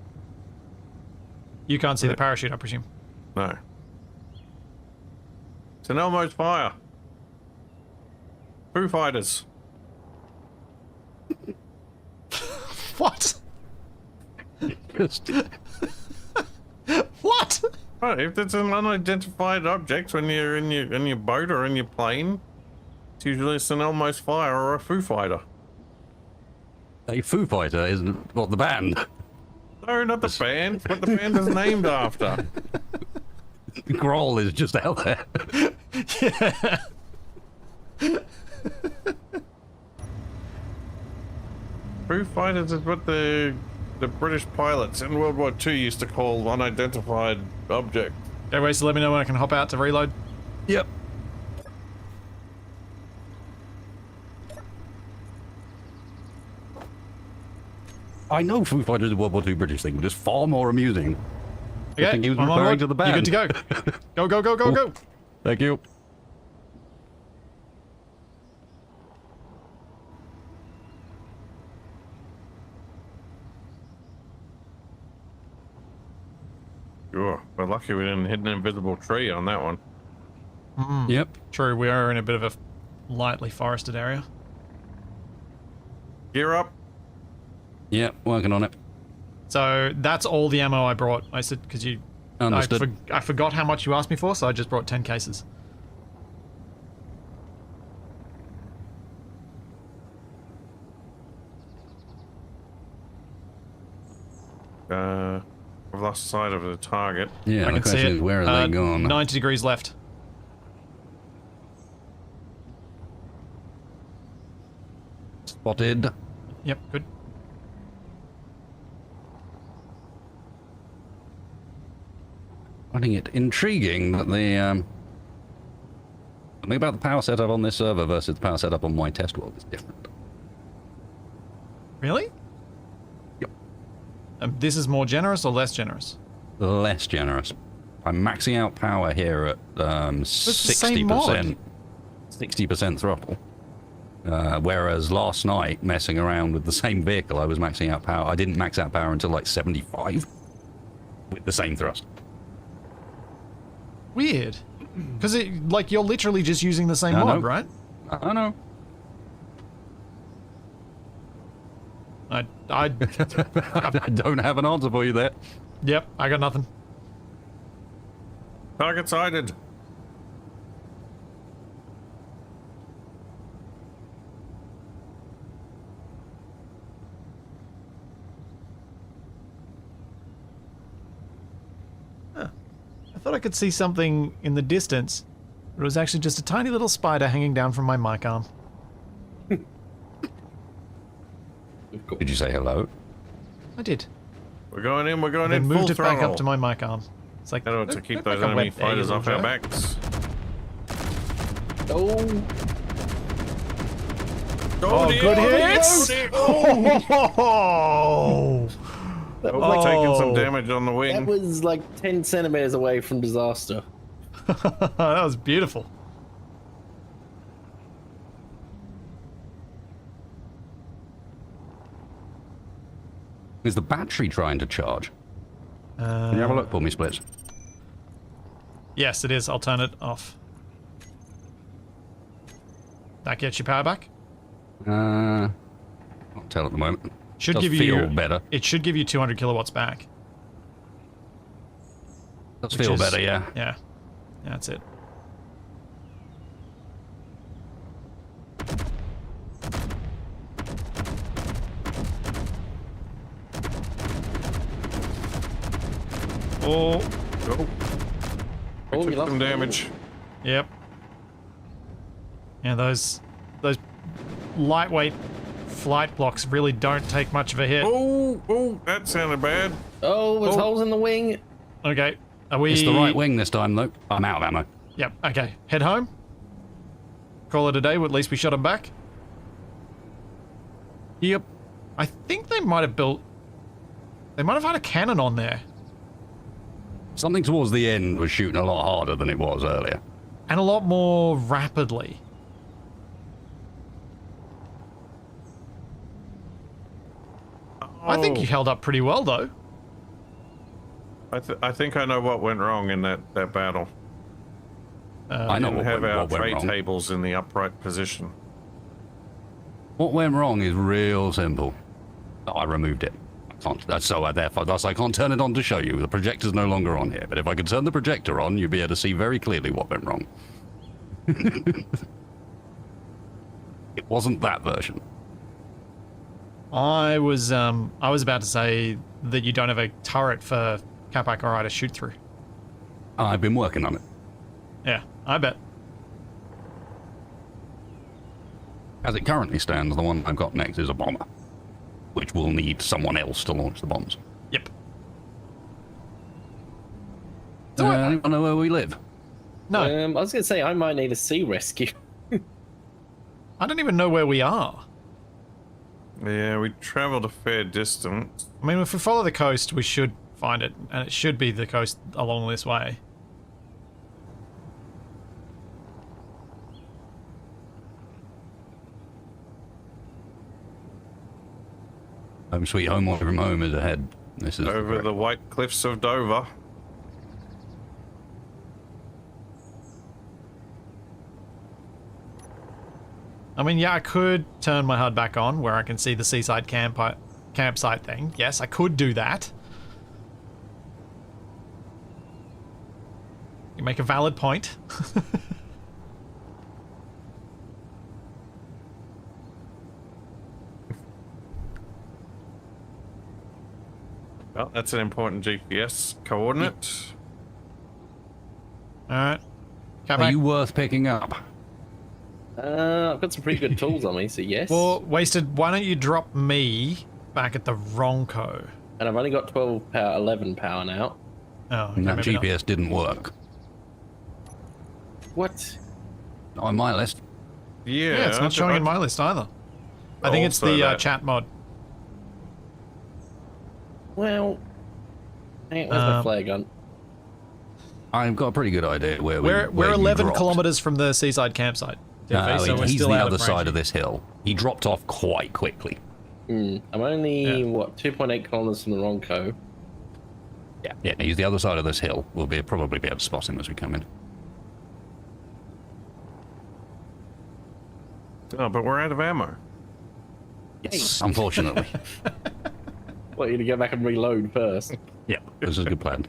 A: You can't see the parachute, I presume.
D: No. It's an Elmo's fire. Foo Fighters.
A: What? What?
D: Oh, if it's an unidentified object when you're in your boat or in your plane, It's usually an almost fire or a Foo Fighter.
B: A Foo Fighter isn't what the band.
D: No, not the band. It's what the band is named after.
B: Grohl is just out there.
D: Foo Fighters is what the British pilots in World War II used to call unidentified object.
A: Okay, so let me know when I can hop out to reload.
B: Yep. I know Foo Fighters is a World War II British thing, but it's far more amusing. I
A: Okay,
B: think he was
A: I'm on
B: referring
A: board.
B: to the
A: You're
B: band.
A: good to go. Go, go, go, go, go.
B: Thank you.
D: Sure. We're lucky we didn't hit an invisible tree on that one.
B: Yep.
A: True, we are in a bit of a lightly forested area.
D: Gear up.
B: Yep, working on it.
A: So that's all the ammo I brought. I said, because you...
B: Understood.
A: I forgot how much you asked me for, so I just brought 10 cases.
D: I've lost sight of the target.
B: Yeah,
A: I
B: the
A: can see
B: question
A: it.
B: is, where are they gone?
A: 90 degrees left.
B: Spotted.
A: Yep, good.
B: Finding it intriguing that the something about the power setup on this server versus the power setup on my test world is different.
A: Really?
B: Yep.
A: This is more generous or less generous?
B: Less generous. I'm maxing out power here at
A: the same mod.
B: 60% throttle. Whereas last night, messing around with the same vehicle, I was maxing out power. I didn't max out power until like 75 with the same thrust.
A: Weird. Because like you're literally just using the same
B: I
A: mod,
B: know.
A: right?
B: I know.
A: I
B: I don't have an answer for you there.
A: Yep, I got nothing.
D: Target sighted.
A: I thought I could see something in the distance, but it was actually just a tiny little spider hanging down from my mic arm.
B: Did you say hello?
A: I did.
D: We're going in. We're going
A: Then
D: in full
A: moved it
D: throttle.
A: back up to my mic arm. It's like,
D: In order to
A: look-
D: keep
A: look
D: those
A: like I
D: enemy
A: went there, you
D: fighters off
A: little
D: our
A: jerk.
D: backs.
C: Oh,
A: Oh, good hits! Oh!
C: that was,
D: Oh,
C: like,
D: taking some
A: Oh.
D: damage on the
C: that
D: wing.
C: was like 10 centimeters away from disaster.
A: That was beautiful.
B: Is the battery trying to charge? Can you have a look for me, Splits?
A: Yes, it is. I'll turn it off. That gets your power back?
B: Can't tell at the moment.
A: Should
B: Does
A: give
B: feel
A: you
B: better.
A: It should give you 200 kilowatts back.
B: Does
A: which
B: feel
A: is-
B: better, yeah.
A: Yeah. Yeah, that's it. Oh,
D: Oh,
C: Oh,
D: took
C: you lost
D: some
C: the
D: damage.
A: yep. Yeah, those lightweight flight blocks really don't take much of a hit.
D: Oh, that sounded bad.
C: Oh, there's
D: Oh.
C: holes in the wing.
A: Okay. Are we...
B: It's the right wing this time, though. I'm out of ammo.
A: Yep, okay. Head home. Call it a day, at least we shot him back.
B: Yep.
A: I think they might have built... They might have had a cannon on there.
B: Something towards the end was shooting a lot harder than it was earlier.
A: And a lot more rapidly. I think you held up pretty well, though.
D: I think I know what went wrong in that battle.
B: I know
D: Didn't
B: what
D: have
B: went,
D: our
B: what went
D: tray
B: wrong.
D: tables in the upright position.
B: What went wrong is real simple. I removed it. Therefore, thus I can't turn it on to show you. The projector's no longer on here. But if I could turn the projector on, you'd be able to see very clearly what went wrong. It wasn't that version.
A: I was about to say that you don't have a turret for Capac or I to shoot through.
B: I've been working on it.
A: Yeah, I bet.
B: As it currently stands, the one I've got next is a bomber, which will need someone else to launch the bombs.
A: Yep.
B: Anyone know where we live?
A: No,
C: I was going to say, I might need a sea rescue.
A: I don't even know where we are.
D: Yeah, we travelled a fair distance.
A: I mean, if we follow the coast, we should find it, and it should be the coast along this way.
B: Home sweet home away from home is ahead. This is
D: Over the white cliffs of Dover.
A: I mean, yeah, I could turn my HUD back on where I can see the seaside campsite thing. Yes, I could do that. You make a valid point.
D: Well, that's an important GPS coordinate.
A: Alright.
B: Are you worth picking up?
C: I've got some pretty good tools on me, so yes.
A: Well, Wasted, why don't you drop me back at the Ronco?
C: And I've only got 12 power, 11 power now.
A: Oh, okay,
B: And that
A: maybe
B: GPS didn't work.
C: What?
B: Not on my list.
A: Yeah, it's not showing in my list either. I think it's the chat mod.
C: Well, hang on, where's my flare gun?
B: I've got a pretty good idea where
A: We're
B: you
A: 11
B: dropped.
A: kilometers from the seaside campsite.
B: No,
A: so we're
B: he's
A: still
B: the
A: out
B: other
A: of
B: side
A: range.
B: of this hill. He dropped off quite quickly.
C: I'm only, what, 2.8 kilometers from the Ronco.
B: Yeah, he's the other side of this hill. We'll probably be able to spot him as we come in.
D: Oh, but we're out of ammo.
B: Yes, unfortunately.
C: What, you're going to go back and reload first?
B: Yeah, this is a good plan.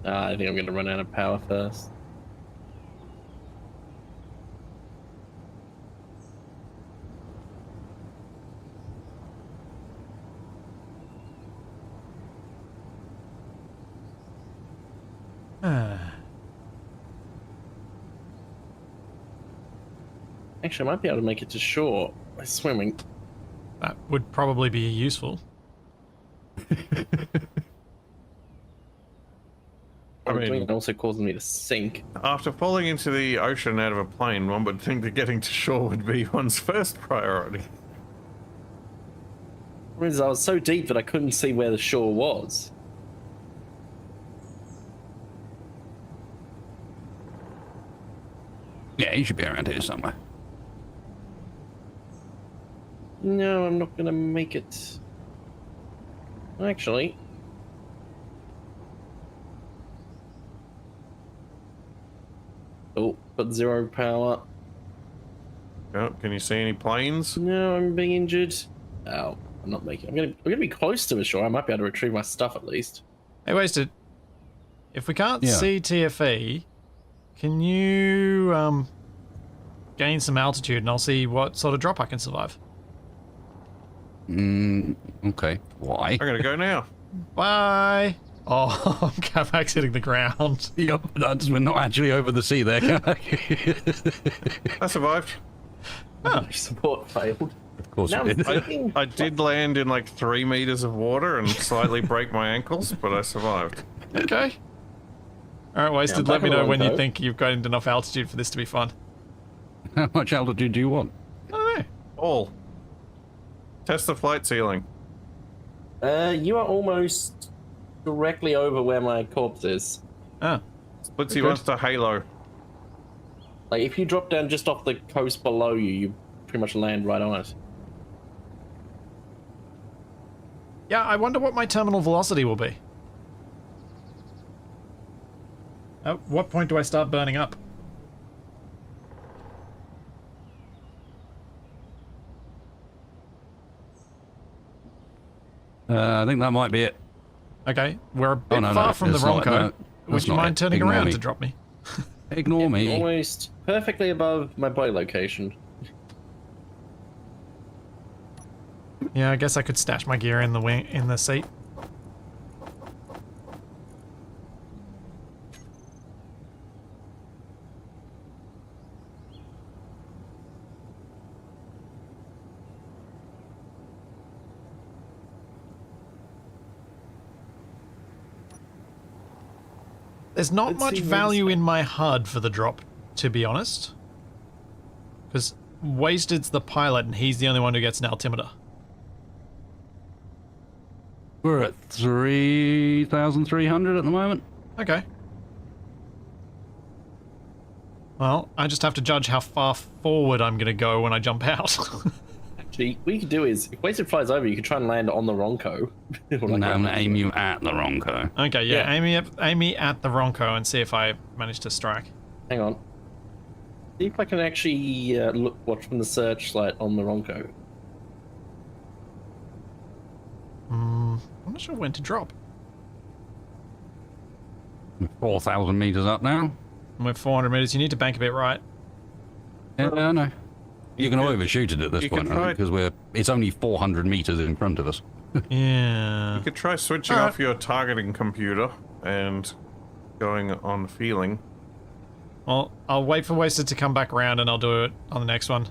C: I think I'm going to run out of power first. Actually, I might be able to make it to shore by swimming.
A: That would probably be useful.
D: I mean,
C: It also causes me to sink.
D: after falling into the ocean out of a plane, one would think that getting to shore would be one's first priority.
C: I was so deep that I couldn't see where the shore was.
B: Yeah, he should be around here somewhere.
C: No, I'm not gonna make it. Actually. Oh, but 0 power.
D: Oh, can you see any planes?
C: No, I'm being injured. Oh, I'm not making. I'm gonna be close to the shore. I might be able to retrieve my stuff at least.
A: Hey, Wasted. If we can't
B: Yeah.
A: see TFE, can you gain some altitude and I'll see what sort of drop I can survive.
B: Okay. Why?
D: I'm gonna go now.
A: Bye. Oh, Capac's hitting the ground.
B: Yep, we're not actually over the sea there, can
D: I survived.
C: My support failed.
B: Of course
C: Now
B: we
C: I'm
B: did.
C: thinking.
D: I did land in like 3 meters of water and slightly break my ankles, but I survived.
A: Okay. Alright, Wasted,
C: Yeah,
A: let me
C: back
A: know
C: along,
A: when you
C: though.
A: think you've got enough altitude for this to be fun.
B: How much altitude do you want?
A: I don't know.
D: All. Test the flight ceiling.
C: You are almost directly over where my corpse is.
A: Oh.
D: Splitsy
A: Good.
D: wants to halo.
C: Like, if you drop down just off the coast below you, you pretty much land right on it.
A: Yeah, I wonder what my terminal velocity will be. At what point do I start burning up?
B: I think that might be it.
A: Okay, we're a bit
B: no,
A: far from the
B: it's not.
A: Ronco. would you
B: not
A: mind
B: it.
A: turning
B: Ignore
A: around
B: me.
A: to drop me?
B: Ignore me.
C: Almost perfectly above my boy location.
A: Yeah, I guess I could stash my gear in the seat. There's not
C: Let's
A: much
C: see where
A: value
C: this-
A: in my HUD for the drop, to be honest. Because Wasted's the pilot and he's the only one who gets an altimeter.
B: We're at 3,300 at the moment.
A: Okay. Well, I just have to judge how far forward I'm going to go when I jump out.
C: Actually, what you could do is, if Wasted flies over, you could try and land on the Ronco.
B: No, I'm gonna aim you at the Ronco.
A: Okay, yeah,
C: Yeah.
A: aim me at the Ronco and see if I manage to strike.
C: Hang on. See if I can actually watch from the searchlight on the Ronco.
A: I'm not sure when to drop.
B: 4,000 meters up now.
A: We're 400 meters. You need to bank a bit right.
B: Yeah, I know. You're going to overshoot it at this
D: you
B: point,
D: could try-
B: because it's only 400 meters in front of us.
A: Yeah.
D: You could try switching
A: Alright.
D: off your targeting computer and going on feeling.
A: Well, I'll wait for Wasted to come back around and I'll do it on the next one.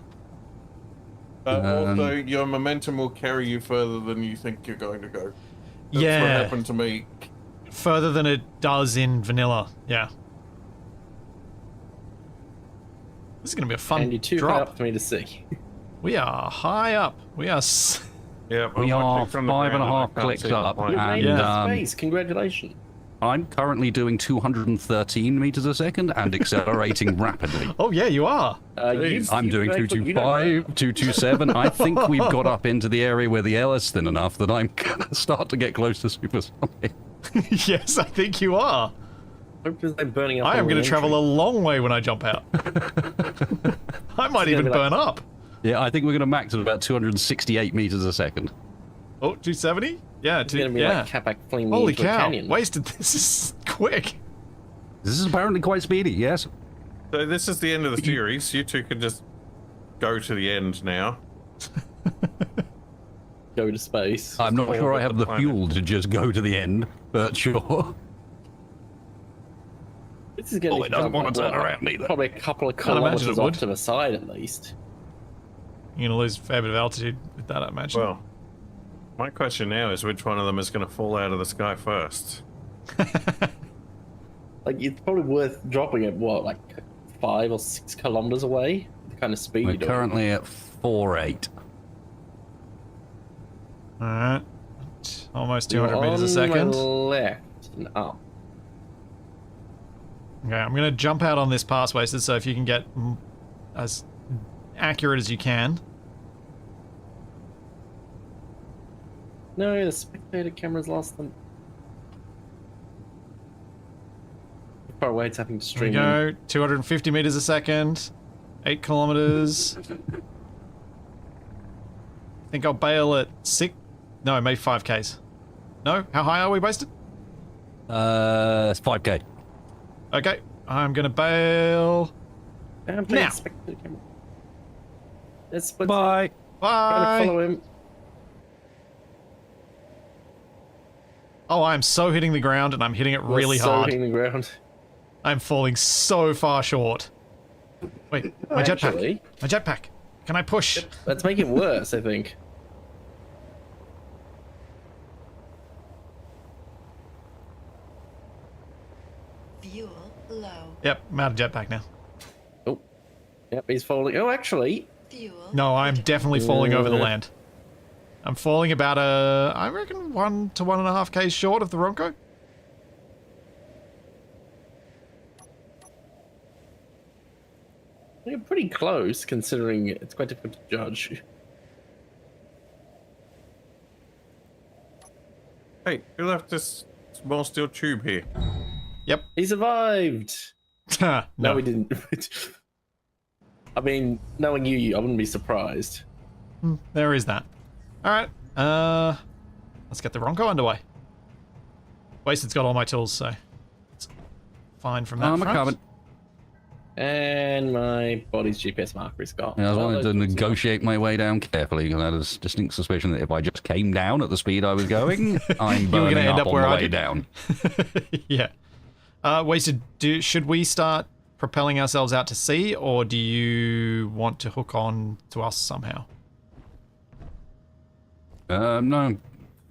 D: Also, your momentum will carry you further than you think you're going to go. That's
A: Yeah.
D: what happened to me.
A: Further than it does in vanilla. Yeah. This is going to be a fun
C: And you're too high
A: drop.
C: up for me to see.
A: We are high up. We are...
D: Yeah,
B: We
D: I'm
B: are
D: watching from the
B: 5.5
D: ground and I can't
B: clicks
D: see the
B: up.
D: plane.
C: You've
B: And,
C: made it
A: yeah.
C: into space. Congratulations.
B: I'm currently doing 213 meters a second and accelerating rapidly.
A: Oh, yeah, you are.
B: I'm doing 225, 227. I think we've got up into the area where the air is thin enough that I'm going to start to get close to supersonic.
A: Yes, I think you are.
C: I'm burning up.
A: I am
C: on
A: going to
C: the
A: travel a
C: entry.
A: long way when I jump out. I might
C: gonna
A: even
C: be like-
A: burn up.
B: Yeah, I think we're going to max at about 268 meters a second.
A: Oh, 270? Yeah,
C: It's going to be
A: yeah.
C: like Capac flinging me
A: Holy
C: into a
A: cow.
C: canyon.
A: Wasted. This is quick.
B: This is apparently quite speedy, yes?
D: So this is the end of the series. You two can just go to the end now.
C: Go to space.
B: I'm not
D: All
B: sure I
D: but
B: have
D: the
B: the
D: planet.
B: fuel to just go to the end, but sure.
C: This is going
B: Oh, it doesn't want to turn around either.
C: Probably a couple of
A: Can't imagine
C: kilometers
A: it
C: off
A: would.
C: to the side at least.
A: You're going to lose a fair bit of altitude with that, I imagine.
D: Well, my question now is which one of them is going to fall out of the sky first?
C: Like, it's probably worth dropping at what, like 5 or 6 kilometers away? The kind of speed
B: We're
C: you're doing.
B: currently at 4.8.
A: Alright. Almost
C: You're
A: 200 meters a
C: on
A: second.
C: my left and up.
A: Okay, I'm going to jump out on this pass, Wasted, so if you can get as accurate as you can.
C: No, the spectator camera's lost them. How far away it's having to
A: Here we
C: stream in.
A: go. 250 meters a second. 8 kilometers. I think I'll bail at 6. No, maybe 5Ks. No? How high are we, Wasted?
B: It's 5k.
A: Okay, I'm going to bail.
C: I'm playing
A: Now.
C: the spectator camera. That's what's
B: Bye.
C: trying to
A: Bye!
C: follow him.
A: Oh, I'm so hitting the ground and I'm hitting it really
C: We're so
A: hard.
C: hitting the ground.
A: I'm falling so far short. Wait, my jetpack.
C: Actually,
A: My jetpack. Can I push?
C: let's make it worse, I think.
E: Fuel low.
A: Yep, I'm out of jetpack now.
C: Oh, yep, he's falling. Oh, actually,
E: Fuel.
A: No, I'm definitely falling over the
C: Yeah.
A: land. I'm falling about I reckon 1 to 1.5 Ks short of the Ronco.
C: you're pretty close considering it's quite difficult to judge.
D: Hey, who left this small steel tube here?
A: Yep.
C: He survived. No,
A: no.
C: we didn't. I mean, knowing you, I wouldn't be surprised.
A: There is that. Alright, let's get the Ronco underway. Wasted's got all my tools, so let's fine from that
B: I'm
A: front.
B: covered.
C: And my body's GPS marker is gone.
B: Yeah, I was
C: Oh,
B: wanting to
C: those-
B: negotiate my way down carefully because I had a distinct suspicion that if I just came down at the speed I was going, I'm
A: gonna
B: burning
A: end
B: up
A: up
B: on
A: where
B: the
A: I
B: way
A: did.
B: down.
A: Yeah. Wasted, should we start propelling ourselves out to sea, or do you want to hook on to us somehow?
B: No,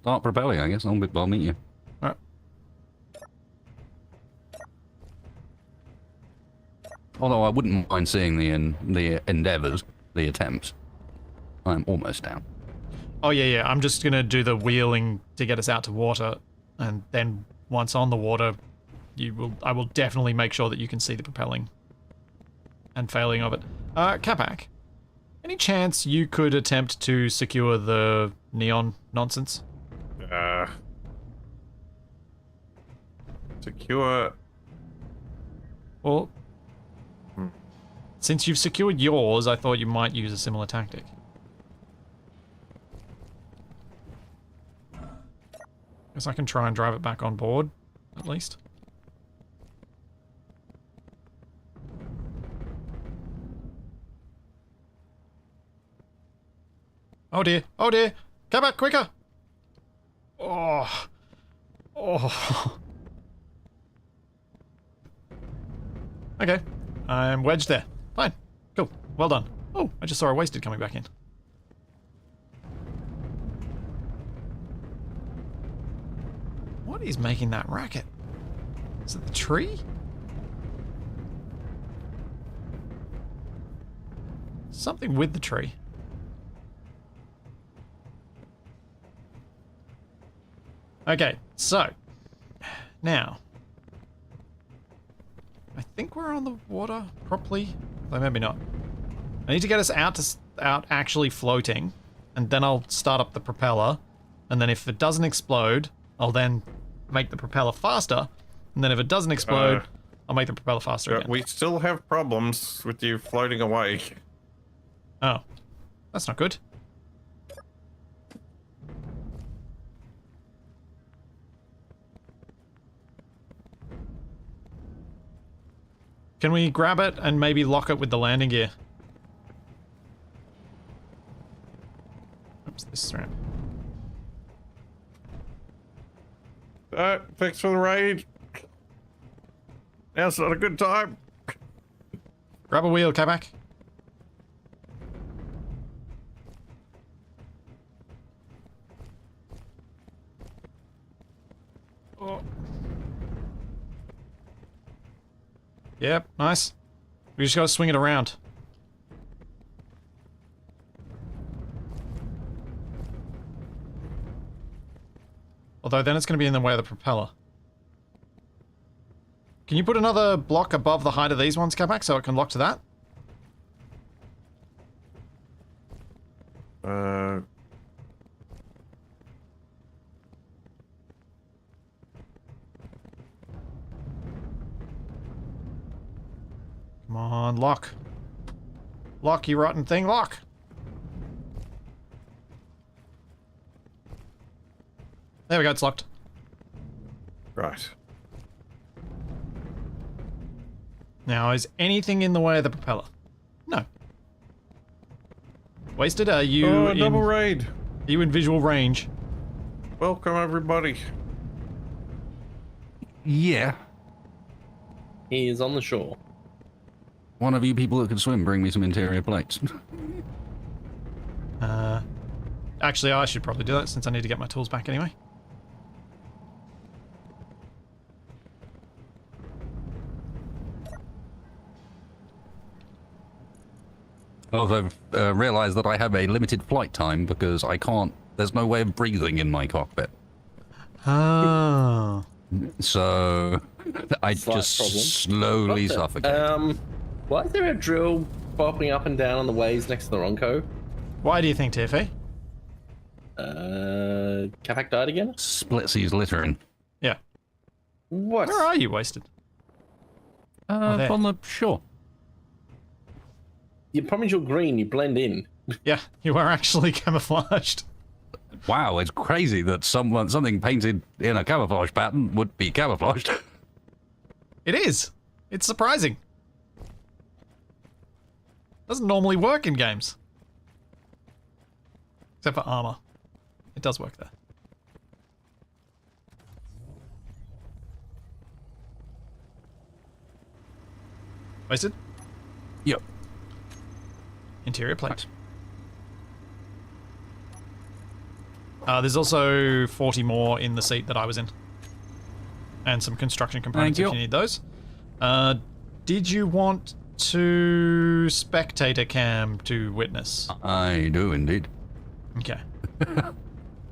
B: start propelling, I guess. I'll meet you.
A: All right.
B: Although I wouldn't mind seeing the endeavours, the attempts. I'm almost down.
A: Oh, yeah. I'm just going to do the wheeling to get us out to water, and then once on the water, I will definitely make sure that you can see the propelling and failing of it. Capac, any chance you could attempt to secure the neon nonsense?
D: Secure.
A: Well, since you've secured yours, I thought you might use a similar tactic. Guess I can try and drive it back on board, at least. Oh dear, oh dear! Come back quicker! Oh. Oh. Okay, I'm wedged there. Fine. Cool. Well done. Oh, I just saw a wasted coming back in. What is making that racket? Is it the tree? Something with the tree. Okay, so now I think we're on the water properly. Though maybe not. I need to get us out actually floating, and then I'll start up the propeller, and then if it doesn't explode, I'll then make the propeller faster, and then if it doesn't explode, I'll make the propeller faster again.
D: We still have problems with you floating away.
A: Oh, that's not good. Can we grab it and maybe lock it with the landing gear? Oops, this is around.
D: Thanks for the raid. Now's not a good time.
A: Grab a wheel, Capac. Oh. Yep, nice. We just gotta swing it around. Although then it's gonna be in the way of the propeller. Can you put another block above the height of these ones, Capac, so it can lock to that? Come on, lock. Lock, you rotten thing, lock! There we go, it's locked.
D: Right.
A: Now, is anything in the way of the propeller? No. Wasted, are you
D: Double raid.
A: Are you in visual range?
D: Welcome, everybody.
B: Yeah.
C: He is on the shore.
B: One of you people that can swim, bring me some interior plates.
A: Actually, I should probably do that since I need to get my tools back anyway.
B: I've realised that I have a limited flight time because I can't. There's no way of breathing in my cockpit.
A: Oh.
B: So I
C: Slight
B: just
C: problem.
B: slowly suffocate.
C: Why is there a drill bopping up and down on the waves next to the Ronco?
A: Why do you think, Tiffy?
C: Capac died again?
B: Splitsies littering.
A: Yeah.
C: What?
A: Where are you, Wasted? there.
B: On the shore.
C: You promise you're green, you blend in.
A: Yeah, you are actually camouflaged.
B: Wow, it's crazy that something painted in a camouflage pattern would be camouflaged.
A: It is. It's surprising. Doesn't normally work in games. Except for armor. It does work there. Wasted?
B: Yep.
A: Interior plate. There's also 40 more in the seat that I was in. And some construction components if you need those. Did you want to spectator cam to witness?
B: I do indeed.
A: Okay.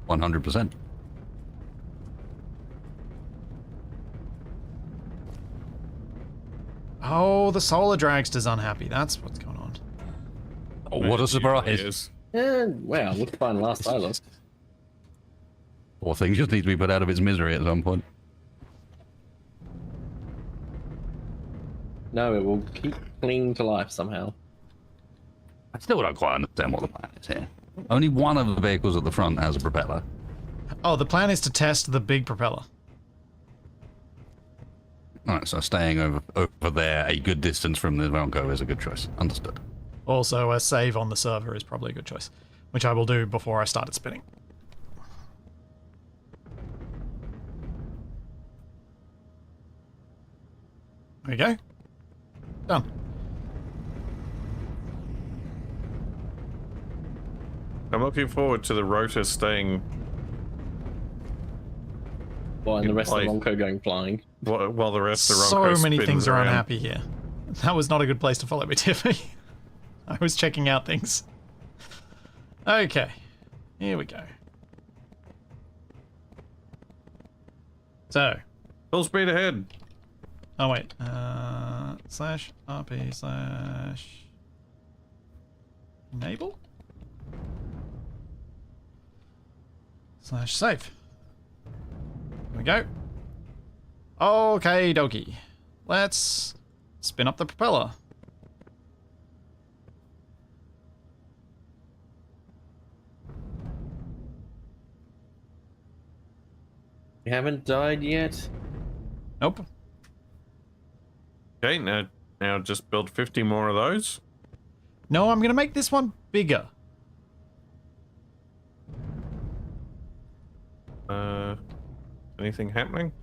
B: 100%.
A: Oh, the solar dragster's unhappy. That's what's going on.
B: Oh, what a surprise.
D: Yes.
C: Wow, looked fine last I looked.
B: Poor thing just needs to be put out of its misery at some point.
C: No, it will keep clinging to life somehow.
B: I still don't quite understand what the plan is here. Only one of the vehicles at the front has a propeller.
A: Oh, the plan is to test the big propeller.
B: Alright, so staying over there a good distance from the Ronco is a good choice. Understood.
A: Also, a save on the server is probably a good choice, which I will do before I start it spinning. There we go. Done.
D: I'm looking forward to the rotor staying.
C: Well, and the rest
D: Like-
C: of the Ronco going flying.
D: While the rest of the
A: So
D: Ronco
A: many
D: spins
A: things are
D: around.
A: unhappy here. That was not a good place to follow me, Tiffany. I was checking out things. Okay. Here we go. So.
D: Full speed ahead.
A: Oh, wait. Slash RP slash enable? Slash save. Here we go. Okay, dokie. Let's spin up the propeller.
C: You haven't died yet?
A: Nope.
D: Okay, now just build 50 more of those.
A: No, I'm gonna make this one bigger.
D: Anything happening?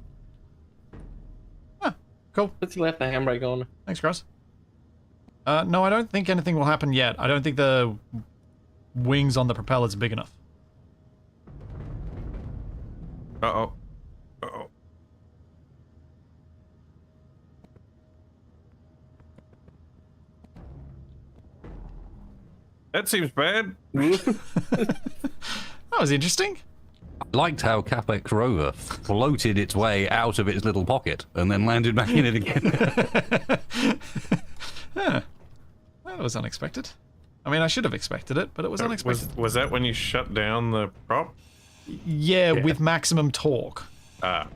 A: Huh, cool.
C: Let's left the handbrake on.
A: Thanks, Cross. No, I don't think anything will happen yet. I don't think the wings on the propeller's big enough.
D: Uh-oh. Uh-oh. That seems bad.
A: That was interesting.
B: I liked how Capac's rover floated its way out of its little pocket and then landed back in it again.
A: Huh. That was unexpected. I mean, I should have expected it, but it was unexpected.
D: Was that when you shut down the prop?
A: Yeah, with maximum torque.
D: Ah.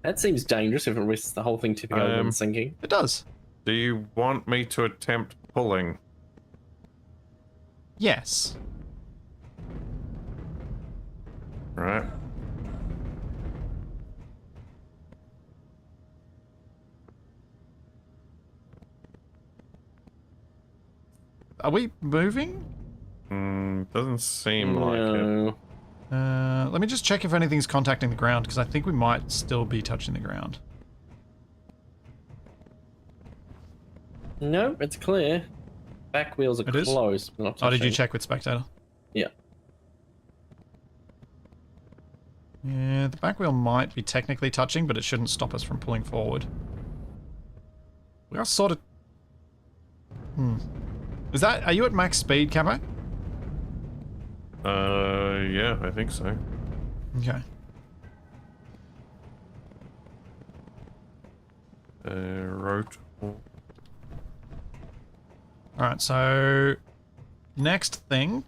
C: That seems dangerous if it risks the whole thing tipping over and sinking.
A: It does.
D: Do you want me to attempt pulling?
A: Yes.
D: Right.
A: Are we moving?
D: Doesn't seem like it.
C: No.
A: Let me just check if anything's contacting the ground, because I think we might still be touching the ground.
C: No, it's clear. Back wheels are
A: It is?
C: closed. Not
A: Oh, did you
C: touching.
A: check with Spectator?
C: Yeah.
A: Yeah, the back wheel might be technically touching, but it shouldn't stop us from pulling forward. We are sort of... Is that... Are you at max speed, Capac?
D: Yeah, I think so.
A: Okay.
D: Rotor.
A: Alright, so... Next thing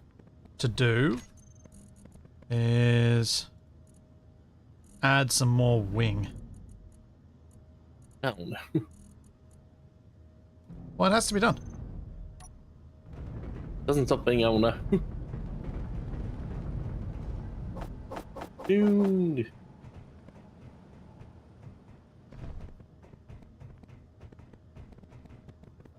A: to do is add some more wing.
C: Oh no.
A: Well, it has to be done.
C: Doesn't stop being oh no. Dude.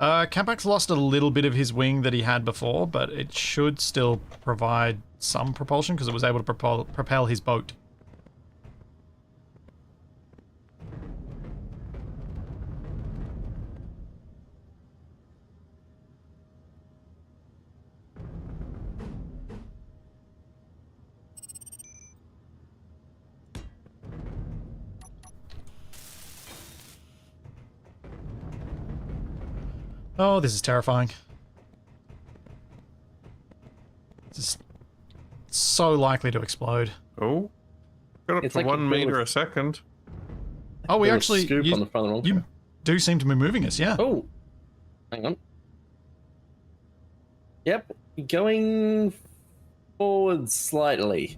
A: Capac's lost a little bit of his wing that he had before, but it should still provide some propulsion because it was able to propel his boat. Oh, this is terrifying. This is so likely to explode.
D: Oh, got up
C: It's
D: to
C: like a
D: 1 meter
C: bullet.
D: a second.
A: Oh, we
C: Little
A: actually...
C: scoop on the front of the
A: you
C: Ronco.
A: do seem to be moving us, yeah.
C: Oh, hang on. Yep, going forward slightly.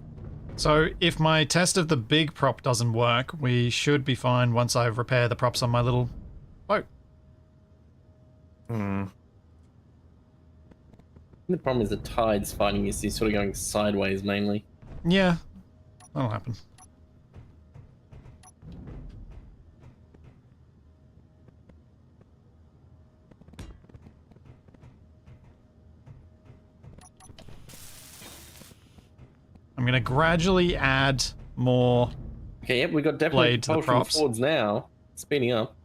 A: So if my test of the big prop doesn't work, we should be fine once I repair the props on my little boat.
D: Hmm.
C: The problem is the tide's fighting you, so you're sort of going sideways mainly.
A: Yeah, that'll happen. I'm going to gradually add more.
C: Okay, yep, we got definitely
A: Blade to the
C: propulsion
A: props.
C: forwards now. Speeding up.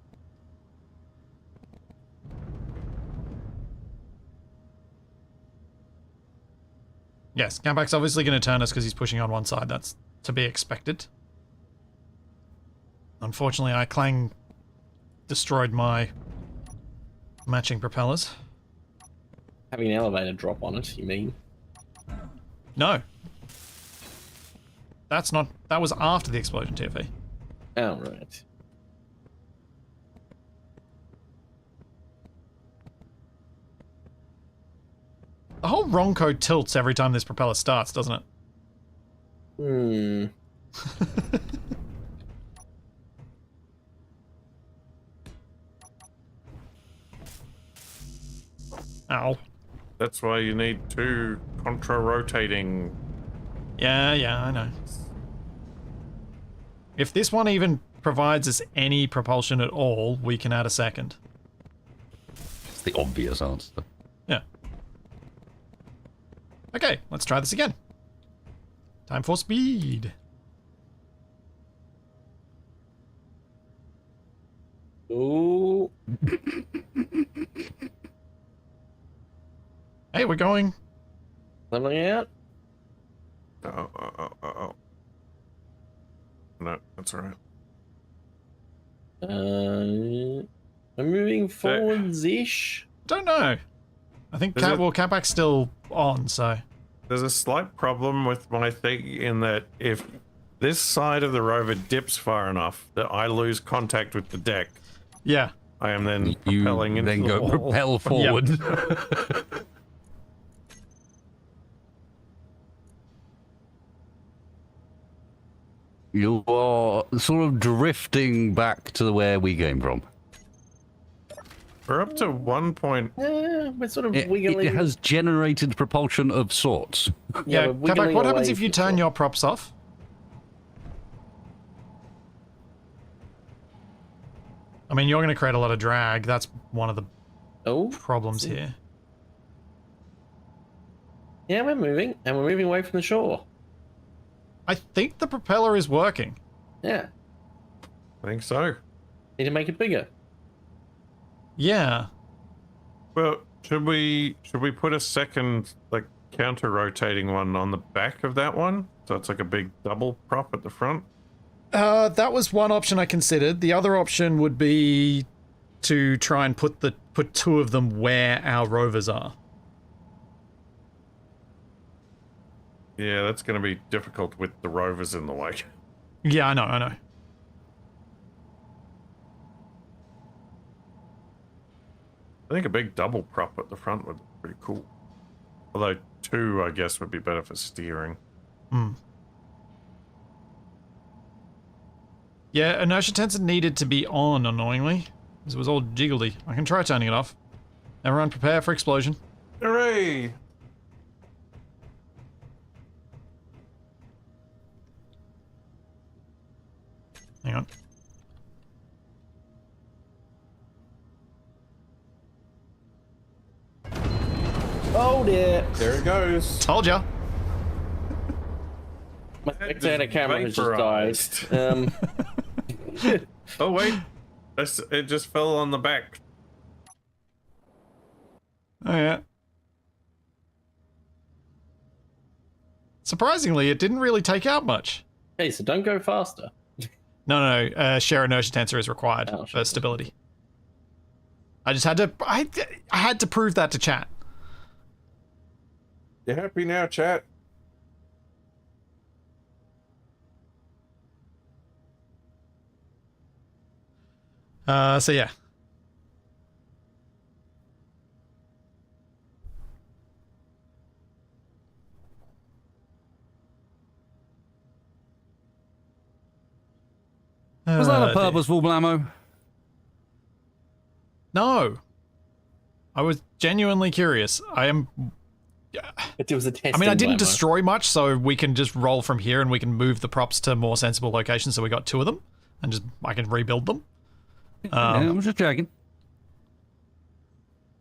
A: Yes, Capac's obviously going to turn us because he's pushing on one side. That's to be expected. Unfortunately, I clang destroyed my matching propellers.
C: Having an elevator drop on it, you mean?
A: No. That's not... That was after the explosion, TFE.
C: Oh, right.
A: The whole Ronco tilts every time this propeller starts, doesn't it?
C: Hmm.
A: Ow.
D: That's why you need 2 contra-rotating.
A: Yeah, I know. If this one even provides us any propulsion at all, we can add a second.
B: It's the obvious answer.
A: Yeah. Okay, let's try this again. Time for speed.
C: Ooh.
A: Hey, we're going.
C: Leveling out.
D: Oh. No, that's alright.
C: I'm moving forwards-ish.
A: Don't know. I think
D: Is it-
A: Capac's still on, so...
D: There's a slight problem with my thing in that if this side of the rover dips far enough that I lose contact with the deck,
A: Yeah.
D: I am then
B: You
D: propelling into
B: then
D: the
B: go
D: wall.
B: propel forward. You are sort of drifting back to where we came from.
D: We're up to 1 point.
C: We're sort of
B: It
C: wiggling.
B: has generated propulsion of sorts.
A: Yeah,
C: we're
A: Capac,
C: wiggling
A: what happens
C: away
A: if you
C: from
A: turn
C: shore.
A: your props off? I mean, you're going to create a lot of drag. That's one of the
C: Oh,
A: problems here.
C: yeah, we're moving, and we're moving away from the shore.
A: I think the propeller is working.
C: Yeah,
D: I think so.
C: need to make it bigger.
A: Yeah.
D: Well, should we put a second like counter-rotating one on the back of that one? So it's like a big double prop at the front.
A: That was one option I considered. The other option would be to try and put 2 of them where our rovers are.
D: Yeah, that's going to be difficult with the rovers in the way.
A: Yeah, I know.
D: I think a big double prop at the front would be pretty cool. Although 2, I guess, would be better for steering.
A: Hmm. Yeah, inertia tensor needed to be on, annoyingly. Because it was all jiggledy. I can try turning it off. Everyone prepare for explosion.
D: Hooray!
A: Hang on.
C: Oh dear.
D: There it goes.
A: Told ya.
C: My spectator camera has just
D: Vaporized.
C: died.
D: Oh wait, it just fell on the back.
A: Oh yeah. Surprisingly, it didn't really take out much.
C: Hey, so don't go faster.
A: No. Share inertia tensor is required
C: Oh,
A: for
C: sure.
A: stability. I just had to. I had to prove that to chat.
D: You happy now, chat?
A: So yeah.
B: Was that a
A: dear.
B: purposeful blammo?
A: No. I was genuinely curious.
C: It was a test.
A: I mean, I didn't destroy much, so we can just roll from here and we can move the props to more sensible locations. So we got 2 of them, and just I can rebuild them.
B: Yeah, I'm just checking.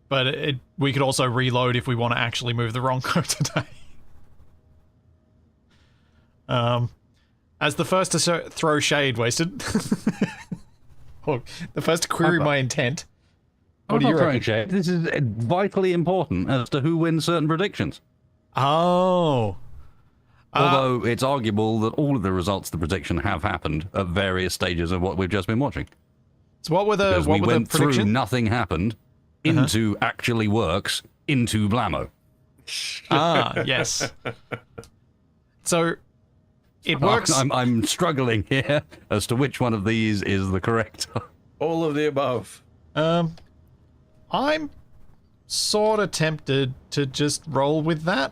A: But we could also reload if we want to actually move the Ronco today. As the first to throw shade, Wasted. Or the first to query my intent. What do you reckon?
B: Shade. This is vitally important as to who wins certain predictions.
A: Oh.
B: Although it's arguable that all of the results of the prediction have happened at various stages of what we've just been watching.
A: So what were the
B: Because we went through
A: prediction?
B: nothing happened, into actually works, into blammo.
A: Ah, yes. So it works.
B: I'm struggling here as to which one of these is the correct.
D: All of the above.
A: I'm sort of tempted to just roll with that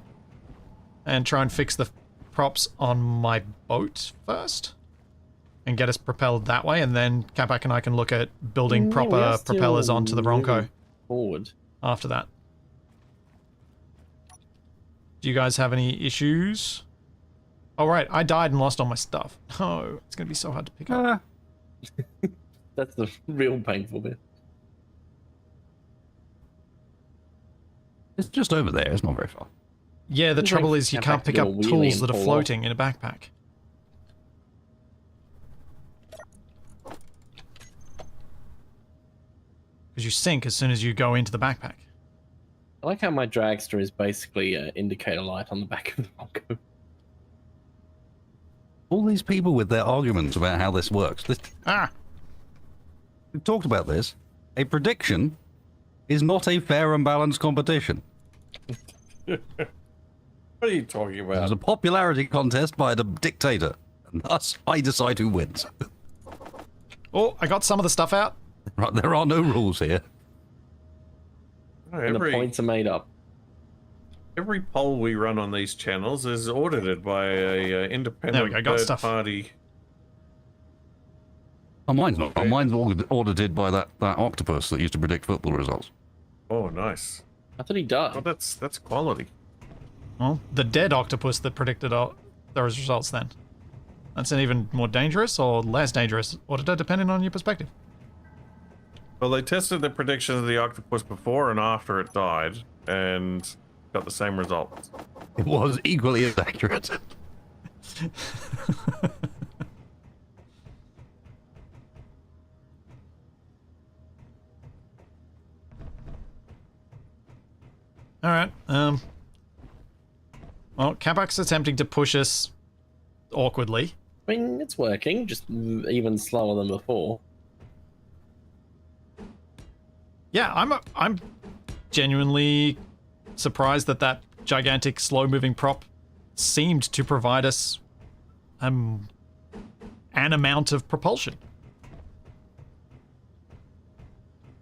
A: and try and fix the props on my boat first and get us propelled that way, and then Capac and I can look at building proper propellers onto the Ronco
C: Forward.
A: after that. Do you guys have any issues? Oh, right, I died and lost all my stuff. Oh, it's going to be so hard to pick up.
C: That's the real painful bit.
B: It's just over there. It's not very far.
A: Yeah, the
C: It's
A: trouble
C: like
A: is you
C: Capac
A: can't pick
C: do a
A: up
C: wheelie
A: tools
C: and
A: that are
C: pull off.
A: floating in a backpack. Because you sink as soon as you go into the backpack.
C: I like how my dragster is basically an indicator light on the back of the Ronco.
B: All these people with their arguments about how this works. We've talked about this. A prediction is not a fair and balanced competition.
D: What are you talking
B: It's
D: about?
B: a popularity contest by the dictator, and thus I decide who wins.
A: Oh, I got some of the stuff out.
B: Right, there are no rules here.
C: And the points are made up.
D: Every poll we run on these channels is audited by a independent
A: There we go, got
D: third
A: stuff.
D: party.
B: Oh, mine's not. Oh, mine's audited by that octopus that used to predict football results.
D: Oh, nice.
C: I thought he died.
D: Well, that's quality.
A: Well, the dead octopus that predicted those results then. That's an even more dangerous or less dangerous auditor, depending on your perspective.
D: Well, they tested the predictions of the octopus before and after it died, and got the same results.
B: It was equally as accurate.
A: Alright, well, Capac's attempting to push us awkwardly.
C: I mean, it's working, just even slower than before.
A: Yeah, I'm genuinely surprised that that gigantic slow-moving prop seemed to provide us an amount of propulsion.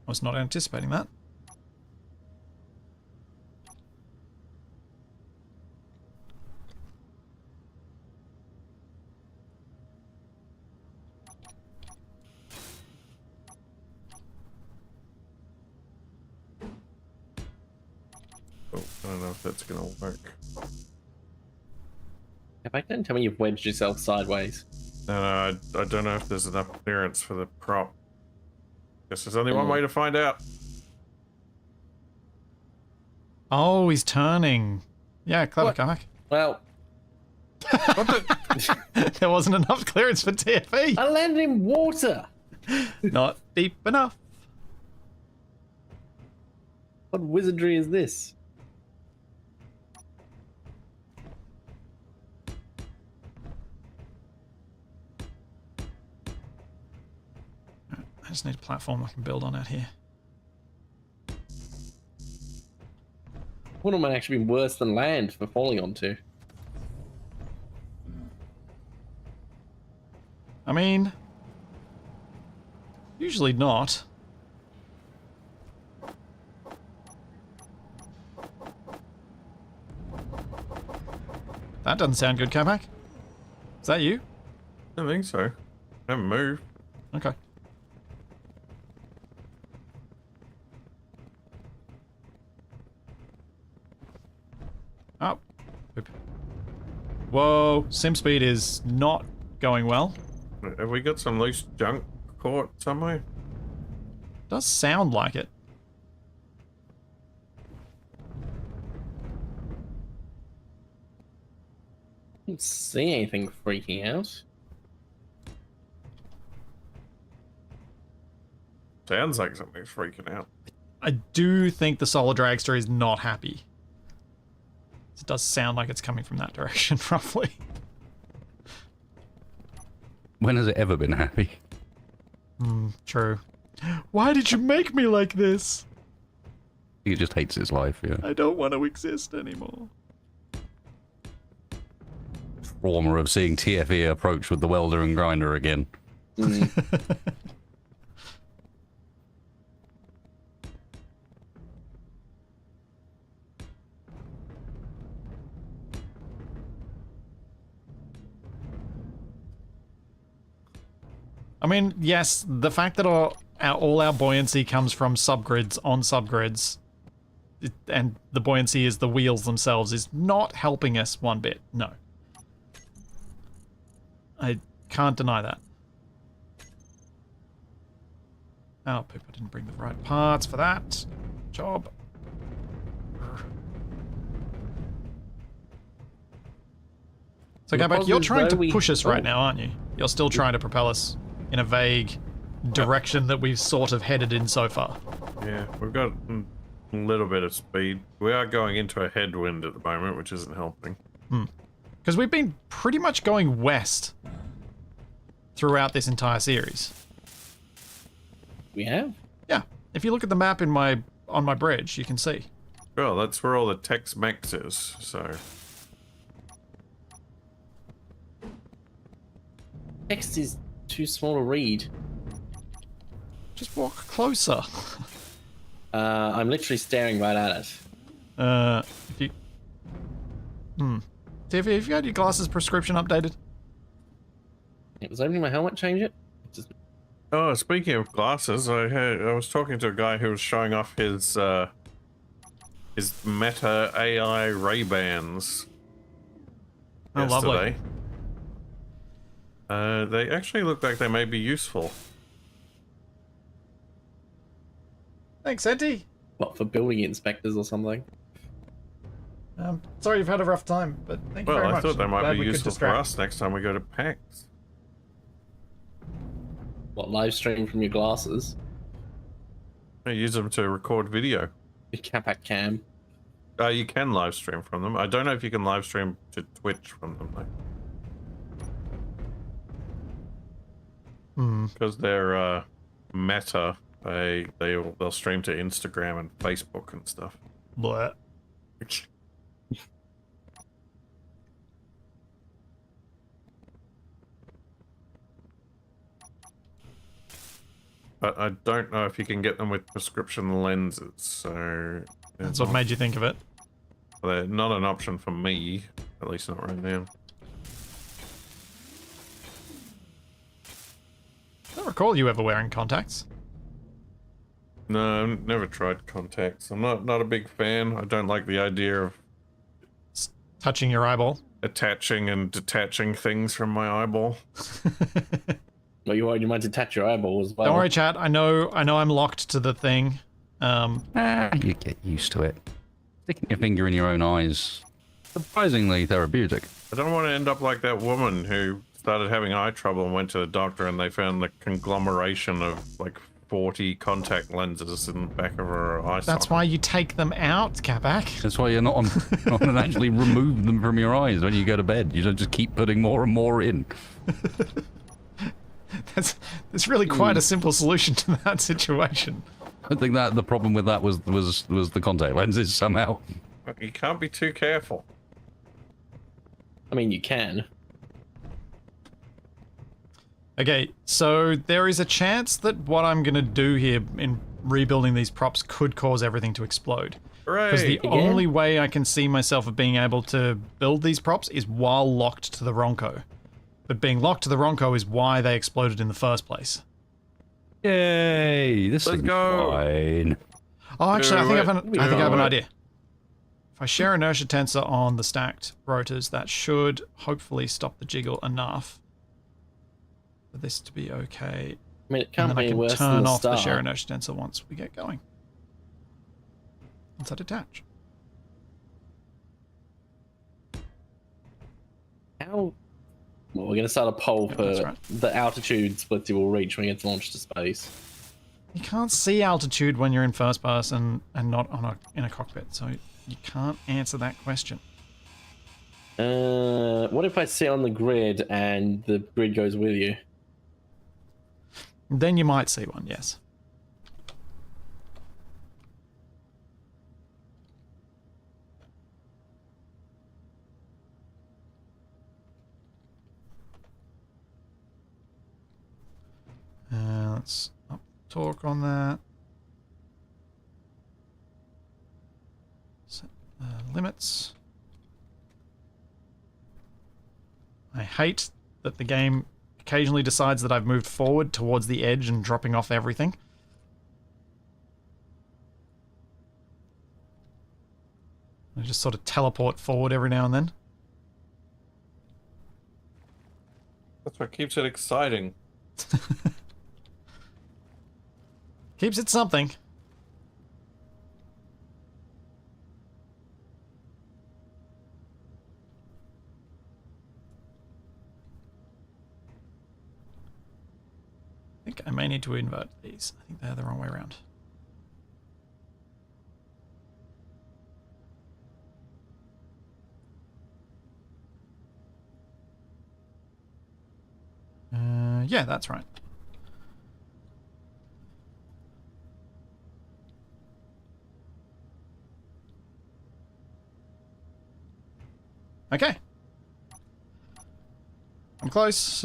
A: I was not anticipating that.
D: Oh, I don't know if that's gonna work.
C: Capac, don't tell me you've wedged yourself sideways.
D: No, I don't know if there's enough clearance for the prop. Guess there's only one way to find out.
A: Oh, he's turning. Yeah, clever,
C: What?
A: Capac.
C: Well,
A: There wasn't enough clearance for TFE.
C: I landed in water.
A: Not deep enough.
C: What wizardry is this?
A: I just need a platform I can build on out here.
C: Water might actually be worse than land for falling onto.
A: I mean, usually not. That doesn't sound good, Capac. Is that you?
D: I don't think so. I haven't moved.
A: Okay. Oh. Oop. Whoa, sim speed is not going well.
D: Have we got some loose junk caught somewhere?
A: Does sound like it.
C: I don't see anything freaking out.
D: Sounds like something's freaking out.
A: I do think the solar dragster is not happy. It does sound like it's coming from that direction, roughly.
B: When has it ever been happy?
A: True. Why did you make me like this?
B: He just hates his life, yeah.
A: I don't want to exist anymore.
B: Trauma of seeing TFE approach with the welder and grinder again.
A: I mean, yes, the fact that all our buoyancy comes from subgrids on subgrids, and the buoyancy is the wheels themselves, is not helping us one bit. No. I can't deny that. Oh, poop, I didn't bring the right parts for that. Job. So, Capac, you're trying to push us right now, aren't you? You're still trying to propel us in a vague direction that we've sort of headed in so far.
D: Yeah, we've got a little bit of speed. We are going into a headwind at the moment, which isn't helping.
A: Because we've been pretty much going west throughout this entire series.
C: We have?
A: Yeah, if you look at the map on my bridge, you can see.
D: Well, that's where all the Tex-Mex is, so...
C: Text is too small to read.
A: Just walk closer.
C: I'm literally staring right at it.
A: If you... Tiffy, have you had your glasses prescription updated?
C: It was opening my helmet, change it? Just...
D: Oh, speaking of glasses, I was talking to a guy who was showing off his Meta AI Ray-Bans
A: Oh,
D: yesterday.
A: lovely.
D: They actually look like they may be useful.
A: Thanks, Eddie.
C: What, for building inspectors or something?
A: Sorry you've had a rough time, but thank you
D: Well,
A: very
D: I
A: much.
D: thought they might
A: Glad
D: be
A: we could
D: useful for
A: distract.
D: us next time we go to PAX.
C: What, live stream from your glasses?
D: I use them to record video.
C: Your Capac cam?
D: You can live stream from them. I don't know if you can live stream to Twitch from them though. Because they're Meta, they'll stream to Instagram and Facebook and stuff.
A: Blech.
D: But I don't know if you can get them with prescription lenses, so...
A: That's what made you think of it.
D: They're not an option for me, at least not right now.
A: I don't recall you ever wearing contacts.
D: No, I've never tried contacts. I'm not a big fan. I don't like the idea of
A: Touching your eyeball.
D: attaching and detaching things from my eyeball.
C: Well, you might detach your eyeball as well.
A: Don't worry, chat. I know I'm locked to the thing.
B: You get used to it. Sticking your finger in your own eyes, surprisingly therapeutic.
D: I don't want to end up like that woman who started having eye trouble and went to the doctor and they found the conglomeration of like 40 contact lenses in the back of her eye
A: That's
D: socket.
A: why you take them out, Capac.
B: That's why you're not on and actually remove them from your eyes when you go to bed. You don't just keep putting more and more in.
A: That's really quite a simple solution to that situation.
B: I think that the problem with that was the contact lenses somehow.
D: You can't be too careful.
C: I mean, you can.
A: Okay, so there is a chance that what I'm going to do here in rebuilding these props could cause everything to explode. Because the
D: Hooray!
A: only way I can see myself of being able to build these props is while locked to the Ronco. But being locked to the Ronco is why they exploded in the first place.
B: Yay! This
D: Let's
B: thing's
D: go.
B: fine.
A: Oh, actually, I think I have an
D: it.
A: idea. If I share inertia tensor on the stacked rotors, that should hopefully stop the jiggle enough for this to be okay.
C: I mean, it
A: And
C: can't
A: then I
C: be
A: can
C: worse than
A: turn
C: the
A: off the
C: start.
A: share inertia tensor once we get going. Once I detach.
C: How? Well, we're going to start a poll
A: Yeah,
C: for
A: that's right.
C: the altitude splits you will reach when it gets launched to space.
A: You can't see altitude when you're in first person and not on in a cockpit, so you can't answer that question.
C: What if I sit on the grid and the grid goes with you?
A: Then you might see one, yes. Let's up torque on that. Set limits. I hate that the game occasionally decides that I've moved forward towards the edge and dropping off everything. I just sort of teleport forward every now and then.
D: That's what keeps it exciting.
A: Keeps it something. I think I may need to invert these. I think they're the wrong way around. Yeah, that's right. Okay. I'm close.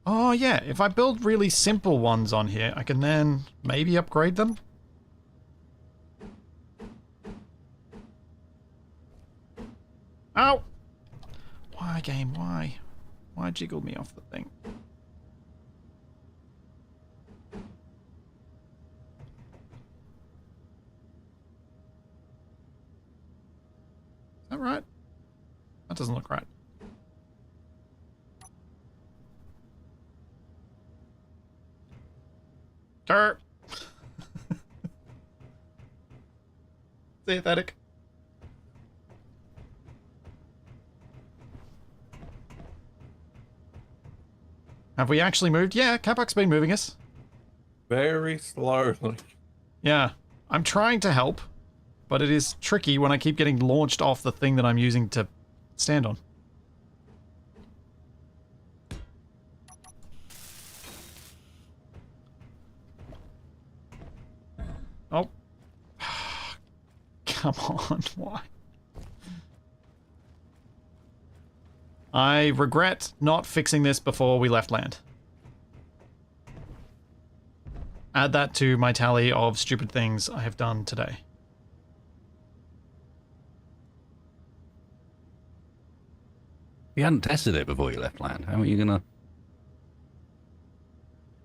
A: Oh yeah, if I build really simple ones on here, I can then maybe upgrade them. Ow! Why, game? Why? Why jiggle me off the thing? Is that right? That doesn't look right. Turp. Synthetic. Have we actually moved? Yeah, Capac's been moving us.
D: Very slowly.
A: Yeah, I'm trying to help, but it is tricky when I keep getting launched off the thing that I'm using to stand on. Oh. Come on, why? I regret not fixing this before we left land. Add that to my tally of stupid things I have done today.
B: You hadn't tested it before you left land. How are you gonna?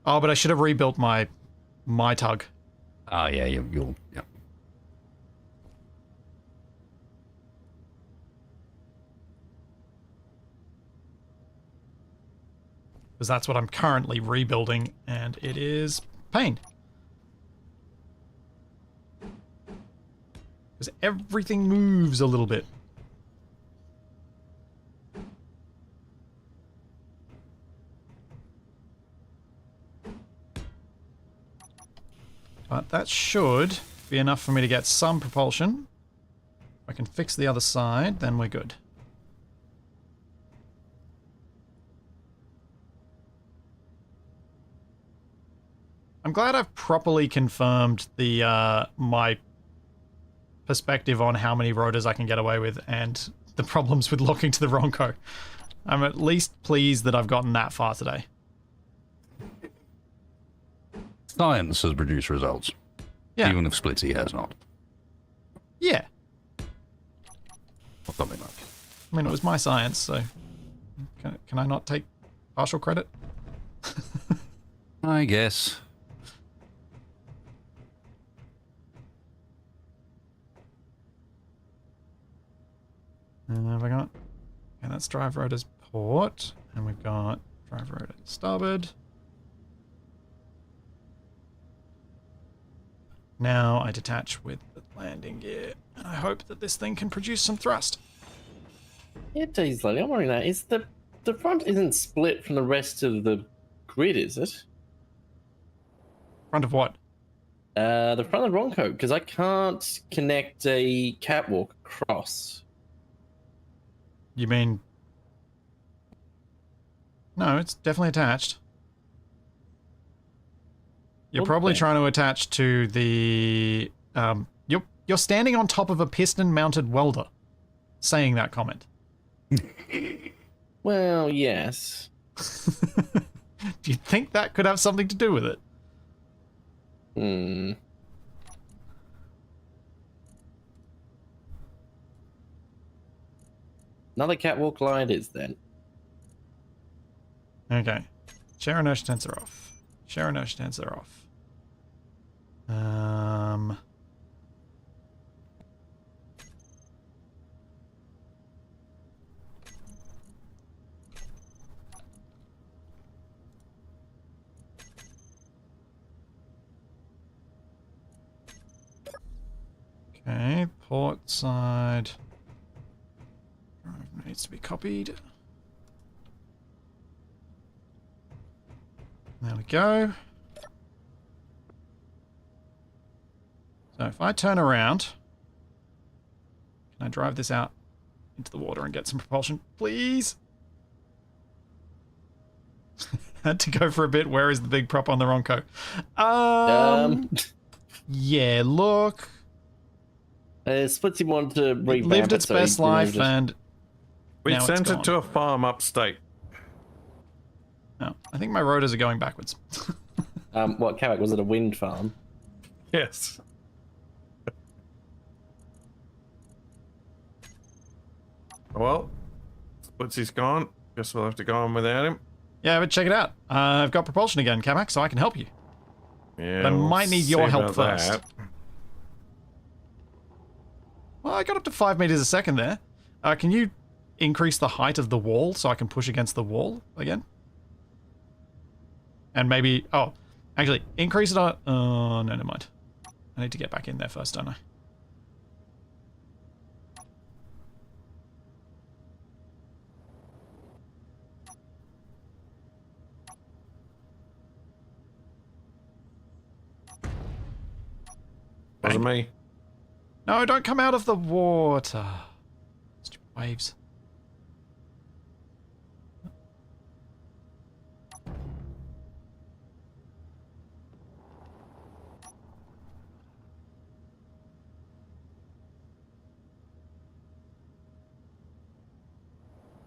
A: Oh, but I should have rebuilt my tug.
B: Oh yeah, you'll yeah.
A: Because that's what I'm currently rebuilding, and it is pain. Because everything moves a little bit. But that should be enough for me to get some propulsion. If I can fix the other side, then we're good. I'm glad I've properly confirmed the my perspective on how many rotors I can get away with and the problems with locking to the Ronco. I'm at least pleased that I've gotten that far today.
B: Science has produced results.
A: Yeah.
B: Even if Splitsy has not.
A: Yeah.
B: Or something like.
A: I mean, it was my science, so can I not take partial credit?
B: I guess.
A: Have I got? Okay, that's drive rotors port, and we've got drive rotor starboard. Now I detach with the landing gear, and I hope that this thing can produce some thrust.
C: Yeah, geez, lady, I'm wondering that. Is the front isn't split from the rest of the grid, is it?
A: Front of what?
C: The front of Ronco, because I can't connect a catwalk across.
A: You mean... No, it's definitely attached. You're probably
C: Okay.
A: trying to attach to the... You're standing on top of a piston-mounted welder, saying that comment.
C: Well, yes.
A: Do you think that could have something to do with it?
C: Hmm. Another catwalk line it is then.
A: Okay. Share inertia tensor off. Share inertia tensor off. Okay, port side. Drive needs to be copied. There we go. So if I turn around, can I drive this out into the water and get some propulsion, please? Had to go for a bit. Where is the big prop on the Ronco? Yeah, look.
C: Splitsy wanted to
A: It
C: revamp
A: lived its
C: so he
A: best life,
C: removed it.
A: and
D: We
A: now
D: sent
A: it's
D: it
A: gone.
D: to a farm upstate.
A: No, I think my rotors are going backwards.
C: What, Capac, was it a wind farm?
D: Yes. Well, Split-C's gone. Guess we'll have to go on without him.
A: Yeah, but check it out. I've got propulsion again, Capac, so I can help you.
D: Yeah,
A: But I might need your
D: see
A: help
D: about
A: first.
D: that.
A: Well, I got up to 5 meters a second there. Can you increase the height of the wall so I can push against the wall again? And maybe... Oh, actually, increase it on... Oh, no, never mind. I need to get back in there first, don't I?
D: Wasn't me.
A: No, don't come out of the water. Stupid waves.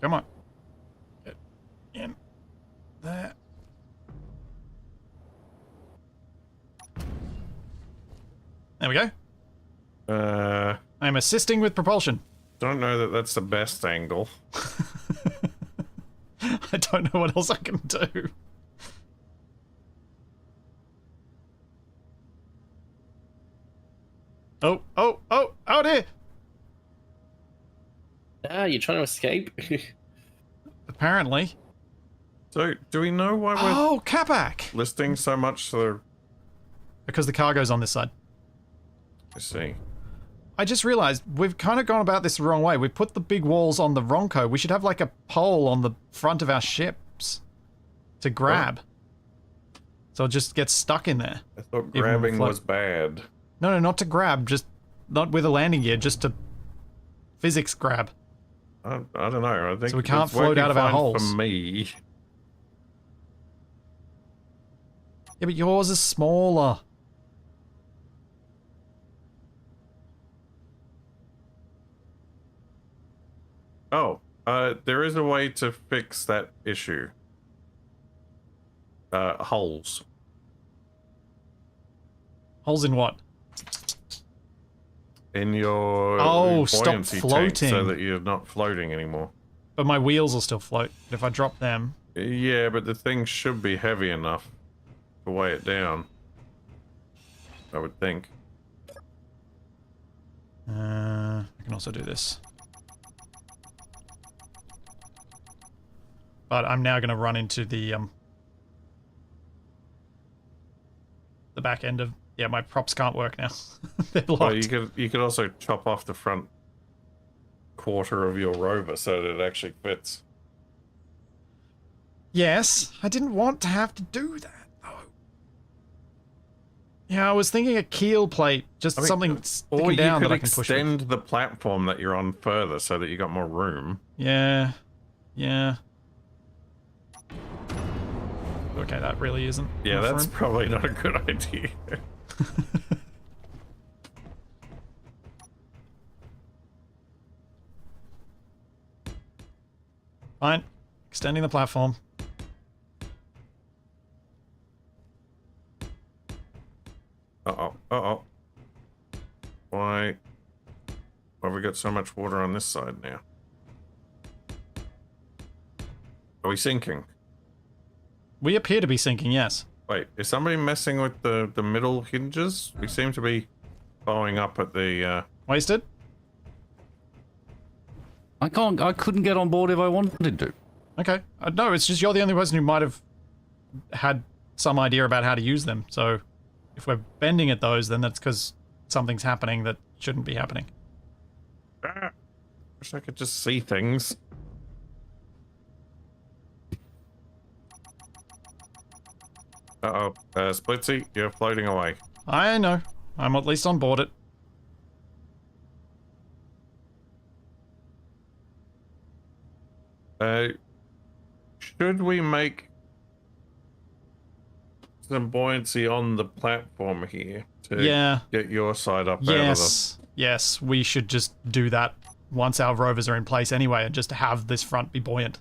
A: Come on. Get in there. There we go. I'm assisting with propulsion.
D: Don't know that that's the best angle.
A: I don't know what else I can do. Oh dear!
C: Ah, you're trying to escape?
A: Apparently.
D: So, do we know why we're
A: Oh, Capac!
D: listing so much for...
A: Because the cargo's on this side.
D: I see.
A: I just realized we've kind of gone about this the wrong way. We put the big walls on the Ronco. We should have like a pole on the front of our ships to grab. So it just gets stuck in there.
D: I thought
A: Even when we
D: grabbing
A: float.
D: was bad.
A: No, not to grab, just not with a landing gear, just to physics grab.
D: I don't know. I think
A: So we can't
D: it's
A: float
D: working
A: out of our
D: fine
A: holes.
D: For me.
A: Yeah, but yours is smaller.
D: Oh, there is a way to fix that issue. Holes.
A: Holes in what?
D: In your
A: Oh, stop
D: buoyancy tank
A: floating.
D: so that you're not floating anymore.
A: But my wheels will still float. If I drop them...
D: Yeah, but the thing should be heavy enough to weigh it down. I would think.
A: I can also do this. But I'm now going to run into the back end of... Yeah, my props can't work now. They're locked.
D: Well, you could also chop off the front quarter of your rover so that it actually fits.
A: Yes, I didn't want to have to do that, though. Yeah, I was thinking a keel plate, just
D: I mean,
A: something
D: or
A: sticking
D: you
A: down
D: could
A: that I can push with.
D: extend the platform that you're on further so that you got more room.
A: Yeah. Yeah. Okay, that really isn't.
D: Yeah,
A: enough
D: that's
A: room.
D: probably not a good idea.
A: Fine. Extending the platform.
D: Uh-oh, uh-oh. Why have we got so much water on this side now? Are we sinking?
A: We appear to be sinking, yes.
D: Wait, is somebody messing with the middle hinges? We seem to be following up at the,
A: Wasted?
B: I couldn't get on board if I wanted to.
A: Okay. No, it's just you're the only person who might have had some idea about how to use them. So if we're bending at those, then that's because something's happening that shouldn't be happening.
D: wish I could just see things. Uh-oh, Splitsy, you're floating away.
A: I know. I'm at least on board it.
D: Should we make some buoyancy on the platform here to get your side up out of the...
A: Yes, we should just do that once our rovers are in place anyway, and just have this front be buoyant.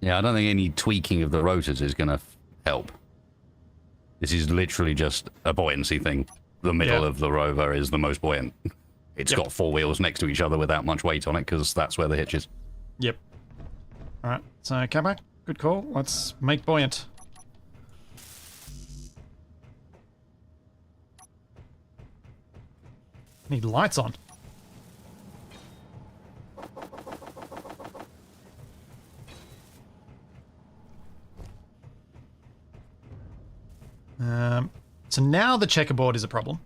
B: Yeah, I don't think any tweaking of the rotors is going to help. This is literally just a buoyancy thing. The middle of the rover is the most buoyant. It's got four wheels next to each other without much weight on it, because that's where the hitch is.
A: Yep. Alright, so Capac, good call. Let's make buoyant. Need lights on. So now the checkerboard is a problem.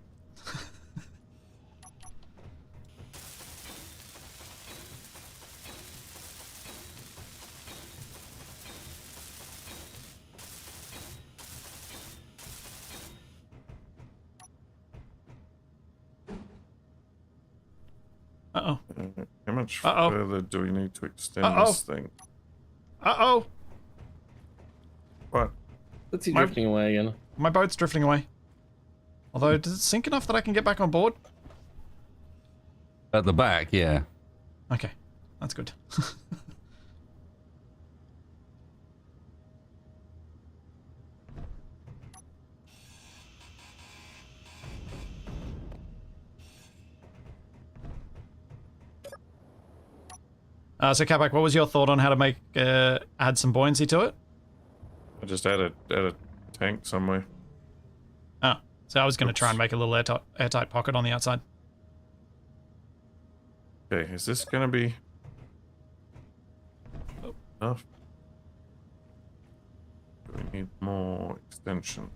A: Uh-oh.
D: How much further do we need to extend this thing?
A: Uh-oh.
D: What?
C: What's he drifting away again?
A: My boat's drifting away. Although, does it sink enough that I can get back on board?
B: At the back, yeah.
A: Okay, that's good. So Capac, what was your thought on how to make add some buoyancy to it?
D: I just add a tank somewhere.
A: Oh, so I was going to try and make a little airtight pocket on the outside.
D: Okay, is this gonna be... enough. Do we need more extension?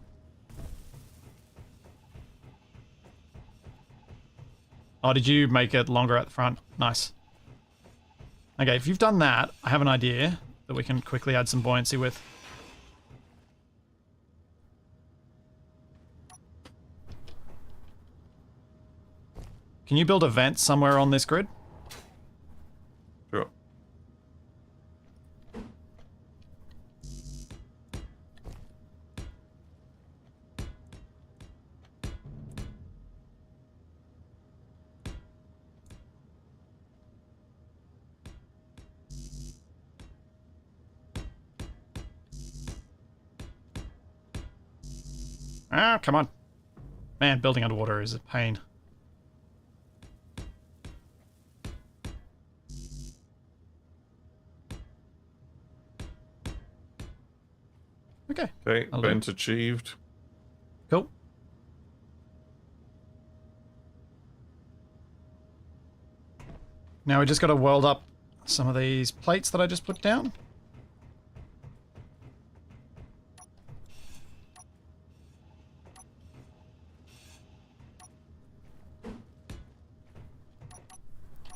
A: Oh, did you make it longer at the front? Nice. Okay, if you've done that, I have an idea that we can quickly add some buoyancy with. Can you build a vent somewhere on this grid?
D: Sure.
A: Ah, come on. Man, building underwater is a pain. Okay.
D: Okay,
A: I'll do.
D: vent achieved.
A: Cool. Now we just got to weld up some of these plates that I just put down.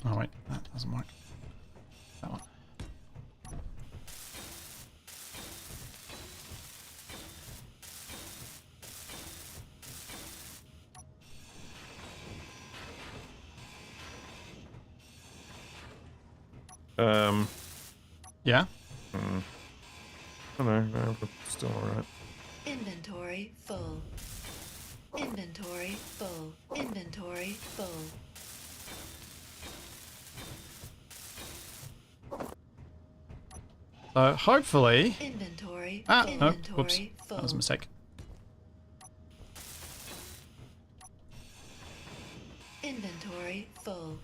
A: Oh wait, that doesn't work. That one. Yeah?
D: I don't know, but still alright.
E: Inventory full. Inventory full. Inventory full.
A: So hopefully...
E: Inventory.
A: Ah, no,
E: Inventory
A: whoops.
E: full.
A: That was a mistake.
E: Inventory full.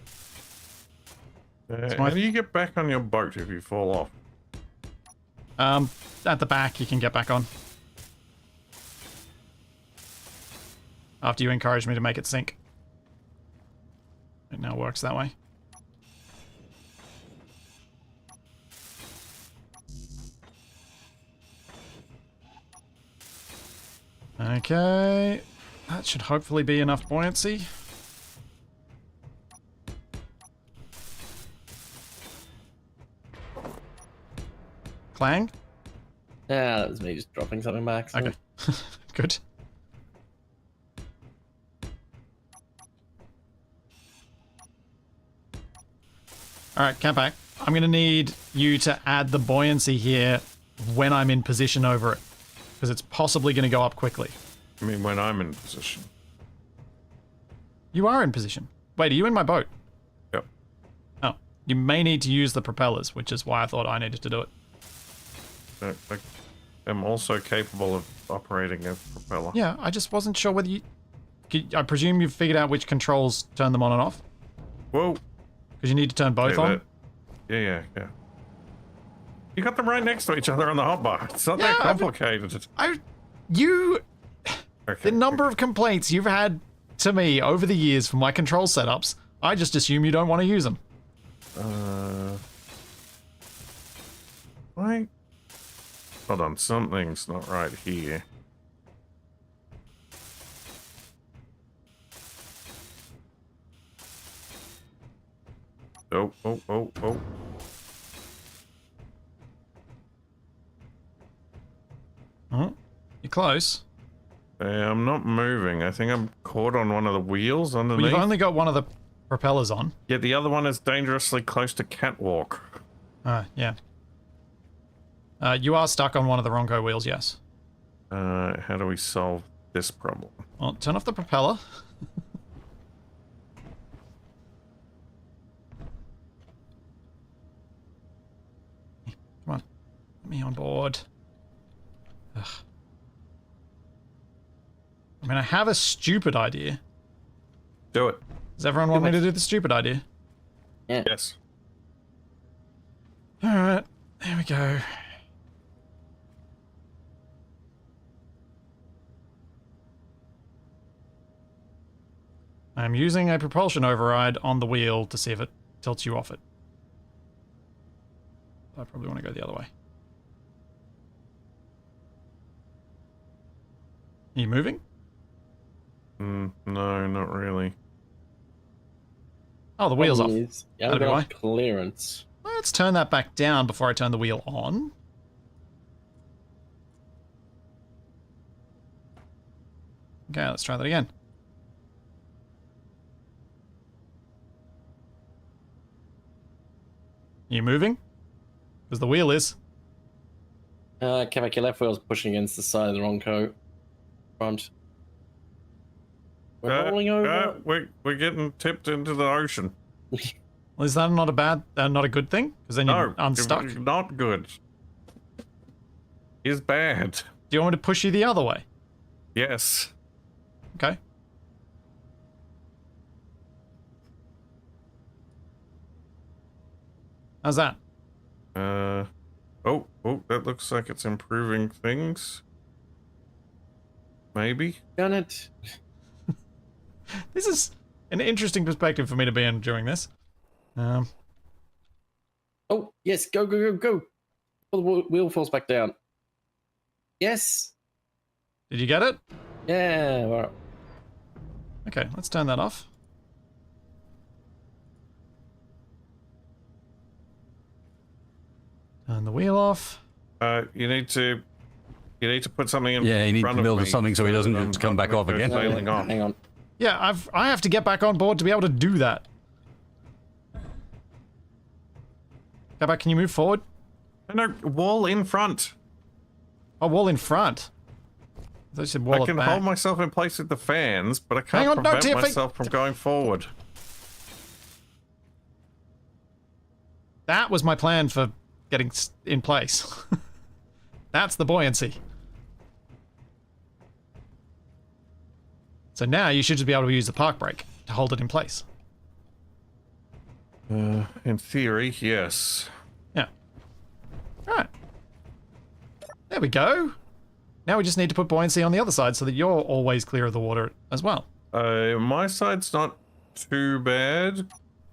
D: How do you get back on your boat if you fall off?
A: At the back you can get back on. After you encourage me to make it sink. It now works that way. Okay. That should hopefully be enough buoyancy. Clang?
C: Ah, that was me just dropping something back. So.
A: Okay. Good. Alright, Capac. I'm going to need you to add the buoyancy here when I'm in position over it. Because it's possibly going to go up quickly.
D: I mean, when I'm in position.
A: You are in position. Wait, are you in my boat?
D: Yep.
A: Oh. You may need to use the propellers, which is why I thought I needed to do it.
D: I'm also capable of operating a propeller.
A: Yeah, I just wasn't sure whether you... I presume you've figured out which controls turn them on and off?
D: Whoa.
A: Because you need to turn both on?
D: Yeah. You got them right next to each other on the hotbar. It's not that complicated.
A: The number of complaints you've had to me over the years for my control setups, I just assume you don't want to use them.
D: Why? Hold on, something's not right here. Oh.
A: Oh, you're close.
D: I'm not moving. I think I'm caught on one of the wheels underneath.
A: Well, you've only got one of the propellers on.
D: Yeah, the other one is dangerously close to catwalk.
A: Yeah. You are stuck on one of the Ronco wheels, yes.
D: How do we solve this problem?
A: Well, turn off the propeller. Come on. Get me on board. Ugh. I mean, I have a stupid idea.
D: Do it.
A: Does everyone want me to do the stupid idea?
C: Yeah.
D: Yes.
A: Alright, there we go. I'm using a propulsion override on the wheel to see if it tilts you off it. I probably want to go the other way. Are you moving?
D: No, not really.
A: Oh, the wheel's off.
C: Yeah,
A: That'll be why.
C: clearance.
A: Let's turn that back down before I turn the wheel on. Okay, let's try that again. Are you moving? Because the wheel is.
C: Capac, your left wheel's pushing against the side of the Ronco front. We're rolling over.
D: We're getting tipped into the ocean.
A: Well, is that not a bad, not a good thing? Because then you're unstuck.
D: Not good. Is bad.
A: Do you want me to push you the other way?
D: Yes.
A: Okay. How's that?
D: Oh, that looks like it's improving things. Maybe.
C: Done it.
A: This is an interesting perspective for me to be in during this.
C: Oh, yes, go. Pull the wheel falls back down. Yes.
A: Did you get it?
C: Yeah, all right.
A: Okay, let's turn that off. Turn the wheel off.
D: You need to put something in.
B: Yeah, you need
D: front
B: to
D: of
B: build
D: me
B: something so he doesn't
D: that
B: just come back off again.
D: Sailing on.
C: Hang on.
A: Yeah, I have to get back on board to be able to do that. Capac, can you move forward?
D: No, wall in front.
A: Oh, wall in front. I thought you said wall
D: I
A: at
D: can
A: back.
D: hold myself in place with the fans, but I
A: Hang
D: can't
A: on, no,
D: prevent
A: TFA.
D: myself from going forward.
A: That was my plan for getting in place. That's the buoyancy. So now you should just be able to use the park brake to hold it in place.
D: In theory, yes.
A: Yeah. Alright. There we go. Now we just need to put buoyancy on the other side so that you're always clear of the water as well.
D: My side's not too bad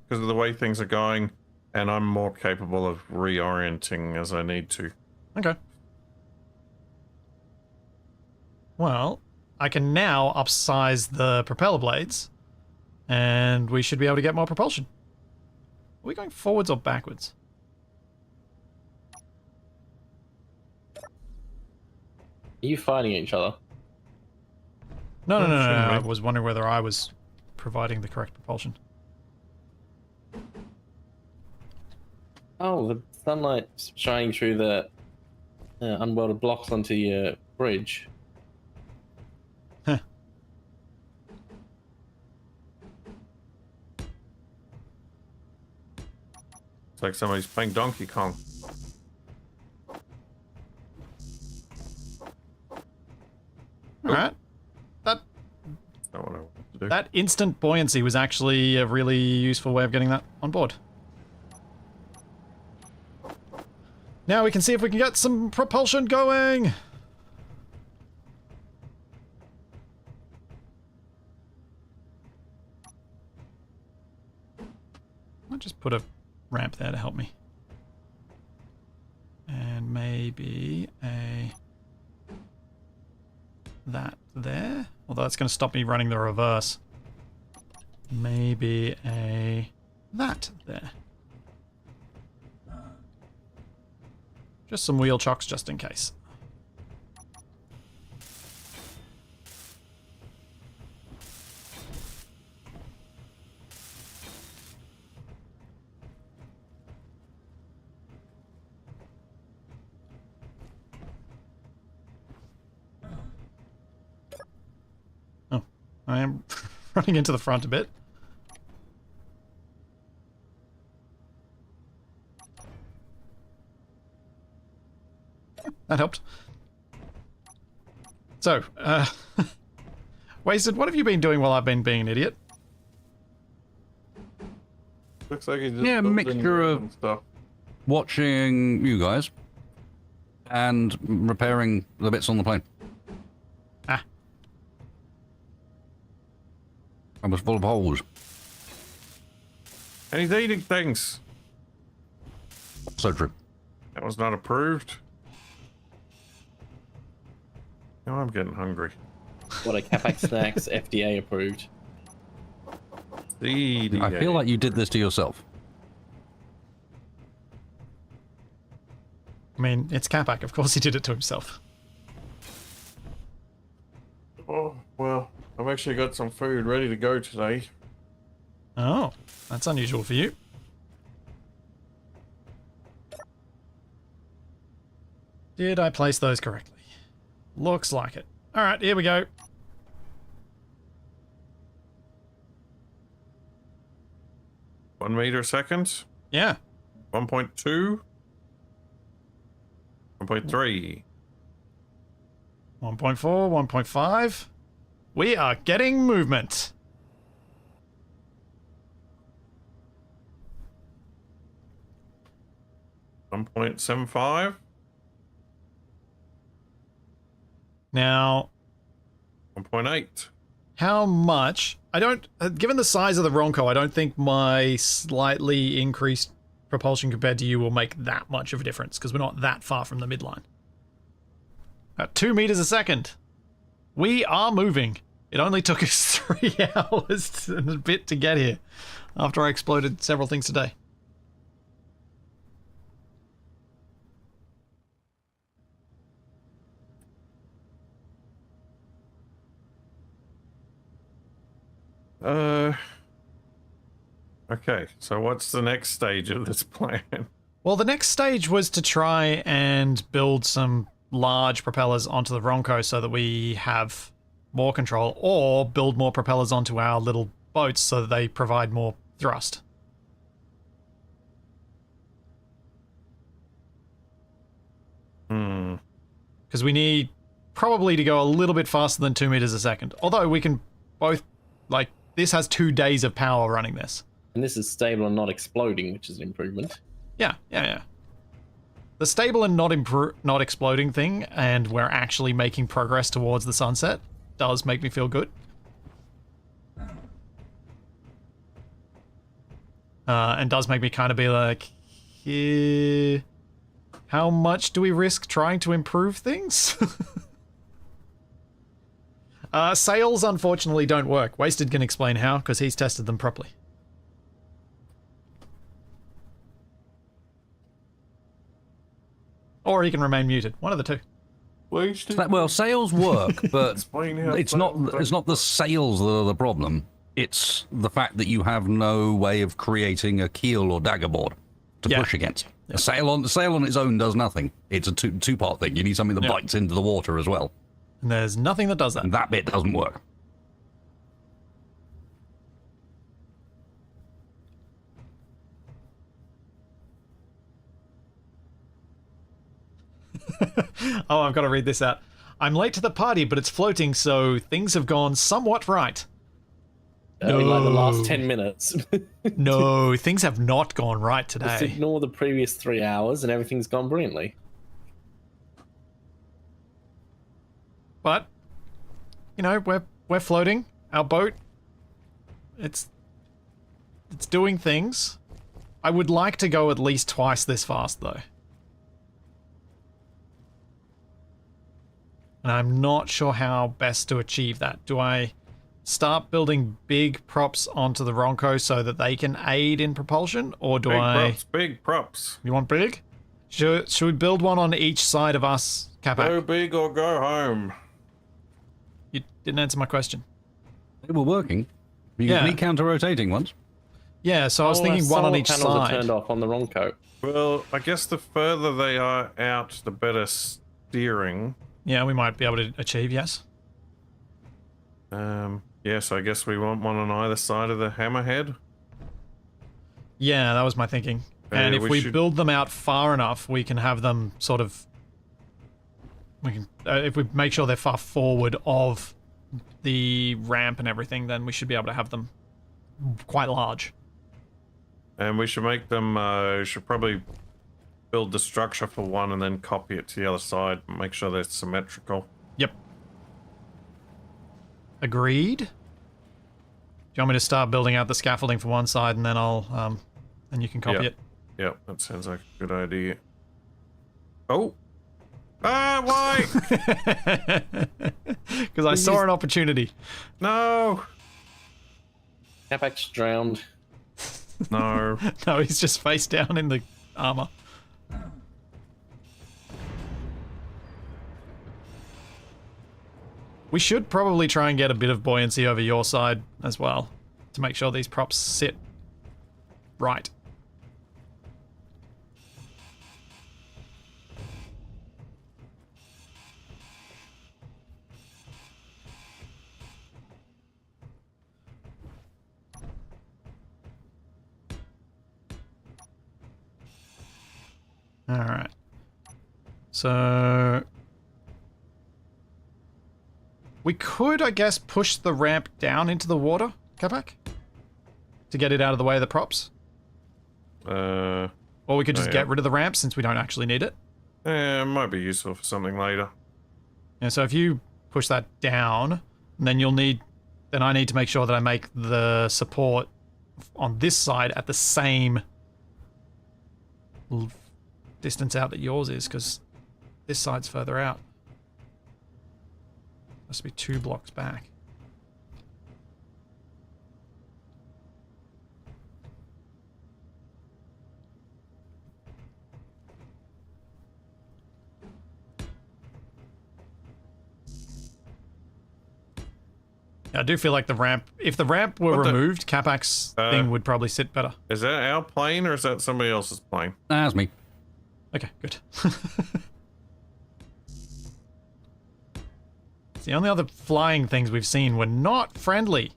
D: because of the way things are going, and I'm more capable of reorienting as I need to.
A: Okay. Well, I can now upsize the propeller blades, and we should be able to get more propulsion. Are we going forwards or backwards?
C: Are you fighting each other?
A: No.
D: shouldn't
A: I
D: we?
A: was wondering whether I was providing the correct propulsion.
C: Oh, the sunlight's shining through the unwelded blocks onto your bridge.
A: Huh.
D: It's like somebody's playing Donkey Kong.
A: Alright.
D: That's not what I want to do.
A: That instant buoyancy was actually a really useful way of getting that on board. Now we can see if we can get some propulsion going! I'll just put a ramp there to help me. And maybe a... that there. Although that's going to stop me running the reverse. Maybe a... that there. Just some wheel chocks just in case. Oh, I am running into the front a bit. That helped. So, Wasted, what have you been doing while I've been being an idiot?
D: Looks like he's just
B: Yeah, a
D: building
B: mixture of-
D: and stuff.
B: Watching you guys and repairing the bits on the plane.
A: Ah.
B: I was full of holes.
D: And he's eating things.
B: So true.
D: That was not approved. Now I'm getting hungry.
C: What are Capac snacks FDA approved?
D: CDA.
B: I feel like you did this to yourself.
A: I mean, it's Capac. Of course he did it to himself.
D: Oh, well, I've actually got some food ready to go today.
A: Oh, that's unusual for you. Did I place those correctly? Looks like it. All right, here we go.
D: One meter a second.
A: Yeah.
D: 1.2. 1.3.
A: 1.4, 1.5. We are getting movement.
D: $1.75.
A: Now,
D: 1.8.
A: how much? I don't, given the size of the Ronco, I don't think my slightly increased propulsion compared to you will make that much of a difference because we're not that far from the midline. At 2 meters a second. We are moving. It only took us 3 hours and a bit to get here after I exploded several things today.
D: Okay, so what's the next stage of this plan?
A: Well, the next stage was to try and build some large propellers onto the Ronco so that we have more control, or build more propellers onto our little boats so that they provide more thrust. Because we need probably to go a little bit faster than 2 meters a second. Although we can both, like, this has 2 days of power running this.
C: And this is stable and not exploding, which is an improvement.
A: Yeah. The stable and not exploding thing, and we're actually making progress towards the sunset, does make me feel good. And does make me kind of be like, how much do we risk trying to improve things? Sails, unfortunately, don't work. Wasted can explain how, because he's tested them properly. Or he can remain muted. One of the two.
B: Well, sails work, but
D: Explain how
B: it's
D: sails
B: not the sails that are the problem. It's the fact that you have no way of creating a keel or dagger board to push against. A sail on its own does nothing. It's a two-part thing. You need something that bites into the water as well.
A: And there's nothing that does that.
B: And that bit doesn't work.
A: Oh, I've got to read this out. I'm late to the party, but it's floating, so things have gone somewhat right.
C: In like the last 10 minutes.
A: No, things have not gone right
C: Just
A: today.
C: ignore the previous 3 hours and everything's gone brilliantly.
A: But, you know, we're floating. Our boat, it's doing things. I would like to go at least twice this fast, though. And I'm not sure how best to achieve that. Do I start building big props onto the Ronco so that they can aid in propulsion? Or do
D: Big props.
A: You want big? Should we build one on each side of us, Capac?
D: Go big or go home.
A: You didn't answer my question.
B: They were working. You can be counter-rotating ones.
A: Yeah, so I was thinking one on each
C: panels are
A: side.
C: turned off on the Ronco.
D: Well, I guess the further they are out, the better steering.
A: Yeah, we might be able to achieve, yes.
D: Yes, I guess we want one on either side of the hammerhead.
A: Yeah, that was my thinking. And if we build them out far enough, we can have them sort of... We can, if we make sure they're far forward of the ramp and everything, then we should be able to have them quite large.
D: And we should make them, should probably build the structure for one and then copy it to the other side. Make sure they're symmetrical.
A: Yep. Agreed. Do you want me to start building out the scaffolding for one side and then I'll, and you can copy it?
D: Yep, that sounds like a good idea. Oh. Why?
A: Because I saw an opportunity.
D: No.
C: Capac's drowned.
D: No.
A: No, he's just face down in the armor. We should probably try and get a bit of buoyancy over your side as well to make sure these props sit right. All right. So we could, I guess, push the ramp down into the water, Capac, to get it out of the way of the props.
D: Or
A: Or we could just get rid of the ramp since we don't actually need it.
D: Yeah, it might be useful for something later.
A: Yeah, so if you push that down, then then I need to make sure that I make the support on this side at the same distance out that yours is, because this side's further out. Must be 2 blocks back. I do feel like the ramp, if the ramp were removed, Capac's thing would probably sit better.
D: Is that our plane or is that somebody else's plane?
B: That's me.
A: Okay, good. The only other flying things we've seen were not friendly.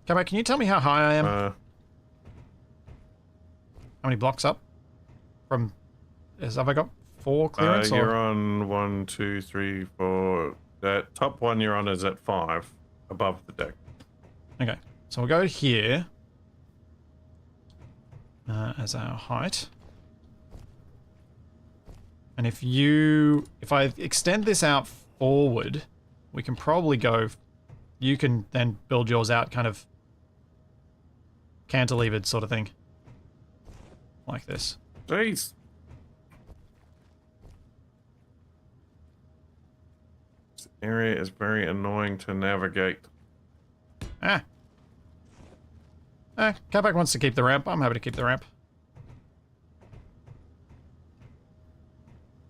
A: Capac, can you tell me how high I am? How many blocks up? Have I got 4 clearance?
D: You're on 1, 2, 3, 4. That top one you're on is at 5, above the deck.
A: Okay, so we'll go here as our height. And if I extend this out forward, we can probably go, you can then build yours out kind of cantilevered sort of thing. Like this.
D: Jeez. This area is very annoying to navigate.
A: Capac wants to keep the ramp. I'm happy to keep the ramp.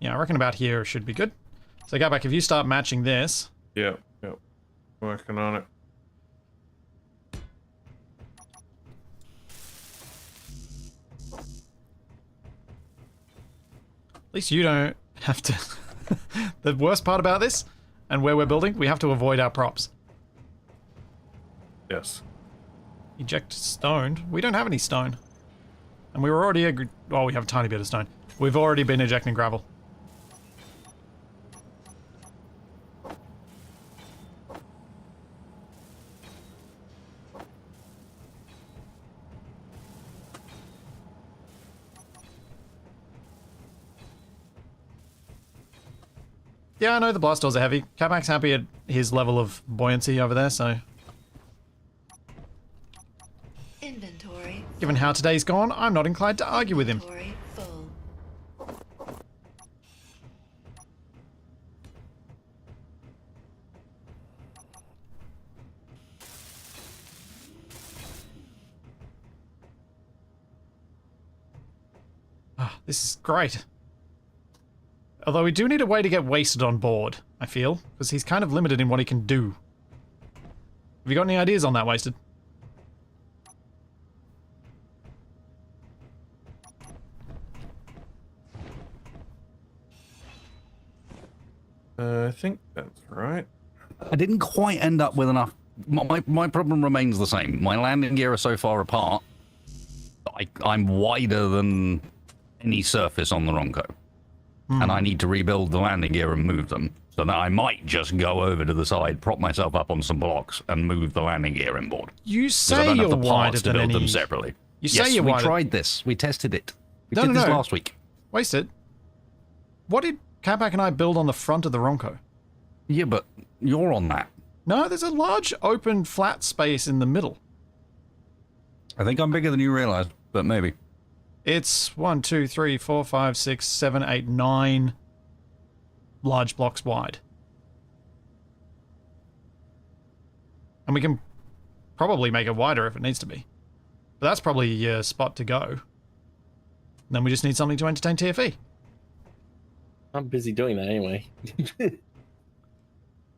A: Yeah, I reckon about here should be good. So Capac, if you start matching this.
D: Yep. Working on it.
A: At least you don't have to... The worst part about this, and where we're building, we have to avoid our props.
D: Yes.
A: Eject stone. We don't have any stone. And we were already... Well, we have a tiny bit of stone. We've already been ejecting gravel. Yeah, I know the blast doors are heavy. Capac's happy at his level of buoyancy over there, so...
E: Inventory.
A: Given how today's gone, I'm not inclined to argue with him.
E: Inventory full.
A: Ah, this is great. Although we do need a way to get wasted on board, I feel, because he's kind of limited in what he can do. Have you got any ideas on that, Wasted?
D: I think that's right.
B: I didn't quite end up with enough. My problem remains the same. My landing gear are so far apart. I'm wider than any surface on the Ronco. And I need to rebuild the landing gear and move them. So that I might just go over to the side, prop myself up on some blocks, and move the landing gear inboard.
A: You say
B: I don't
A: you're
B: have the
A: wider
B: parts to
A: than
B: build
A: any...
B: them separately.
A: You say
B: yes,
A: you're
B: we
A: wider...
B: tried this. We tested it. We
A: No,
B: did
A: no,
B: this
A: no.
B: last week.
A: Wasted. What did Capac and I build on the front of the Ronco?
B: Yeah, but you're on that.
A: No, there's a large open flat space in the middle.
B: I think I'm bigger than you realised, but maybe.
A: It's 1, 2, 3, 4, 5, 6, 7, 8, 9 large blocks wide. And we can probably make it wider if it needs to be. But that's probably your spot to go. Then we just need something to entertain TFE.
C: I'm busy doing that anyway.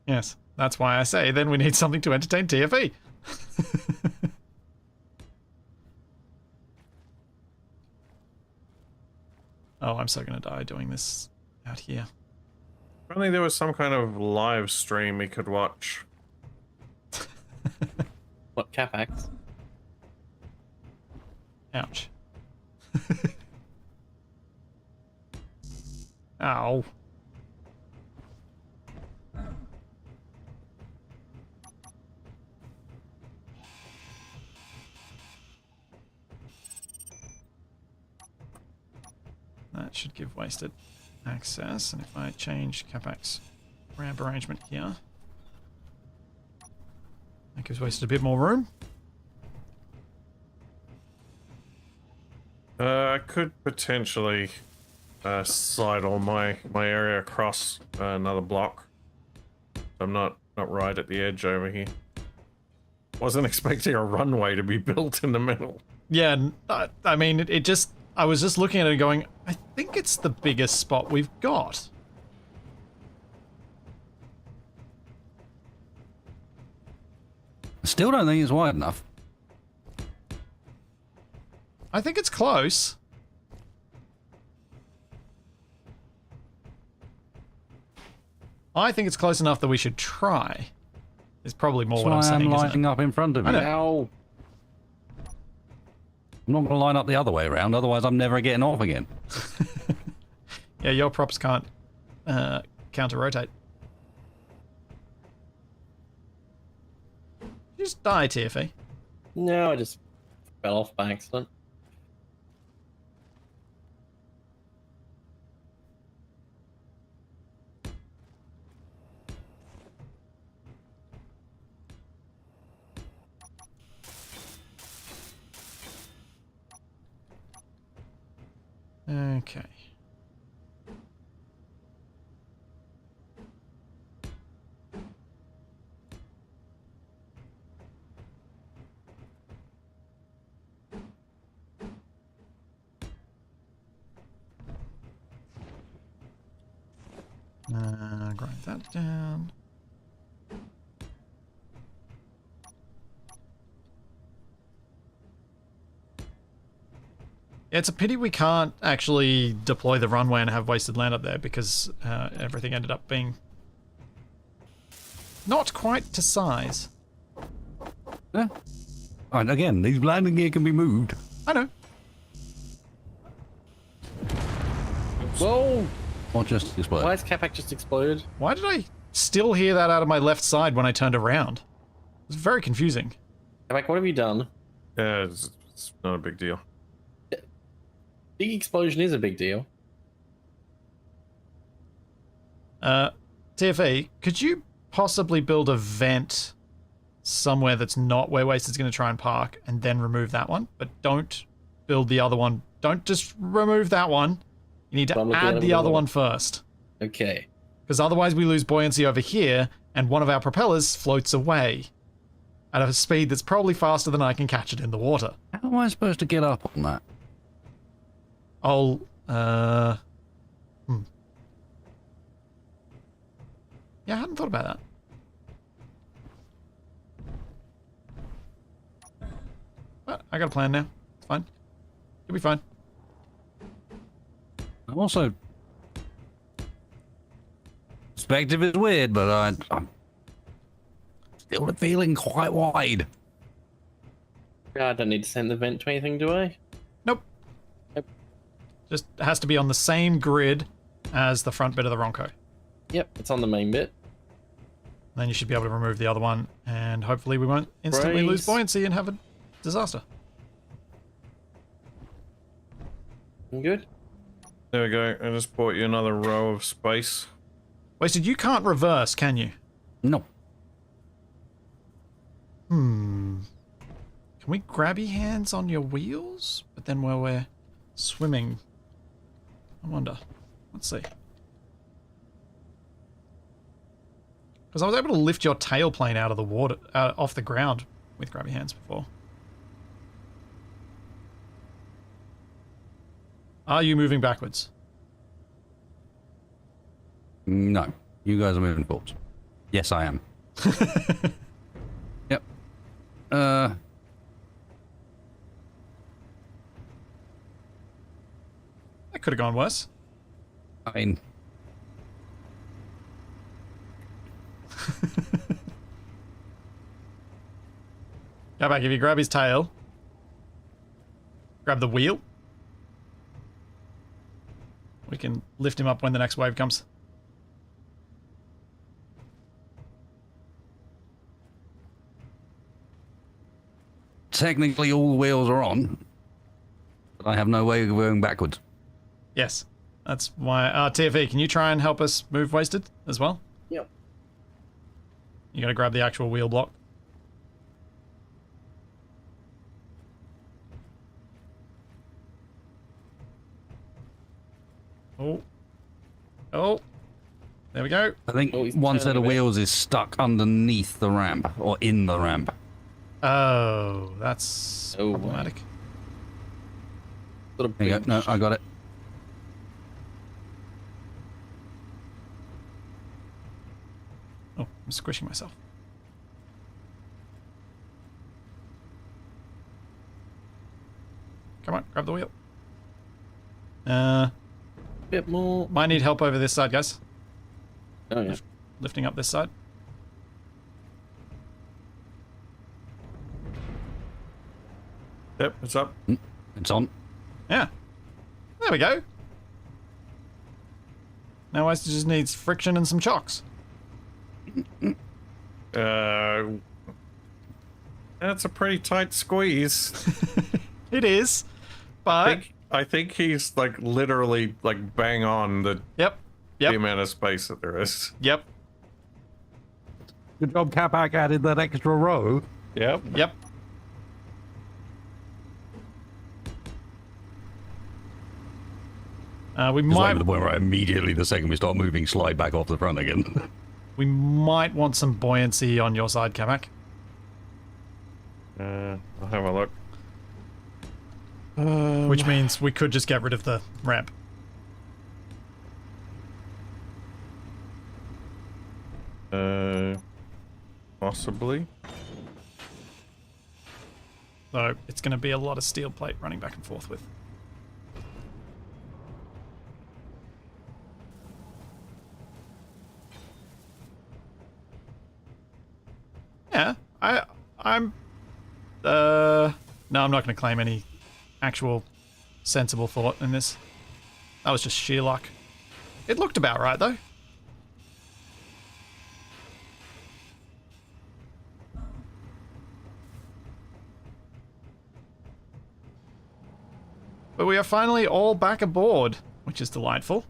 A: Yes, that's why I say then we need something to entertain TFE. Oh, I'm so gonna die doing this out here.
D: If only there was some kind of live stream we could watch.
C: What, Capacs?
A: Ouch. Ow. That should give wasted access, and if I change Capac's ramp arrangement here, that gives wasted a bit more room.
D: I could potentially sidle my area across another block. I'm not right at the edge over here. Wasn't expecting a runway to be built in the middle.
A: Yeah, I mean, it just... I was just looking at it and going, I think it's the biggest spot we've got.
B: Still don't think it's wide enough.
A: I think it's close. I think it's close enough that we should try. Is probably more
B: That's
A: what I'm
B: why
A: saying,
B: I'm
A: isn't
B: lining
A: it?
B: up in front of you.
C: Ow!
B: I'm not going to line up the other way around, otherwise I'm never getting off again.
A: Yeah, your props can't counter-rotate. You just die, TFE.
C: No, I just fell off by accident.
A: Okay. Grind that down. It's a pity we can't actually deploy the runway and have wasted land up there because everything ended up being not quite to size.
B: Yeah. And again, these landing gear can be moved.
A: I know.
C: Whoa!
B: Or just explode.
C: Why has Capac just exploded?
A: Why did I still hear that out of my left side when I turned around? It was very confusing.
C: Capac, what have you done?
D: Yeah, it's not a big deal.
C: Big explosion is a big deal.
A: TFE, could you possibly build a vent somewhere that's not where Wasted's going to try and park and then remove that one? But don't build the other one. Don't just remove that one. You need to add the other one first.
C: Okay.
A: Because otherwise we lose buoyancy over here and one of our propellers floats away at a speed that's probably faster than I can catch it in the water.
B: How am I supposed to get up on that?
A: I'll, Yeah, I hadn't thought about that. But I got a plan now. It's fine. You'll be fine.
B: I'm also... Perspective is weird, but I'm still feeling quite wide.
C: I don't need to send the vent to anything, do I?
A: Nope.
C: Yep.
A: Just has to be on the same grid as the front bit of the Ronco.
C: Yep, it's on the main bit.
A: Then you should be able to remove the other one, and hopefully we won't instantly lose buoyancy and have a disaster.
C: You good?
D: There we go. I just bought you another row of space.
A: Wasted, you can't reverse, can you?
B: No.
A: Come Can we grabby hands on your wheels? But then while we're swimming, I wonder. Let's see. Because I was able to lift your tail plane out of the water, off the ground with grabby hands before. Are you moving backwards?
B: No. You guys are moving forwards. Yes, I am. Yep.
A: That could have gone worse.
B: I mean...
A: Capac, if you grab his tail, grab the wheel, we can lift him up when the next wave comes.
B: Technically, all the wheels are on, but I have no way of going backwards.
A: Yes, that's why. TFE, can you try and help us move Wasted as well?
C: Yep.
A: You gotta grab the actual wheel block. Oh. Oh. There we go.
B: I think
C: Oh, he's
B: one set
C: turning
B: of
C: a bit.
B: wheels is stuck underneath the ramp, or in the ramp.
A: Oh, that's
C: Oh,
A: problematic.
C: Sort of
B: There you go. No, I got it.
A: Oh, I'm squishing myself. Come on, grab the wheel.
C: bit more.
A: Might need help over this side, guys.
C: Oh yeah.
A: Lifting up this side.
D: Yep, it's up.
B: It's on.
A: Yeah. There we go. Now Wasted just needs friction and some chocks.
D: That's a pretty tight squeeze.
A: It is, but...
D: I think he's like literally like bang on the
A: Yep.
D: the amount of space that there is.
A: Yep.
B: Good job, Capac added that extra row.
D: Yep.
A: Yep. We
B: It's like
A: might
B: to the point where immediately the second we start moving, slide back off the front again.
A: we might want some buoyancy on your side, Capac.
D: I'll have a look.
A: Which means we could just get rid of the ramp.
D: Possibly.
A: So it's going to be a lot of steel plate running back and forth with. Yeah, I'm no, I'm not going to claim any actual sensible thought in this. That was just sheer luck. It looked about right though. But we are finally all back aboard, which is delightful.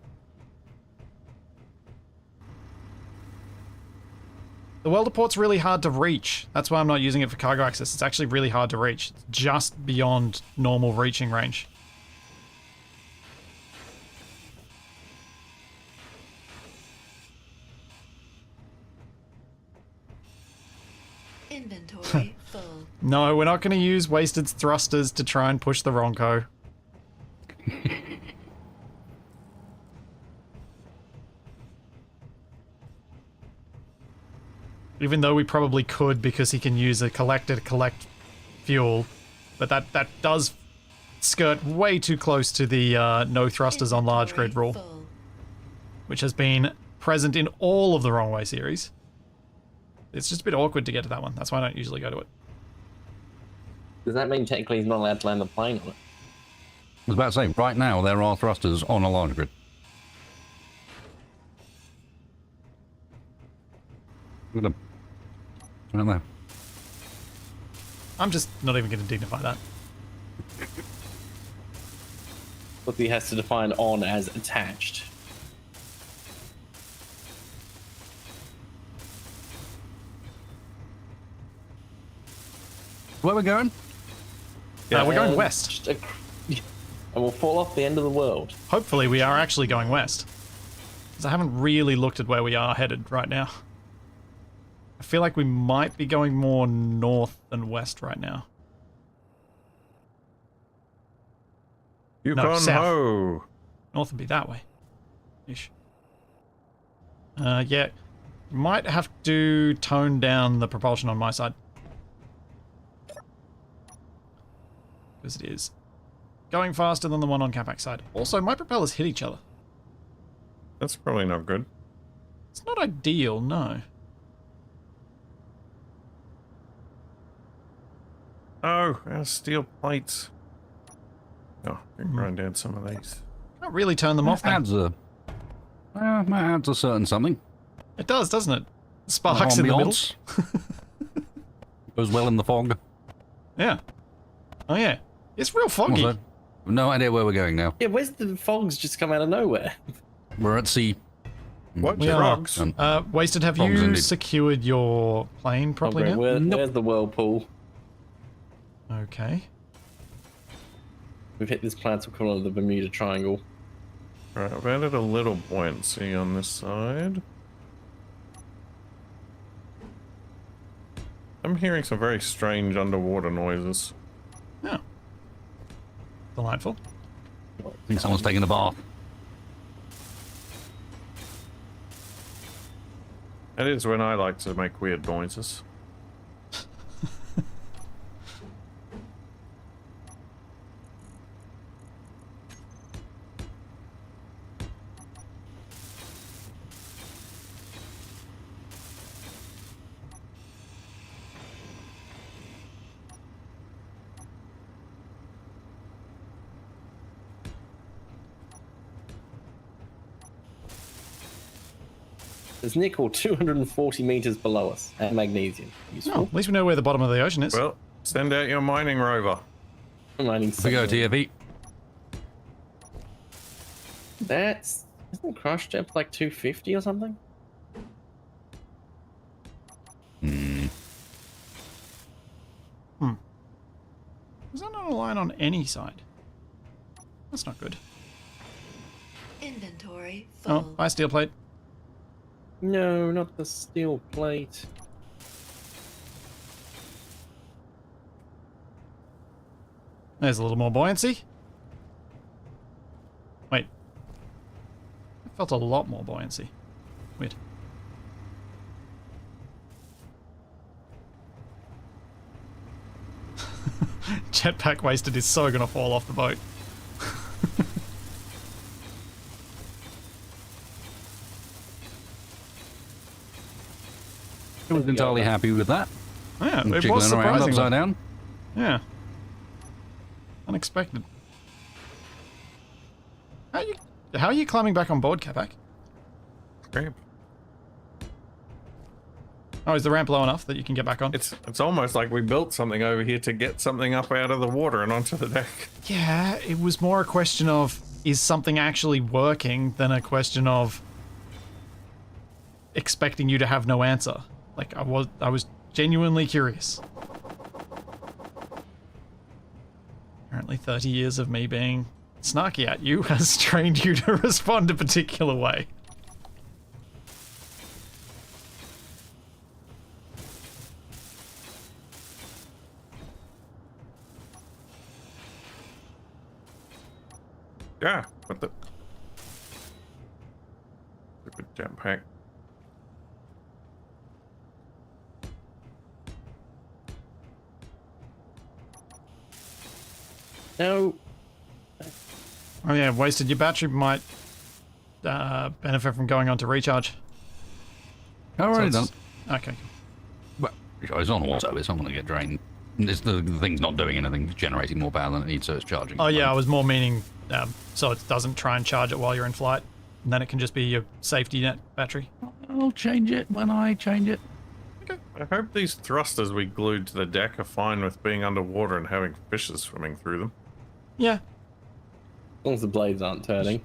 A: The welder port's really hard to reach. That's why I'm not using it for cargo access. It's actually really hard to reach. It's just beyond normal reaching range.
E: Inventory full.
A: No, we're not going to use Wasted thrusters to try and push the Ronco. Even though we probably could because he can use a collector to collect fuel. But that does skirt way too close to the no thrusters on large grid rule.
E: Full.
A: Which has been present in all of the Wrong Way series. It's just a bit awkward to get to that one. That's why I don't usually go to it.
C: Does that mean technically he's not allowed to land the plane on it?
B: I was about to say, right now there are thrusters on a large grid. Look at them. Right there.
A: I'm just not even going to dignify that.
C: But he has to define on as attached.
B: Where we're going?
A: We're going
C: And
A: west.
C: just and we'll fall off the end of the world.
A: Hopefully we are actually going west. Because I haven't really looked at where we are headed right now. I feel like we might be going more north than west right now.
D: Yukon
A: south.
D: Ho!
A: North would be that way. Ish. Yeah. Might have to tone down the propulsion on my side. Because it is going faster than the one on Capac's side. Also, my propellers hit each other.
D: That's probably not good.
A: It's not ideal, no.
D: Oh, our steel plates. Oh, I can grind down some of these.
A: Can't really turn them off then.
B: Adds a certain something.
A: It does, doesn't it? Sparks in the middle.
B: Ambiance. Goes well in the fog.
A: Yeah. Oh yeah. It's real foggy.
B: Also, no idea where we're going now.
C: Yeah, where's the fogs just come out of nowhere?
B: We're at sea.
D: Watch
A: We are.
D: frogs.
A: Wasted, have
B: Frogs
A: you
B: indeed.
A: secured your plane properly
C: Okay,
A: now?
C: where's the whirlpool?
A: Okay.
C: We've hit this plateau corner of the Bermuda Triangle.
D: Right, I've added a little buoyancy on this side. I'm hearing some very strange underwater noises.
A: Yeah. Delightful.
B: I think someone's taking a bath.
D: That is when I like to make weird noises.
C: There's nickel 240 meters below us, and magnesium.
A: Oh,
C: Useful.
A: at least we know where the bottom of the ocean is.
D: Well, send out your mining rover.
C: Mining
B: We go
C: somewhere.
B: TFE.
C: Isn't crush depth like 250 or something?
A: Is that not a line on any side? That's not good.
E: Inventory
A: Oh,
E: full.
A: hi, steel plate.
C: No, not the steel plate.
A: There's a little more buoyancy. Wait. I felt a lot more buoyancy. Weird. Jetpack wasted is so gonna fall off the boat.
B: I was entirely happy with that.
A: Yeah, it was
B: Jiggling around
A: surprising.
B: upside down.
A: Yeah. Unexpected. How are you climbing back on board, Capac?
D: Great.
A: Oh, is the ramp low enough that you can get back on?
D: It's almost like we built something over here to get something up out of the water and onto the deck.
A: Yeah, it was more a question of, is something actually working than a question of expecting you to have no answer. Like, I was genuinely curious. Apparently 30 years of me being snarky at you has trained you to respond a particular way.
D: Yeah, but the stupid jetpack.
C: No.
A: Oh yeah, wasted. Your battery might benefit from going on to recharge.
B: Already done.
A: Okay.
B: Well, it's on auto. It's not going to get drained. It's the thing's not doing anything. It's generating more power than it needs, so it's charging.
A: Oh yeah, I was more meaning so it doesn't try and charge it while you're in flight, and then it can just be your safety net battery.
B: I'll change it when I change it.
D: I hope these thrusters we glued to the deck are fine with being underwater and having fishes swimming through them.
A: Yeah.
C: As long as the blades aren't turning.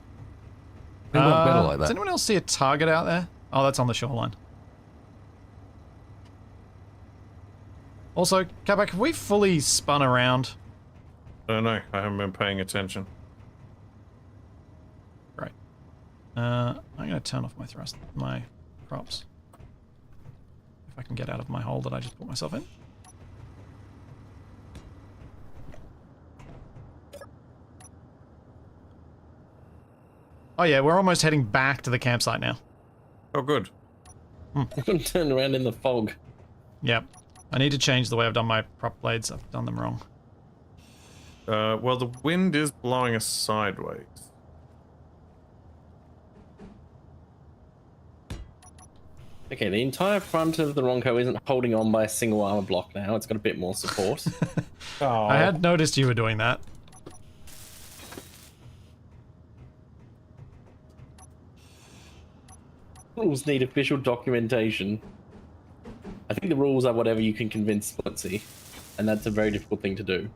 B: They work better like
A: Does
B: that.
A: anyone else see a target out there? Oh, that's on the shoreline. Also, Capac, have we fully spun around?
D: don't know. I haven't been paying attention.
A: Right. I'm gonna turn off my props. If I can get out of my hole that I just put myself in. Oh yeah, we're almost heading back to the campsite now.
D: Oh, good.
C: Turn around in the fog.
A: Yep. I need to change the way I've done my prop blades. I've done them wrong.
D: Well, the wind is blowing us sideways.
C: Okay, the entire front of the Ronco isn't holding on by a single armor block now. It's got a bit more support.
D: Oh.
A: I had noticed you were doing that.
C: Rules need official documentation. I think the rules are whatever you can convince Splitsy, and that's a very difficult thing to do.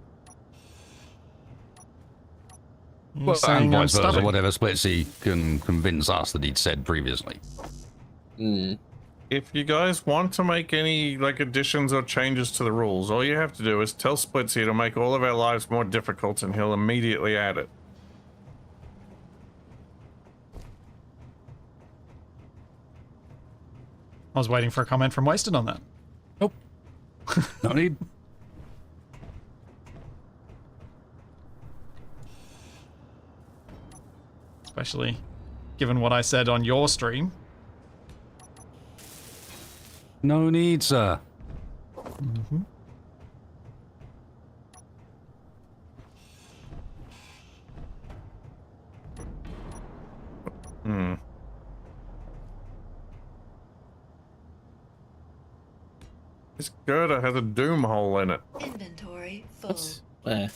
A: You're
B: Well,
A: saying
B: and
A: I'm
B: vice versa,
A: stubborn.
B: whatever Splitsy can convince us that he'd said previously.
C: Hmm.
D: If you guys want to make any like additions or changes to the rules, all you have to do is tell Splitsy to make all of our lives more difficult, and he'll immediately add it.
A: I was waiting for a comment from Wasted on that.
B: Nope. No need.
A: Especially given what I said on your stream.
B: No need, sir.
A: Mm-hmm.
D: Hmm. This girder has a doom hole in it.
E: Inventory full.
C: What's there?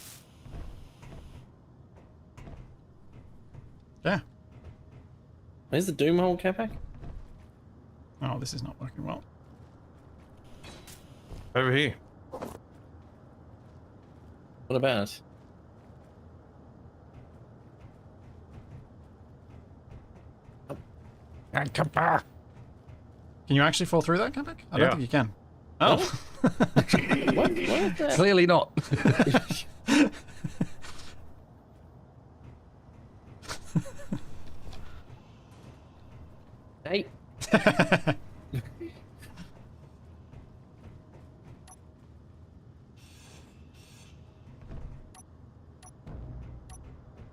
A: Yeah.
C: Where's the doom hole, Capac?
A: Oh, this is not working well.
D: Over here.
C: What about?
A: Can you actually fall through that, Capac? I don't
D: Yeah.
A: think you can. Oh.
C: What is that?
B: Clearly not.
C: Hey.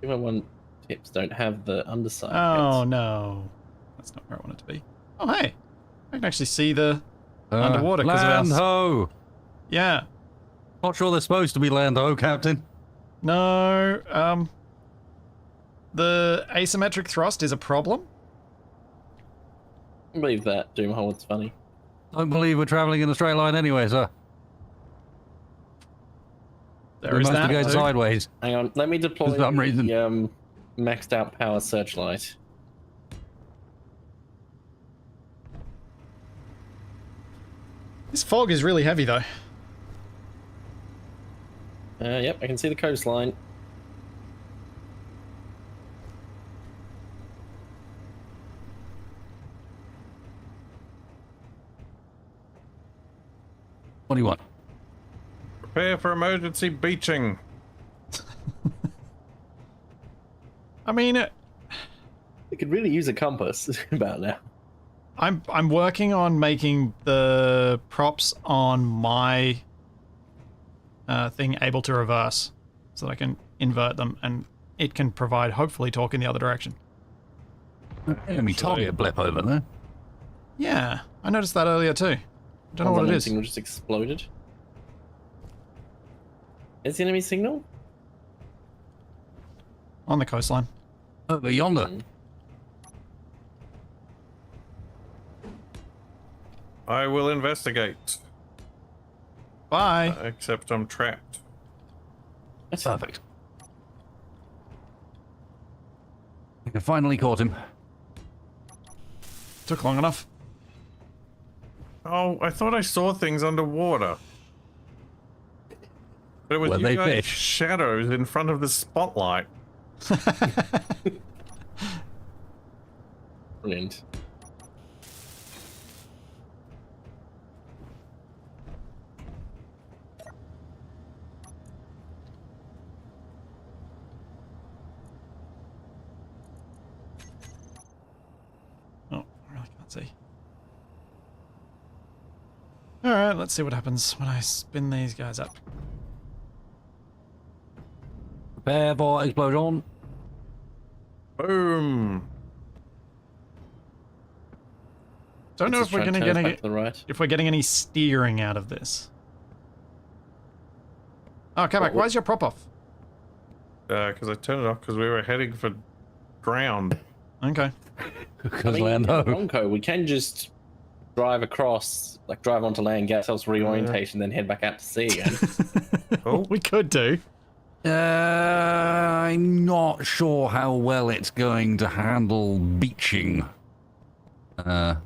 C: Give one tips don't have the underside.
A: Oh
C: bits.
A: no. That's not where I want it to be. Oh hey. I can actually see the underwater because of
B: Land
A: our...
B: ho!
A: Yeah.
B: Not sure they're supposed to be land ho, Captain.
A: No, the asymmetric thrust is a problem.
C: I believe that doom hole. It's funny.
B: Don't believe we're travelling in a straight line anyway, sir.
A: There
B: We
A: is
B: must
A: that
B: be going
A: too.
B: sideways.
C: Hang on. Let me deploy
B: For some reason.
C: the maxed out power searchlight.
A: This fog is really heavy though.
C: Yep, I can see the coastline.
B: What do you want?
D: Prepare for emergency beaching.
A: I mean,
C: We could really use a compass about now.
A: I'm working on making the props on my thing able to reverse, so that I can invert them, and it can provide hopefully torque in the other direction.
B: Enemy target blip over there.
A: Yeah, I noticed that earlier too. Don't know
C: Hold
A: what
C: on,
A: it
C: that
A: is.
C: signal just exploded. Is the enemy signal?
A: On the coastline.
B: Over yonder.
D: I will investigate.
A: Bye.
D: Except I'm trapped.
B: Perfect. I think I finally caught him.
A: Took long enough.
D: Oh, I thought I saw things underwater. But it was
B: Were
D: you
B: they
D: guys'
B: fish?
D: shadows in front of the spotlight.
C: Brilliant.
A: Let's see. Alright, let's see what happens when I spin these guys up.
B: Prepare for explosion.
D: Boom.
A: Don't know if we're gonna get any,
C: to the right.
A: if we're getting any steering out of this. Oh, Capac, why is your prop off?
D: Because I turned it off because we were heading for ground.
A: Okay.
B: Because Lando.
C: Ronco, we can just drive across, like drive onto land, get ourselves reorientation, then head back out to sea again.
D: Oh.
A: We could do.
B: I'm not sure how well it's going to handle beaching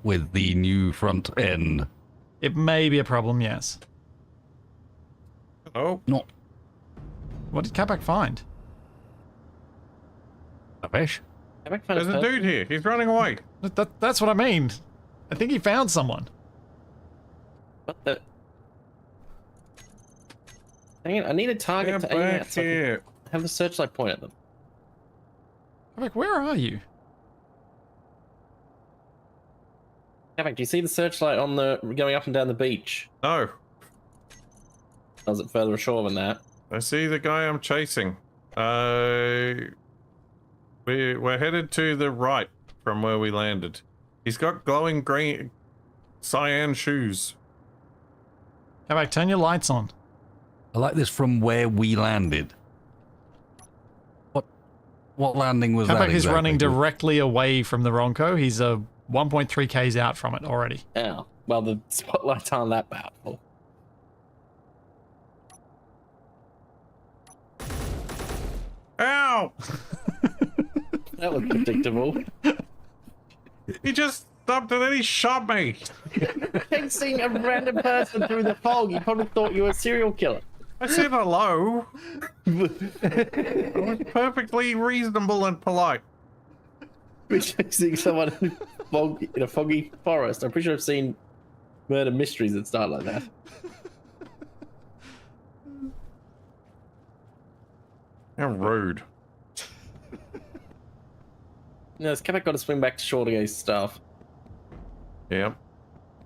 B: with the new front end.
A: It may be a problem, yes.
D: Oh.
B: Not
A: What did Capac find?
B: a fish.
D: There's a dude here. He's running away.
A: That's what I mean. I think he found someone.
C: What the? Hang on, I need a target
D: Get
C: to aim
D: back
C: at so I can
D: here.
C: have the searchlight point at them.
A: Capac, where are you?
C: Capac, do you see the searchlight on the going up and down the beach?
D: No.
C: Or is it further ashore than that?
D: I see the guy I'm chasing. We're headed to the right from where we landed. He's got glowing green cyan shoes.
A: Capac, turn your lights on.
B: I like this from where we landed. What landing was that
A: Capac is
B: exactly?
A: running directly away from the Ronco. He's 1.3 k's out from it already.
C: Yeah. Well, the spotlights aren't that powerful.
D: Ow!
C: That was predictable.
D: He just stopped and then he shot me.
C: Chasing a random person through the fog, you probably thought you were a serial killer.
D: I said hello. I was perfectly reasonable and polite.
C: We're chasing someone in a foggy forest. I'm pretty sure I've seen murder mysteries that start like that.
D: How rude.
C: No, it's Capac got to swim back to shore to get his stuff.
D: Yep.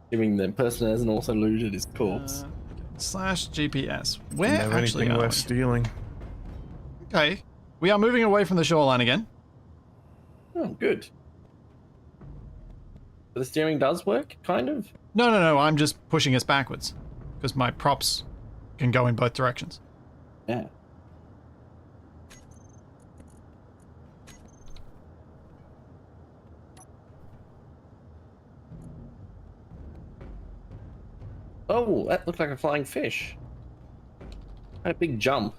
C: Assuming the person hasn't also looted his corpse.
A: Slash GPS. Where
D: Didn't have
A: actually
D: anything
A: are
D: worth
A: we?
D: stealing.
A: Okay. We are moving away from the shoreline again.
C: Oh, good. But the steering does work, kind of?
A: No. I'm just pushing us backwards. Because my props can go in both directions.
C: Yeah. Oh, that looked like a flying fish. Had a big jump.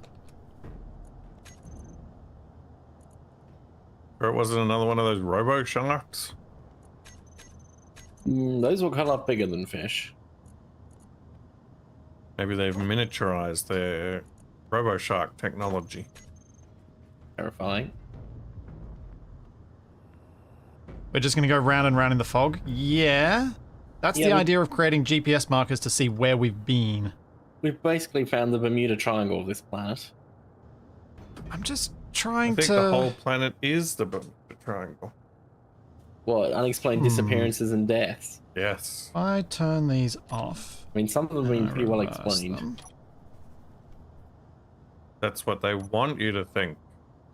D: Or it wasn't another one of those robo sharks?
C: Those were kind of a lot bigger than fish.
D: Maybe they've miniaturized their robo shark technology.
C: Terrifying.
A: We're just going to go round and round in the fog? Yeah. That's the idea of creating GPS markers to see where we've been.
C: We've basically found the Bermuda Triangle of this planet.
A: I'm just
D: I
A: trying
D: think
A: to...
D: the whole planet is the Bermuda Triangle.
C: What? Unexplained disappearances and deaths.
D: Yes.
A: If I turn these off...
C: I mean, some of them have been pretty well
A: reverse
C: explained.
A: them,
D: That's what they want you to think.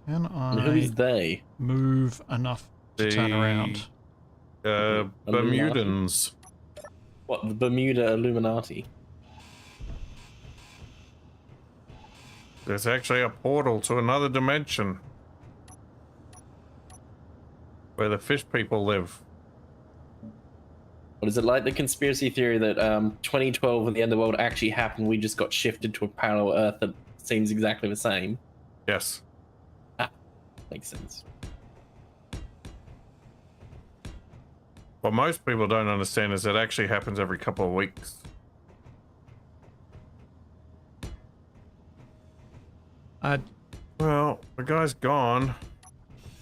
A: Can
C: And who
A: I
C: is they?
A: move enough to turn around?
D: Bermudans.
C: What, the Bermuda Illuminati?
D: There's actually a portal to another dimension. Where the fish people live.
C: What is it like the conspiracy theory that 2012 when the end of the world actually happened, we just got shifted to a parallel Earth that seems exactly the same?
D: Yes.
C: Makes sense.
D: What most people don't understand is it actually happens every couple of weeks. Well, the guy's gone.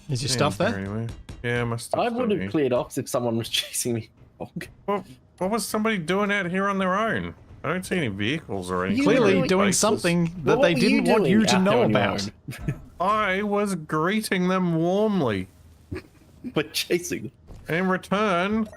A: Is your stuff there?
D: Anyway. Yeah, my stuff.
C: I would have cleared off if someone was chasing me.
D: What was somebody doing out here on their own? I don't see any vehicles or anything.
A: Clearly
C: really
A: doing
D: places.
A: something that
C: What
A: they
C: were
A: didn't want
C: doing
A: you to
C: out there
A: know
C: on your
A: about.
C: own?
D: I was greeting them warmly.
C: But chasing them.
D: In return,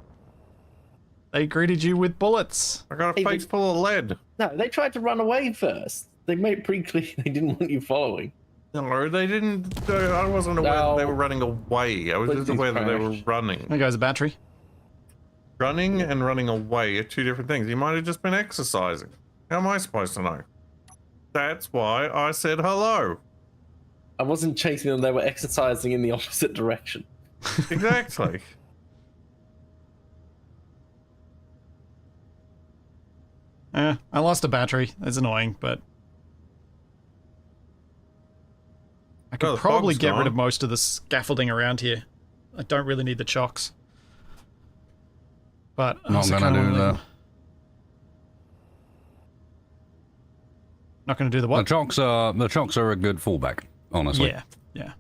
A: They greeted you with bullets.
D: I got a
C: Hey,
D: face full of lead.
C: No, they tried to run away first. They made it pretty clear they didn't want you following.
D: No, they didn't. I wasn't aware that they were running away. I was just aware that they were running.
A: There goes a battery.
D: Running and running away are two different things. You might have just been exercising. How am I supposed to know? That's why I said hello.
C: I wasn't chasing them, they were exercising in the opposite direction.
D: Exactly.
A: I lost a battery. It's annoying, but I could
D: Oh, the
A: probably
D: fog's
A: get rid
D: gone.
A: of most of the scaffolding around here. I don't really need the chocks. But I
B: Not
A: also
B: gonna
A: kinda
B: do
A: wanna leave
B: that.
A: them. Not going to do the
B: The
A: what?
B: chocks are a good fallback, honestly.
A: Yeah, yeah.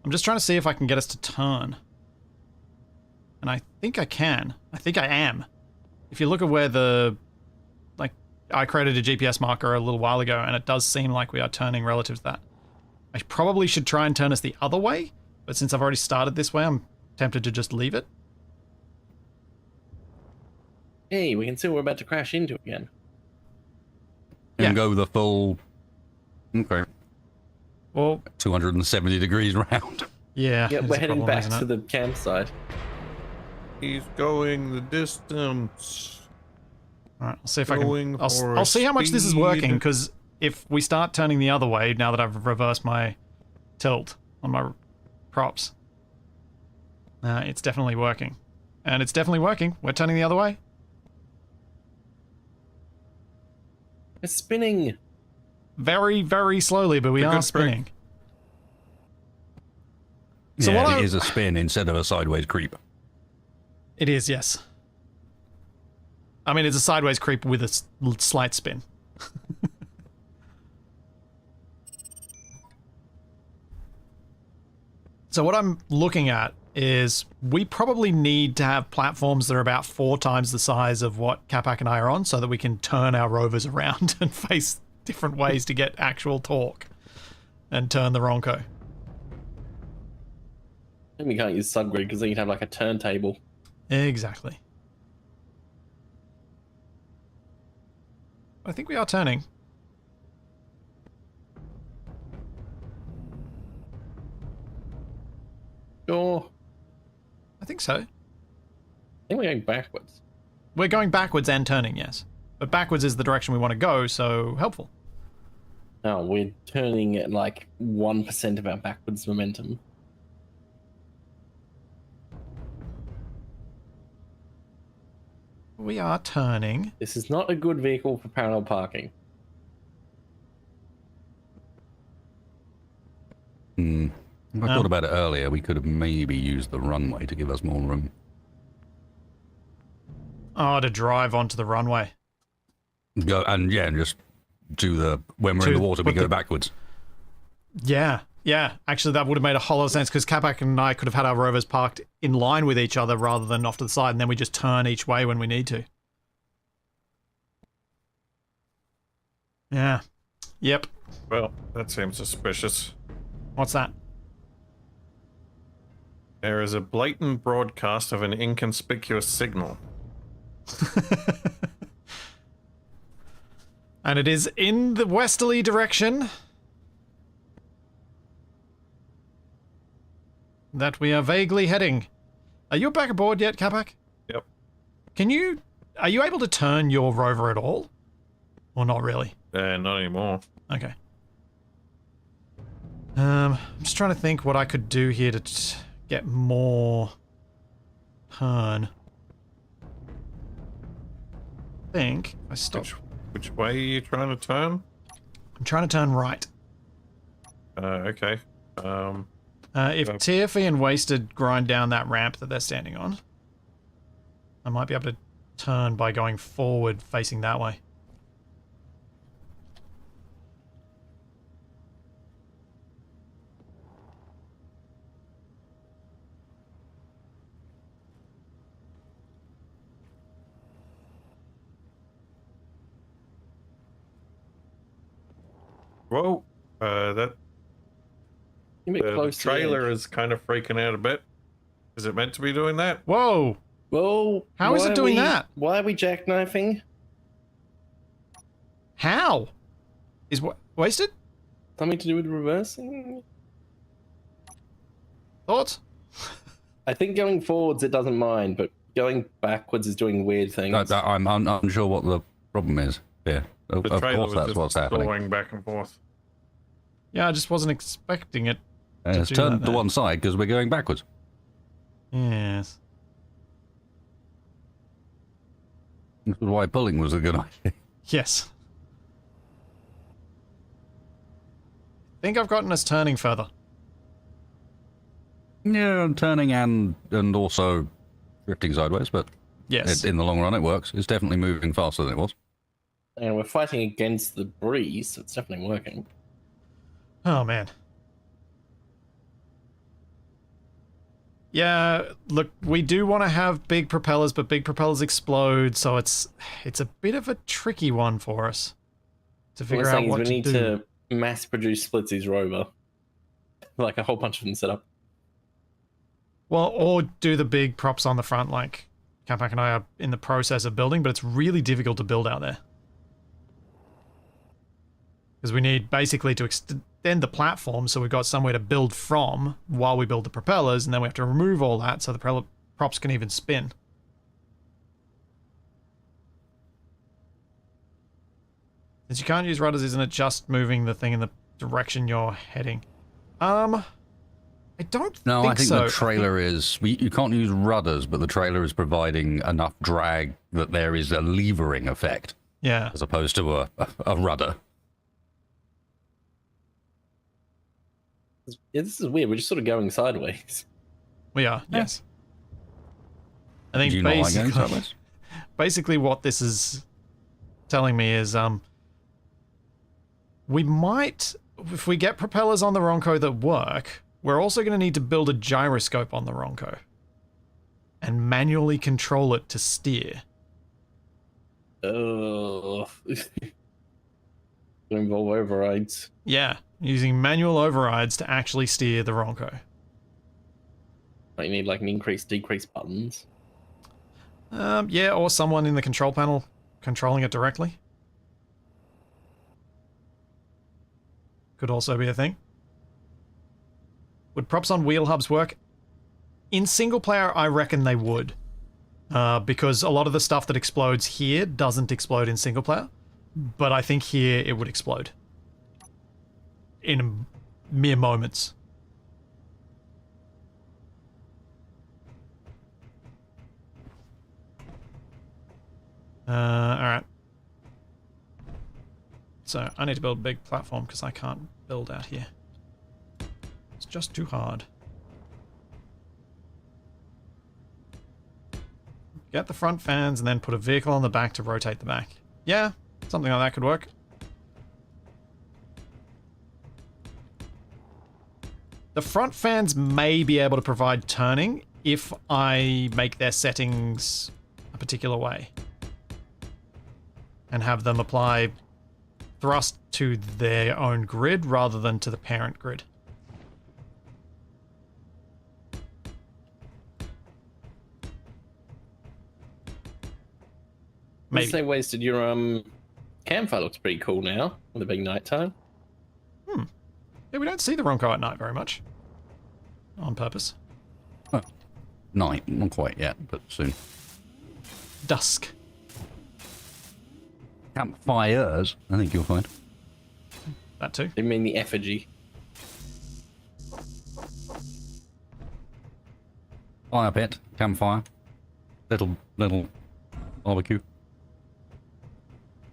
A: I'm just trying to see if I can get us to turn. And I think I can. I think I am. If you look at where the... Like, I created a GPS marker a little while ago, and it does seem like we are turning relative to that. I probably should try and turn us the other way, but since I've already started this way, I'm tempted to just leave it.
C: Hey, we can see we're about to crash into again.
B: And
A: Yeah.
B: go the full... Okay.
A: Well,
B: 270 degrees round.
A: yeah.
C: Yeah,
A: it's
C: we're
A: a
C: heading
A: problem,
C: back
A: isn't
C: to
A: it?
C: the campsite.
D: He's going the distance.
A: All right, I'll see if I
D: Going
A: can.
D: for
A: I'll see how much this is working,
D: speed.
A: because if we start turning the other way, now that I've reversed my tilt on my props, it's definitely working. And it's definitely working. We're turning the other way.
C: It's spinning.
A: Very, very slowly, but we
D: It's a
A: are
D: good trick.
A: spinning. So
B: yeah,
A: what
B: it is a spin instead of a sideways creep.
A: It is, yes. I mean, it's a sideways creep with a slight spin. So what I'm looking at is we probably need to have platforms that are about 4 times the size of what Capac and I are on so that we can turn our rovers around and face different ways to get actual torque and turn the Ronco.
C: And we can't use subgrid because then you'd have like a turntable.
A: Exactly. I think we are turning.
C: Sure.
A: I think so.
C: I think we're going backwards.
A: We're going backwards and turning, yes. But backwards is the direction we want to go, so helpful.
C: No, we're turning at like 1% of our backwards momentum.
A: We are turning.
C: This is not a good vehicle for parallel parking.
B: If I thought about it earlier, we could have maybe used the runway to give us more room.
A: Oh, to drive onto the runway.
B: Go and yeah, and just do the when we're in the water, we go backwards.
A: Yeah, yeah. Actually, that would have made a whole lot of sense because Capac and I could have had our rovers parked in line with each other rather than off to the side, and then we just turn each way when we need to. Yeah. Yep.
D: Well, that seems suspicious.
A: What's that?
D: There is a blatant broadcast of an inconspicuous signal.
A: And it is in the westerly direction that we are vaguely heading. Are you back aboard yet, Capac?
D: Yep.
A: Are you able to turn your rover at all? Or not really?
D: Not anymore.
A: Okay. I'm just trying to think what I could do here to get more turn. I think if I stop.
D: Which way are you trying to turn?
A: I'm trying to turn right.
D: Okay.
A: If TFE and Wasted grind down that ramp that they're standing on, I might be able to turn by going forward facing that way.
D: Whoa. That
C: A bit
D: the
C: close to the
D: trailer
C: edge.
D: is kind of freaking out a bit. Is it meant to be doing that?
A: Whoa!
C: Well,
A: How is
C: why
A: it
C: are
A: doing
C: we-
A: that?
C: Why are we jackknifing?
A: How? Is what wasted?
C: Something to do with reversing?
A: Thoughts?
C: I think going forwards it doesn't mind, but going backwards is doing weird things.
B: I'm unsure what the problem is here. Of
D: The trailer
B: course,
D: was
B: that's
D: just
B: what's happening.
D: going back and forth.
A: Yeah, I just wasn't expecting it. to
B: It's
A: do
B: turned
A: that
B: to
A: there.
B: one side because we're going backwards.
A: Yes.
B: This is why pulling was a good idea.
A: Yes. I think I've gotten us turning further.
B: Yeah, I'm turning and also drifting sideways, but
A: Yes.
B: in the long run it works. It's definitely moving faster than it was.
C: And we're fighting against the breeze, so it's definitely working.
A: Oh, man. Yeah, look, we do want to have big propellers, but big propellers explode, so it's a bit of a tricky one for us to
C: What we're
A: figure out
C: saying is
A: what
C: we
A: to
C: need
A: do.
C: to mass produce Splitsy's rover. Like a whole bunch of them set up.
A: Well, or do the big props on the front like Capac and I are in the process of building, but it's really difficult to build out there. Because we need basically to extend the platform so we've got somewhere to build from while we build the propellers, and then we have to remove all that so the props can even spin. Since you can't use rudders, isn't it just moving the thing in the direction you're heading? I don't
B: No,
A: think
B: I think
A: so.
B: the trailer is... You can't use rudders, but the trailer is providing enough drag that there is a levering effect,
A: Yeah.
B: as opposed to a rudder.
C: Yeah, this is weird. We're just sort of going sideways.
A: We are, yes. I think
B: Do you not like going
A: basically,
B: sideways?
A: basically what this is telling me is we might, if we get propellers on the Ronco that work, we're also going to need to build a gyroscope on the Ronco and manually control it to steer.
C: Oh. Involve overrides.
A: Yeah, using manual overrides to actually steer the Ronco.
C: Like you need like an increase, decrease buttons.
A: Yeah, or someone in the control panel controlling it directly. Could also be a thing. Would props on wheel hubs work? In single player, I reckon they would. Because a lot of the stuff that explodes here doesn't explode in single player. But I think here it would explode. In mere moments. Alright. So, I need to build a big platform because I can't build out here. It's just too hard. Get the front fans and then put a vehicle on the back to rotate the back. Yeah, something like that could work. The front fans may be able to provide turning if I make their settings a particular way. And have them apply thrust to their own grid rather than to the parent grid.
C: Maybe.
A: Maybe.
C: Say wasted your campfire looks pretty cool now with a big nighttime.
A: Yeah, we don't see the Ronco at night very much. On purpose.
B: Oh, night, not quite yet, but soon.
A: Dusk.
B: Campfires, I think you'll find.
A: That too.
C: You mean the effigy?
B: Fire pit, campfire, little barbecue.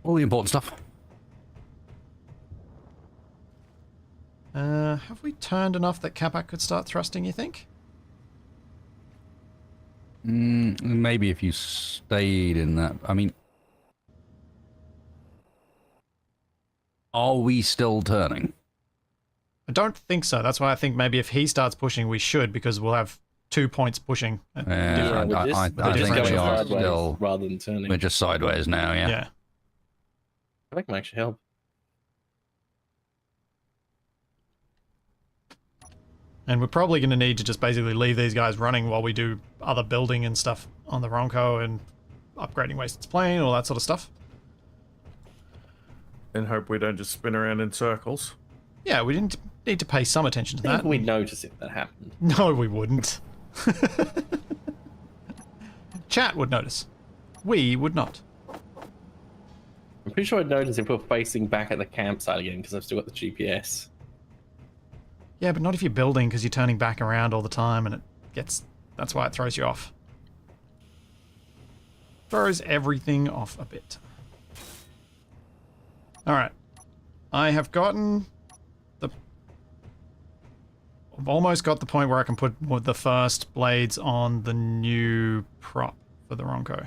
B: All the important stuff.
A: Have we turned enough that Capac could start thrusting, you think?
B: Maybe if you stayed in that. I mean, are we still turning?
A: I don't think so. That's why I think maybe if he starts pushing, we should, because we'll have 2 points pushing. At
B: Yeah,
C: with this,
B: I
C: we're just
B: think
C: going
B: we are
C: sideways
B: still.
C: rather than turning.
B: We're just sideways now, yeah.
A: yeah.
C: That might actually help.
A: And we're probably going to need to just basically leave these guys running while we do other building and stuff on the Ronco and upgrading Wasted Plane, all that sort of stuff.
D: And hope we don't just spin around in circles.
A: Yeah, we didn't need to pay some attention to
C: I think
A: that.
C: we'd notice if that happened.
A: No, we wouldn't. Chat would notice. We would not.
C: I'm pretty sure I'd notice if we're facing back at the campsite again, because I've still got the GPS.
A: Yeah, but not if you're building, because you're turning back around all the time and it gets... That's why it throws you off. Throws everything off a bit. Alright. I have gotten the... I've almost got the point where I can put the first blades on the new prop for the Ronco.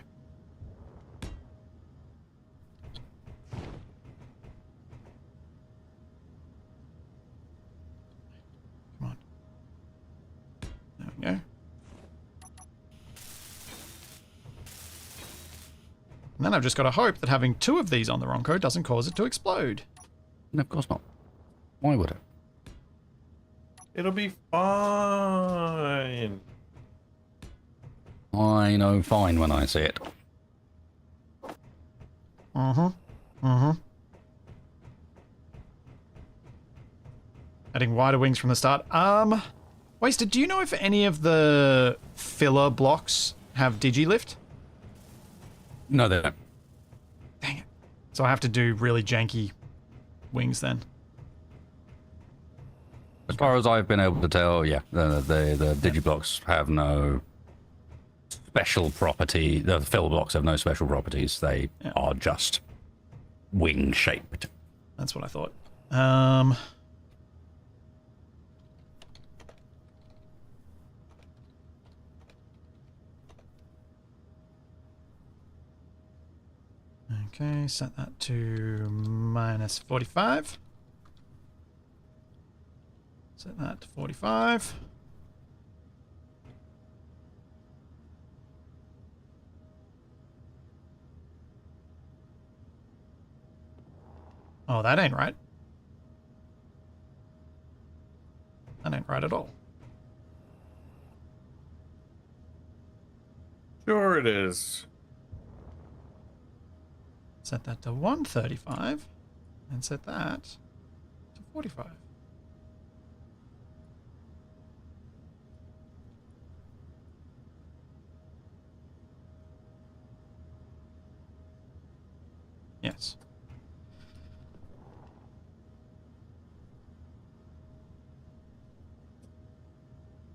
A: Come on. There we go. And then I've just got to hope that having 2 of these on the Ronco doesn't cause it to explode.
B: No, of course not. Why would it?
D: It'll be fine.
B: I know fine when I see it.
A: Adding wider wings from the start. Wasted, do you know if any of the filler blocks have digilift?
B: No, they don't.
A: Dang it. So I have to do really janky wings then.
B: As far as I've been able to tell, yeah, the digiblocks have no special property. The fill blocks have no special properties. They are just wing shaped.
A: That's what I thought. Okay, set that to minus 45. Set that to 45. Oh, that ain't right. That ain't right at all.
D: Sure it is.
A: Set that to 135 and set that to 45. Yes.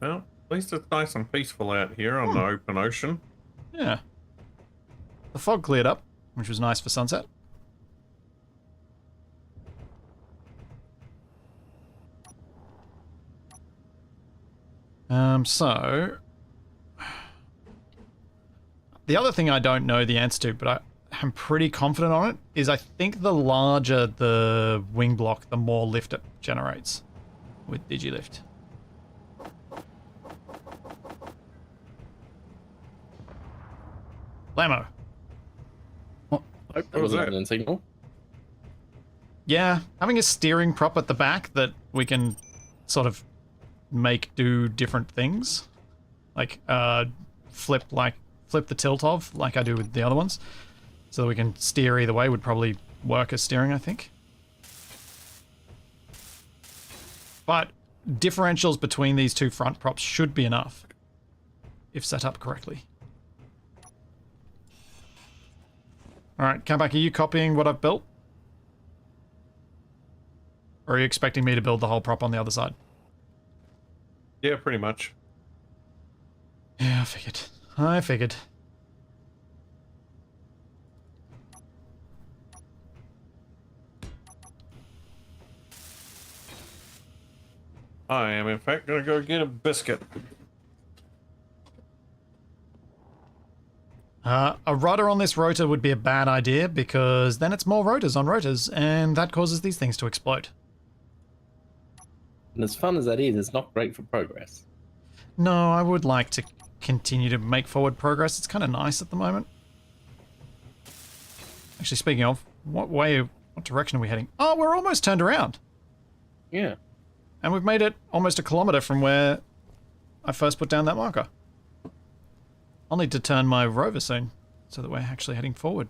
D: Well, at least it's nice and peaceful out here on the open ocean.
A: Yeah. The fog cleared up, which was nice for sunset. So... The other thing I don't know the answer to, but I'm pretty confident on it, is I think the larger the wing block, the more lift it generates with digilift. Lamo.
C: Oh, that
D: was
C: was
D: that?
C: an signal.
A: Yeah, having a steering prop at the back that we can sort of make do different things. Like, flip the tilt of, like I do with the other ones. So that we can steer either way would probably work as steering, I think. But differentials between these two front props should be enough, if set up correctly. Alright, Capac, are you copying what I've built? Or are you expecting me to build the whole prop on the other side?
D: Yeah, pretty much.
A: Yeah, I figured. I figured.
D: I am, in fact, gonna go get a biscuit.
A: A rudder on this rotor would be a bad idea because then it's more rotors on rotors and that causes these things to explode.
C: And as fun as that is, it's not great for progress.
A: No, I would like to continue to make forward progress. It's kind of nice at the moment. Actually, speaking of, what direction are we heading? Oh, we're almost turned around.
C: Yeah.
A: And we've made it almost a kilometer from where I first put down that marker. I'll need to turn my rover soon, so that we're actually heading forward.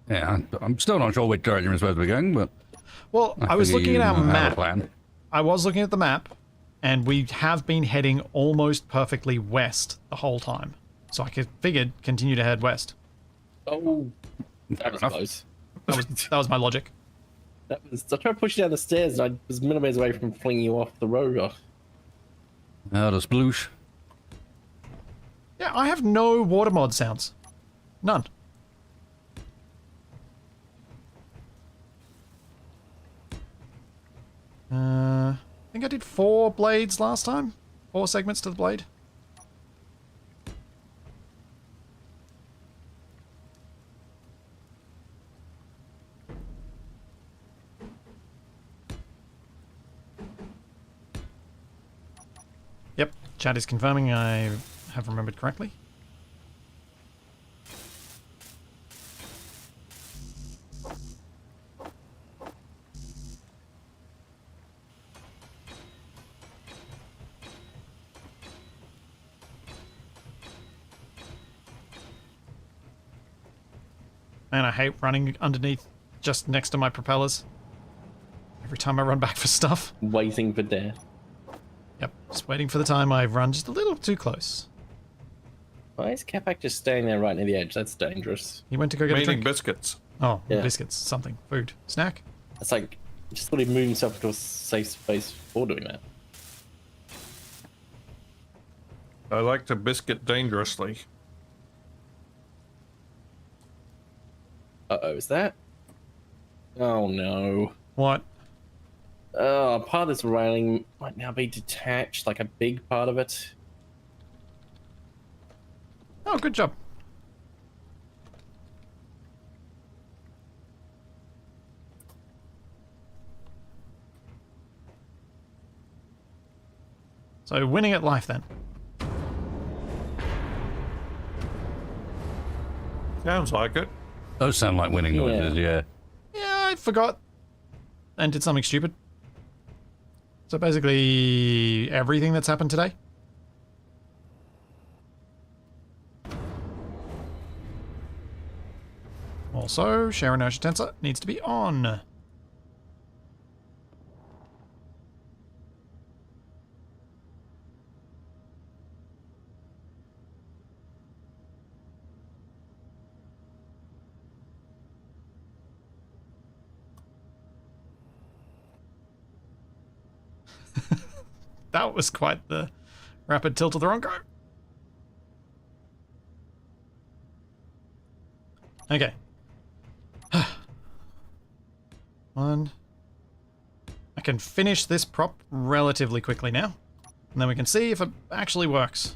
B: Yeah, I'm still not sure which direction we're supposed to be going, but...
A: Well, I was
B: figure
A: looking at
B: you
A: our
B: have a
A: map.
B: plan.
A: I was looking at the map, and we have been heading almost perfectly west the whole time. So I figured continue to head west.
C: Oh, that was
B: enough.
C: close.
A: That was my logic.
C: I tried to push you down the stairs, and I was millimeters away from flinging you off the rotor.
B: Out of sploosh.
A: Yeah, I have no water mod sounds. None. I think I did 4 blades last time. 4 segments to the blade. Yep, chat is confirming I have remembered correctly. Man, I hate running underneath just next to my propellers. Every time I run back for stuff.
C: Waiting for death.
A: Yep, just waiting for the time I run just a little too close.
C: Why is Capac just staying there right near the edge? That's dangerous.
A: He went to go get a
D: Meaning
A: drink.
D: biscuits.
A: Oh,
C: Yeah.
A: biscuits, something, food, snack.
C: It's like, just thought he'd move himself into a safe space for doing that.
D: I like to biscuit dangerously.
C: Uh-oh, is that? Oh no.
A: What?
C: Oh, part of this railing might now be detached, like a big part of it.
A: Oh, good job. So, winning at life then.
D: Sounds like it.
B: Those sound like winning noises, yeah.
A: Yeah, I forgot and did something stupid. So basically, everything that's happened today. Also, share inertia tensor needs to be on. That was quite the rapid tilt of the Ronco. Okay. One. I can finish this prop relatively quickly now. And then we can see if it actually works.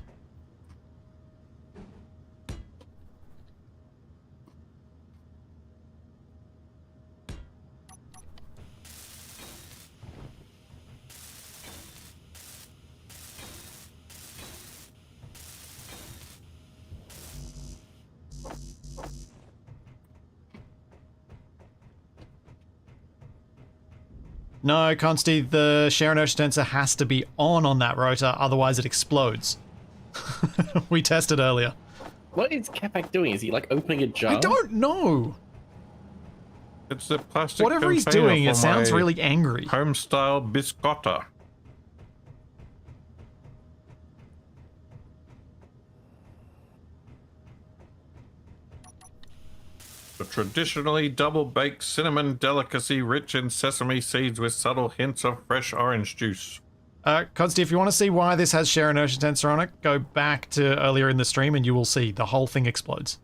A: No, Consti, the share inertia tensor has to be on that rotor, otherwise it explodes. We tested earlier.
C: What is Capac doing? Is he like opening a jar?
A: I don't know.
D: It's the plastic
A: Whatever he's
D: container
A: doing,
D: for
A: it sounds
D: my
A: really angry.
D: home-style biscotta. The traditionally double-baked cinnamon delicacy rich in sesame seeds with subtle hints of fresh orange juice.
A: Consti, if you want to see why this has share inertia tensor on it, go back to earlier in the stream and you will see the whole thing explodes.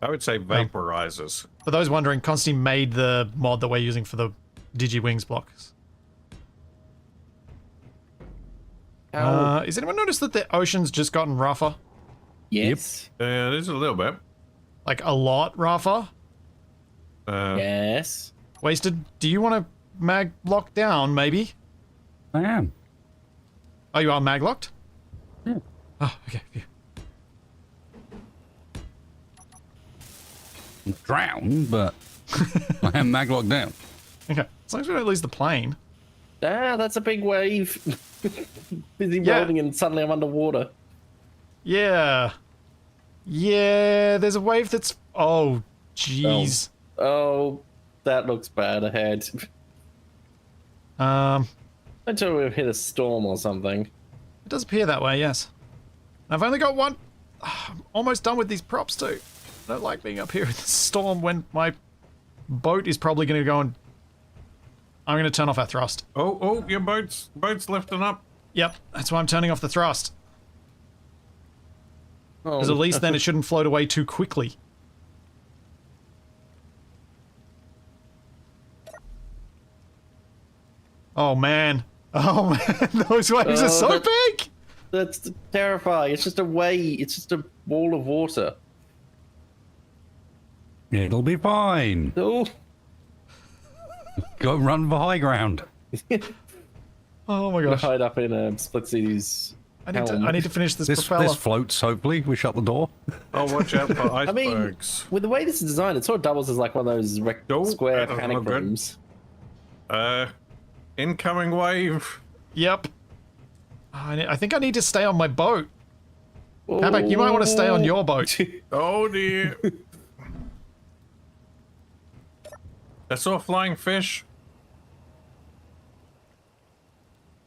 D: I would say vaporizes.
A: For those wondering, Consti made the mod that we're using for the DigiWings blocks. Has anyone noticed that the ocean's just gotten rougher?
C: Yes.
D: Yeah, it is a little bit.
A: Like, a lot rougher?
C: Yes.
A: Wasted, do you want to mag lock down, maybe?
B: I am.
A: Oh, you are mag locked?
B: Yeah.
A: Oh, okay. Phew.
B: I'm drowned, but I am maglocked down.
A: Okay, as long as we don't lose the plane.
C: Ah, that's a big wave. Busy
A: Yeah.
C: rolling and suddenly I'm underwater.
A: Yeah. Yeah, there's a wave that's... Oh, jeez.
C: Oh, that looks bad ahead. Until we've hit a storm or something.
A: It does appear that way, yes. I've only got one... I'm almost done with these props too. I don't like being up here in the storm when my boat is probably going to go and... I'm going to turn off our thrust.
D: Oh, your boat's lifting up.
A: Yep, that's why I'm turning off the thrust.
C: Oh,
A: Because at least then it shouldn't float away too quickly. Oh man. Oh man, those waves are so big!
C: That's terrifying. It's just a wave. It's just a wall of water.
B: It'll be fine.
C: Oh,
B: Go run for high ground.
A: Oh my gosh.
C: hide up in Split City's.
A: I need to finish this
B: This
A: propeller.
B: floats, hopefully. We shut the door.
D: Oh, watch out for
C: I mean,
D: icebergs.
C: with the way this is designed, it sort of doubles as like one of those
D: Oh,
C: square
D: that doesn't
C: panic
D: look good.
C: rooms.
D: Incoming wave.
A: Yep. I think I need to stay on my boat. Capac, you might want to stay on your boat.
D: Oh dear. I saw a flying fish.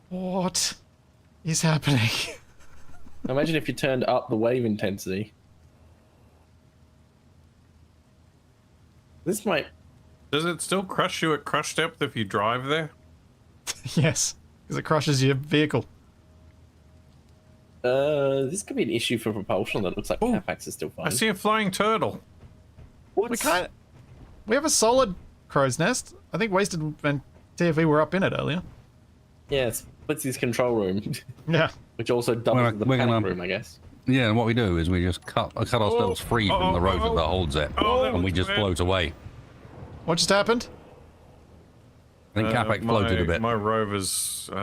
A: What is happening?
C: Imagine if you turned up the wave intensity. This might.
D: Does it still crush you at crush depth if you drive there?
A: Yes, because it crushes your vehicle.
C: This could be an issue for propulsion. That looks like
D: Oh,
C: Capax is still fine.
D: I see a flying turtle.
A: We have a solid crow's nest. I think Wasted and TFE were up in it earlier.
C: Yeah, it's Blitzy's control room,
A: Yeah.
C: which also doubles as the
B: we're
C: panic
B: gonna-
C: room, I guess.
B: Yeah, and what we do is we just cut ourselves free from the rotor that holds it, and we just float away.
A: What just happened?
B: I think Capac floated a bit.
D: My rover's
A: You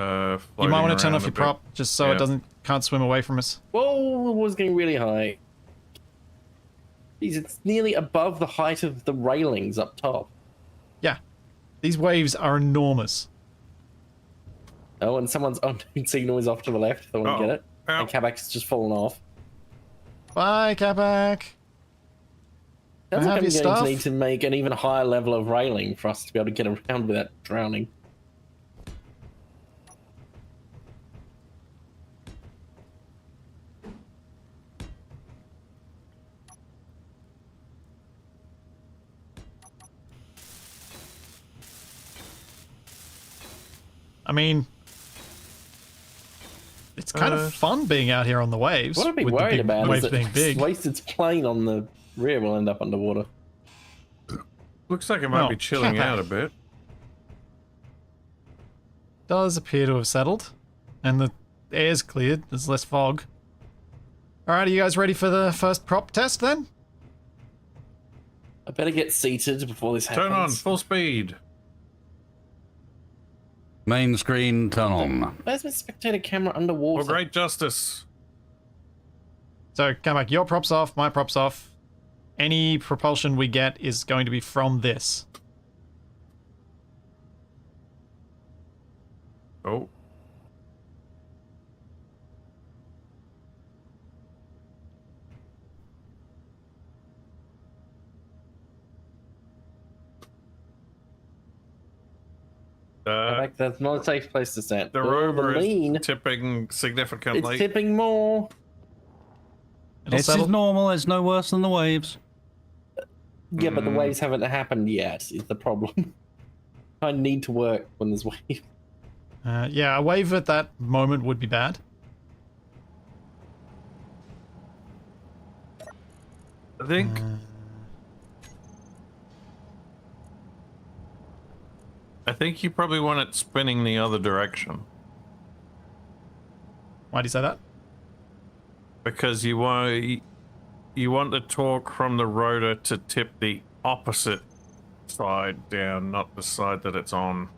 A: might want to turn off your prop just so it can't swim away from us.
C: Whoa, the water's getting really high. Jeez, it's nearly above the height of the railings up top.
A: Yeah. These waves are enormous.
C: Oh, and someone's signal is off to the left. If I want to get it.
D: Ow.
C: And Cabac's just fallen off.
A: Bye, Capac.
C: Sounds
A: have
C: like I'm
A: your
C: going
A: stuff?
C: to need to make an even higher level of railing for us to be able to get around without drowning.
A: I mean, it's kind of fun being out here on the waves.
C: What I'd be
A: with the
C: worried
A: big
C: about
A: waves
C: is
A: being
C: that
A: big.
C: Wasted's plane on the rear will end up underwater.
D: Looks like it might
A: Oh,
D: be chilling
A: Capac.
D: out a bit.
A: Does appear to have settled, and the air's cleared. There's less fog. All right, are you guys ready for the first prop test then?
C: I better get seated before this happens.
D: Turn on full speed.
B: Main screen, turn on.
C: Where's my spectator camera
D: For
C: underwater?
D: great justice.
A: So, come back. Your props off, my props off. Any propulsion we get is going to be from this.
D: Oh.
C: Capac, that's not a safe place to stand.
D: The
C: Oh,
D: rover
C: lean.
D: is tipping significantly.
C: It's tipping more.
A: It'll
B: It's
A: settle.
B: normal, it's no worse than the waves.
C: Yeah, but the waves haven't happened yet, is the problem. I need to work when there's waves.
A: Yeah, a wave at that moment would be bad.
D: I think. I think you probably want it spinning the other direction
A: Why do you say that?
D: because you want the torque from the rotor to tip the opposite side down, not the side that it's on.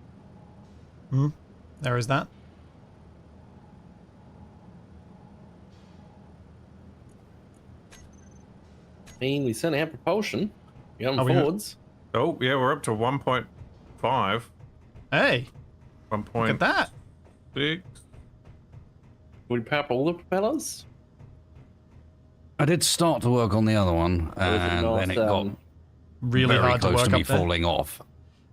A: There is that.
C: I mean, we certainly have propulsion. We got
A: Oh,
C: them
A: we have-
C: forwards.
D: Oh, yeah, we're up to 1.5.
A: Hey,
D: 1.6.
A: look at that.
C: Would you power up all the propellers?
B: I did start to work on the other one,
C: Or is it
B: and
C: not,
B: then it got
A: Really
B: very
A: hard to
B: close
A: work
B: to me
A: up there.
B: falling off.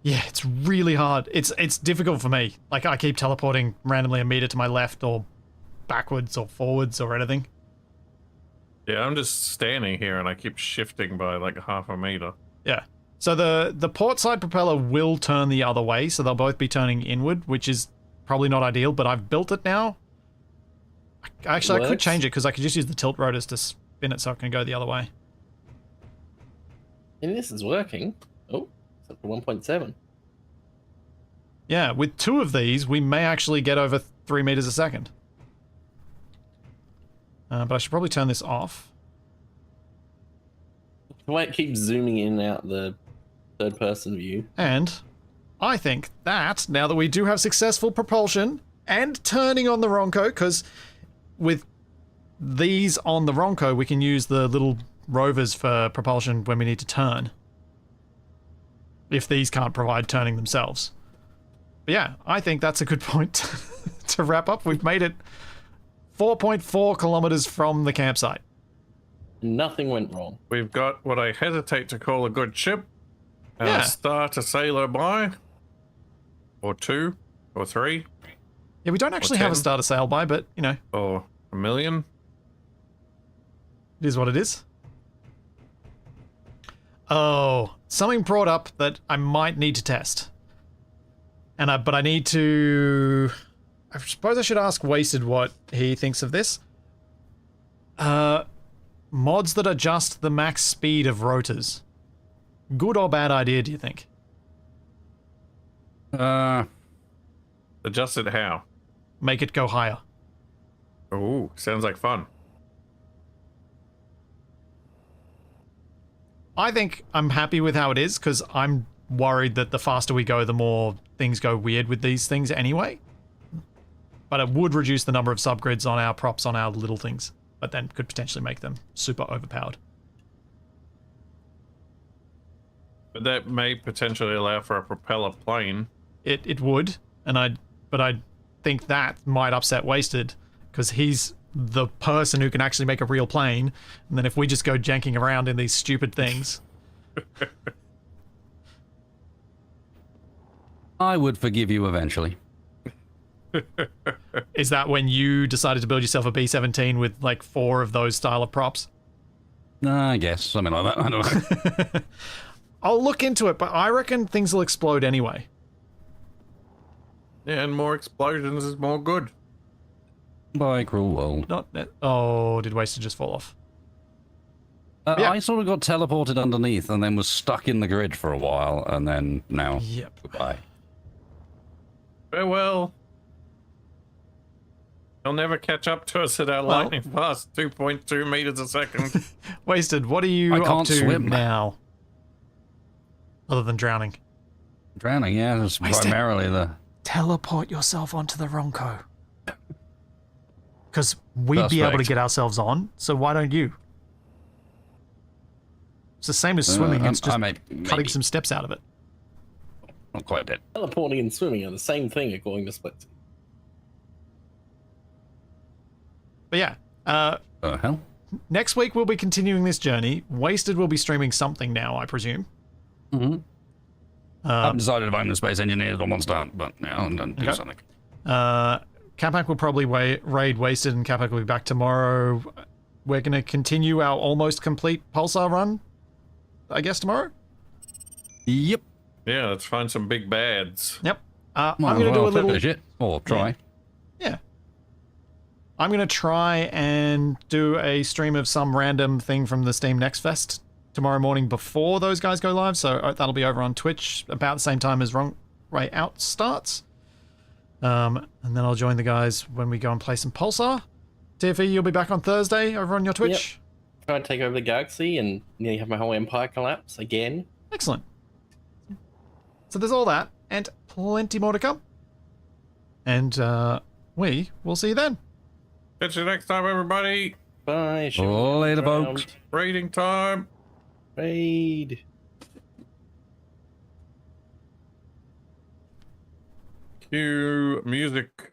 A: Yeah, it's really hard. It's difficult for me. Like, I keep teleporting randomly a meter to my left or backwards or forwards or anything.
D: Yeah, I'm just standing here and I keep shifting by like half a meter.
A: Yeah. So the port side propeller will turn the other way, so they'll both be turning inward, which is probably not ideal, but I've built it now. Actually, I could
C: Works.
A: change it because I could just use the tilt rotors to spin it so it can go the other way.
C: And this is working. Oh, it's up to 1.7.
A: Yeah, with 2 of these, we may actually get over 3 meters a second. But I should probably turn this off.
C: The way it keeps zooming in and out the third person view.
A: And I think that, now that we do have successful propulsion and turning on the Ronco, because with these on the Ronco, we can use the little rovers for propulsion when we need to turn. If these can't provide turning themselves. But yeah, I think that's a good point to wrap up. We've made it 4.4 kilometers from the campsite.
C: Nothing went wrong.
D: We've got what I hesitate to call a good ship. And
A: Yeah.
D: a star to sail her by. Or 2. Or 3.
A: Yeah, we don't actually have a
D: 10.
A: star to sail by, but, you know,
D: Or 1,000,000.
A: it is what it is. Oh, something brought up that I might need to test. But I need to... I suppose I should ask Wasted what he thinks of this. Mods that adjust the max speed of rotors. Good or bad idea, do you think?
D: Adjust it how?
A: Make it go higher.
D: Ooh, sounds like fun.
A: I think I'm happy with how it is, because I'm worried that the faster we go, the more things go weird with these things anyway. But it would reduce the number of subgrids on our props on our little things, but then could potentially make them super overpowered.
D: But that may potentially allow for a propeller plane.
A: It would, but I think that might upset Wasted, because he's the person who can actually make a real plane, and then if we just go janking around in these stupid things...
B: I would forgive you eventually.
A: Is that when you decided to build yourself a B-17 with like 4 of those style of props?
B: I guess, something like that. I don't know.
A: I'll look into it, but I reckon things will explode anyway.
D: Yeah, and more explosions is more good.
B: Bye, cruel world.
A: Oh, did Wasted just fall off? Yeah.
B: I sort of got teleported underneath and then was stuck in the grid for a while, and then now,
A: Yep.
B: goodbye.
D: Farewell. They'll never catch up to us at our
A: Well-
D: lightning fast 2.2 meters a second.
A: Wasted, what are you
B: I
A: up
B: can't
A: to
B: swim.
A: now? Other than drowning.
B: Drowning, yeah, that's
A: Wasted.
B: primarily the...
A: Teleport yourself onto the Ronco. Because we'd be able to
B: Suspect.
A: get ourselves on, so why don't you? It's the same as swimming, it's just cutting
B: maybe.
A: some steps out of it.
B: Not quite dead.
C: Teleporting and swimming are the same thing according to Split.
A: But yeah,
B: Hell?
A: next week we'll be continuing this journey. Wasted will be streaming something now, I presume.
B: Mm-hmm. I've decided if I'm the space engineers on one start, but now I'm going to do
A: Okay.
B: something.
A: Capac will probably raid Wasted, and Capac will be back tomorrow. We're going to continue our almost complete Pulsar run, I guess, tomorrow?
B: Yep.
D: Yeah, let's find some big bads.
A: Yep.
B: Might
A: I'm
B: as
A: going to do
B: well
A: a little...
B: finish it, or try.
A: Yeah. I'm going to try and do a stream of some random thing from the Steam Next Fest tomorrow morning before those guys go live, so that'll be over on Twitch about the same time as Wrong Way Out starts. And then I'll join the guys when we go and play some Pulsar. TFE, you'll be back on Thursday over on your Twitch?
C: Try to take over the galaxy and nearly have my whole empire collapse again.
A: Excellent. So there's all that, and plenty more to come. And we will see you then.
D: Catch you next time, everybody.
C: Bye.
B: Later, folks.
D: Raiding time.
C: Raid.
D: Cue music.